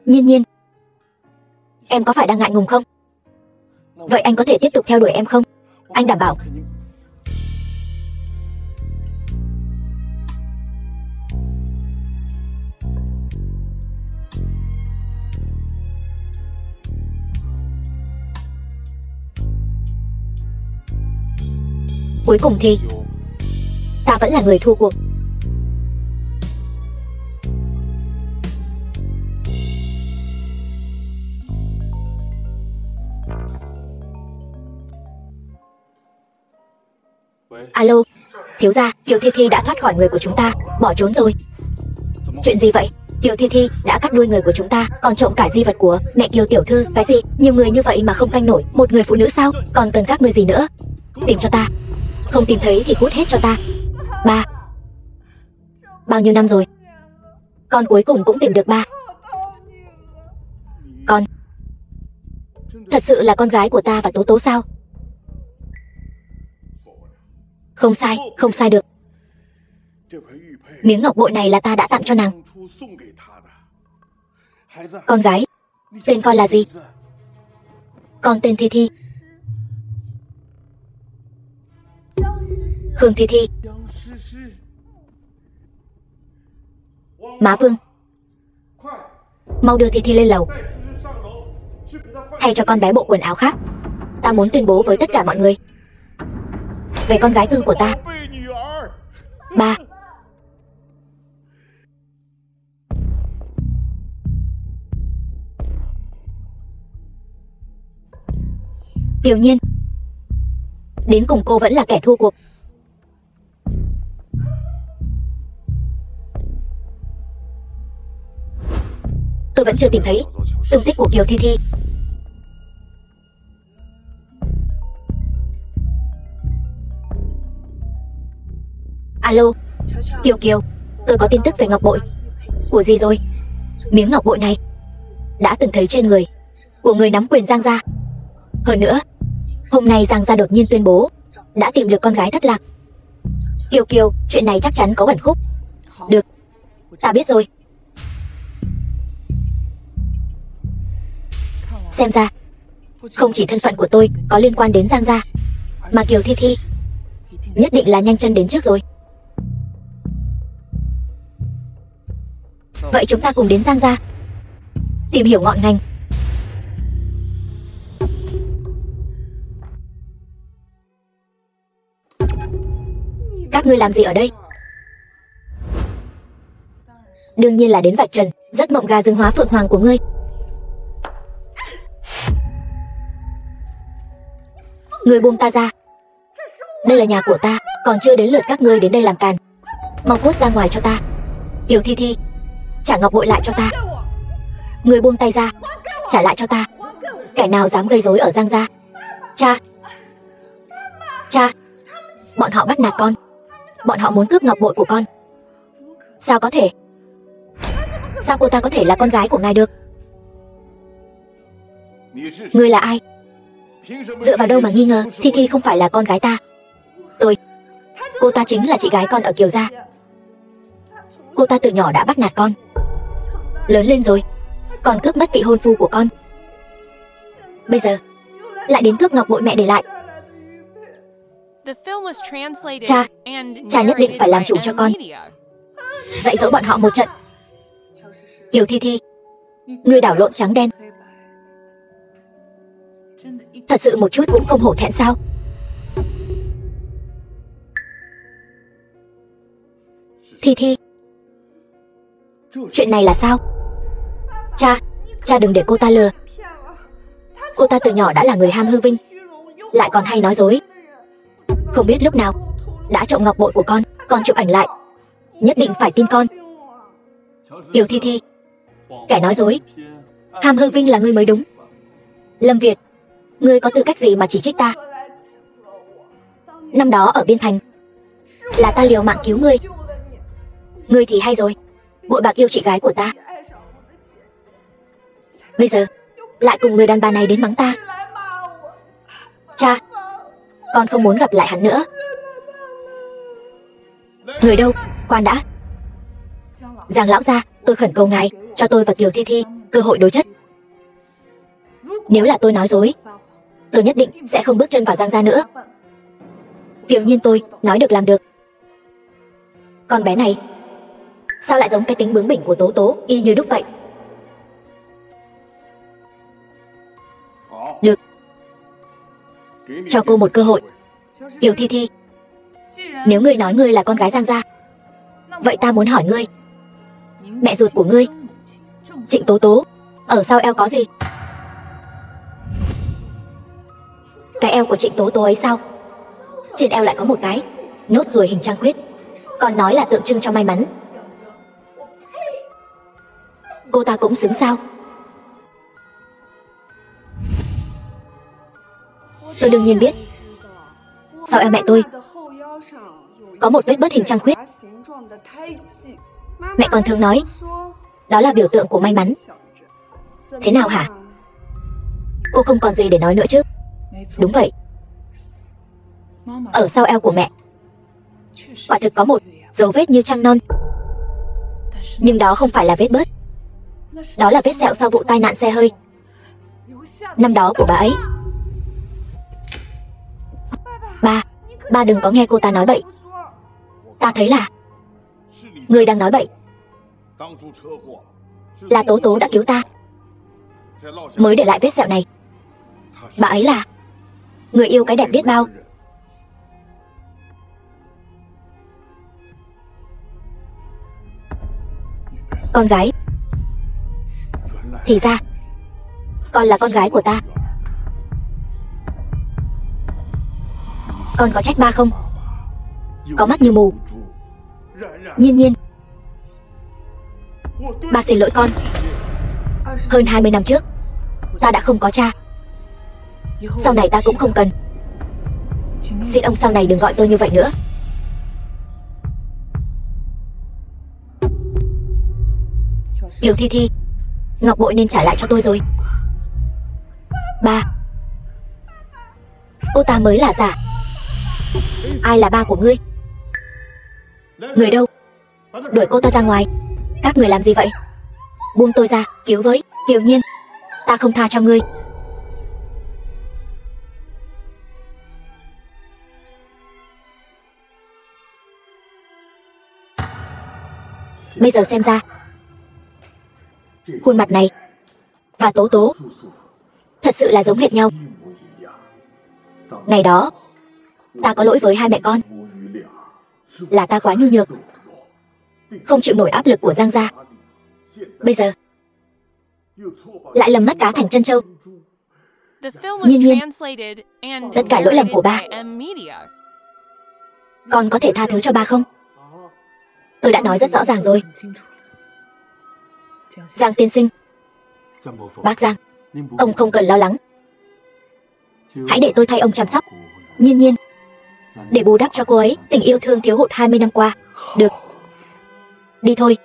Nhiên Nhiên, em có phải đang ngại ngùng không? Vậy anh có thể tiếp tục theo đuổi em không? Anh đảm bảo. Cuối cùng thì ta vẫn là người thua cuộc. Alo, thiếu gia, Kiều Thi Thi đã thoát khỏi người của chúng ta, bỏ trốn rồi. Chuyện gì vậy? Kiều Thi Thi đã cắt đuôi người của chúng ta, còn trộm cả di vật của mẹ Kiều tiểu thư. Cái gì? Nhiều người như vậy mà không canh nổi một người phụ nữ sao? Còn cần các ngươi gì nữa? Tìm cho ta. Không tìm thấy thì cút hết cho ta. Ba. Bao nhiêu năm rồi? Con cuối cùng cũng tìm được ba. Con thật sự là con gái của ta và Tố Tố sao? Không sai, không sai được. Miếng ngọc bội này là ta đã tặng cho nàng. Con gái, tên con là gì? Con tên Thi Thi. Khương Thi Thi. Má Vương, mau đưa Thi Thi lên lầu, thay cho con bé bộ quần áo khác. Ta muốn tuyên bố với tất cả mọi người về con gái cưng của ta. Ba. Kiều Nhiên, đến cùng cô vẫn là kẻ thua cuộc. Tôi vẫn chưa tìm thấy tung tích của Kiều Thi Thi. Alo, Kiều Kiều, tôi có tin tức về ngọc bội của gì rồi. Miếng ngọc bội này đã từng thấy trên người của người nắm quyền Giang gia. Hơn nữa, hôm nay Giang gia đột nhiên tuyên bố đã tìm được con gái thất lạc. Kiều Kiều, chuyện này chắc chắn có ẩn khúc. Được, ta biết rồi. Xem ra, không chỉ thân phận của tôi có liên quan đến Giang gia, mà Kiều Thi Thi nhất định là nhanh chân đến trước rồi. Vậy chúng ta cùng đến Giang gia, tìm hiểu ngọn ngành. Các ngươi làm gì ở đây? Đương nhiên là đến vạch trần giấc mộng gà rừng hóa phượng hoàng của ngươi. Ngươi buông ta ra. Đây là nhà của ta, còn chưa đến lượt các ngươi đến đây làm càn. Mau cút ra ngoài cho ta. Kiều Thi Thi, trả ngọc bội lại cho ta. Ngươi buông tay ra, trả lại cho ta. Kẻ nào dám gây rối ở Giang gia? Cha, cha, bọn họ bắt nạt con. Bọn họ muốn cướp ngọc bội của con. Sao có thể? Sao cô ta có thể là con gái của ngài được? Ngươi là ai? Dựa vào đâu mà nghi ngờ Thi Thi không phải là con gái ta? Cô ta chính là chị gái con ở Kiều gia. Cô ta từ nhỏ đã bắt nạt con. Lớn lên rồi còn cướp mất vị hôn phu của con. Bây giờ lại đến cướp ngọc bội mẹ để lại. Cha nhất định phải làm chủ cho con, dạy dỗ bọn họ một trận. Kiều Thi Thi, ngươi đảo lộn trắng đen, thật sự một chút cũng không hổ thẹn sao? Thi Thi, chuyện này là sao? Cha đừng để cô ta lừa. Cô ta từ nhỏ đã là người ham hư vinh, lại còn hay nói dối. Không biết lúc nào đã trộm ngọc bội của con chụp ảnh lại. Nhất định phải tin con. Kiều Thi Thi, kẻ nói dối, ham hư vinh là ngươi mới đúng. Lâm Việt, ngươi có tư cách gì mà chỉ trích ta? Năm đó ở Biên Thành là ta liều mạng cứu ngươi. Ngươi thì hay rồi, bội bạc yêu chị gái của ta. Bây giờ lại cùng người đàn bà này đến mắng ta. Cha, con không muốn gặp lại hắn nữa. Người đâu? Khoan đã. Giang lão gia, tôi khẩn cầu ngài cho tôi và Kiều Thi Thi cơ hội đối chất. Nếu là tôi nói dối, tôi nhất định sẽ không bước chân vào Giang gia nữa. Kiều Nhiên tôi nói được làm được. Con bé này sao lại giống cái tính bướng bỉnh của Tố Tố y như đúc vậy? Được, cho cô một cơ hội. Kiều Thi Thi, nếu ngươi nói ngươi là con gái Giang gia, vậy ta muốn hỏi ngươi, mẹ ruột của ngươi Trịnh Tố Tố ở sau eo có gì? Cái eo của Trịnh Tố Tố ấy sao Trên eo lại có một cái nốt ruồi hình trăng khuyết, còn nói là tượng trưng cho may mắn. Cô ta cũng xứng sao? Tôi đương nhiên biết. Sau eo mẹ tôi có một vết bớt hình trăng khuyết. Mẹ còn thường nói đó là biểu tượng của may mắn. Thế nào hả? Cô không còn gì để nói nữa chứ? Đúng vậy. Ở sau eo của mẹ quả thực có một dấu vết như trăng non. Nhưng đó không phải là vết bớt. Đó là vết sẹo sau vụ tai nạn xe hơi năm đó của bà ấy. Ba đừng có nghe cô ta nói bậy. Ta thấy là người đang nói bậy. Là Tố Tố đã cứu ta, mới để lại vết sẹo này. Bà ấy là người yêu cái đẹp biết bao. Con gái. Thì ra con là con gái của ta. Con có trách ba không? Có mắt như mù. Nhiên Nhiên, ba xin lỗi con. Hơn 20 năm trước ta đã không có cha. Sau này ta cũng không cần. Xin ông sau này đừng gọi tôi như vậy nữa. Kiều Thi Thi, ngọc bội nên trả lại cho tôi rồi. Ba, cô ta mới là giả. Ai là ba của ngươi? Người đâu? Đuổi cô ta ra ngoài. Các người làm gì vậy? Buông tôi ra, cứu với. Kiều Nhiên, ta không tha cho ngươi. Bây giờ xem ra khuôn mặt này và Tố Tố thật sự là giống hệt nhau. Ngày đó ta có lỗi với hai mẹ con. Là ta quá nhu nhược, không chịu nổi áp lực của Giang gia. Bây giờ lại lầm mất cá thành chân trâu. Nhiên Nhiên, tất cả lỗi lầm của ba. Con có thể tha thứ cho ba không? Tôi đã nói rất rõ ràng rồi. Giang tiên sinh, bác Giang, ông không cần lo lắng. Hãy để tôi thay ông chăm sóc Nhiên Nhiên, để bù đắp cho cô ấy tình yêu thương thiếu hụt 20 năm qua. Được, đi thôi.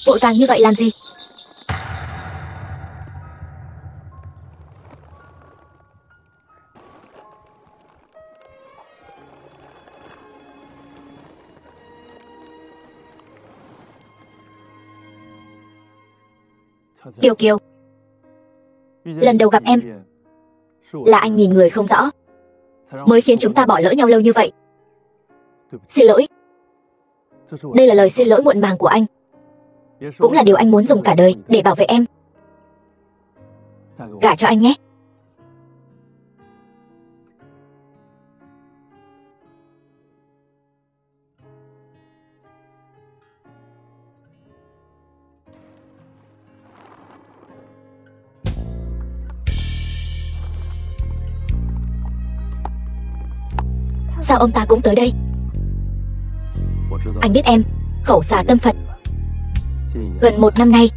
Vội vàng như vậy làm gì? Kiều Kiều, lần đầu gặp em là anh nhìn người không rõ, mới khiến chúng ta bỏ lỡ nhau lâu như vậy. Xin lỗi. Đây là lời xin lỗi muộn màng của anh, cũng là điều anh muốn dùng cả đời để bảo vệ em. Gả cho anh nhé. Sao ông ta cũng tới đây? Anh biết em khẩu xà tâm Phật. Gần 1 năm nay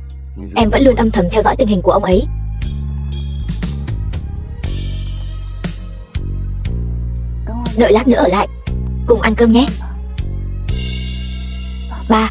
em vẫn luôn âm thầm theo dõi tình hình của ông ấy. Đợi lát nữa ở lại cùng ăn cơm nhé. Ba,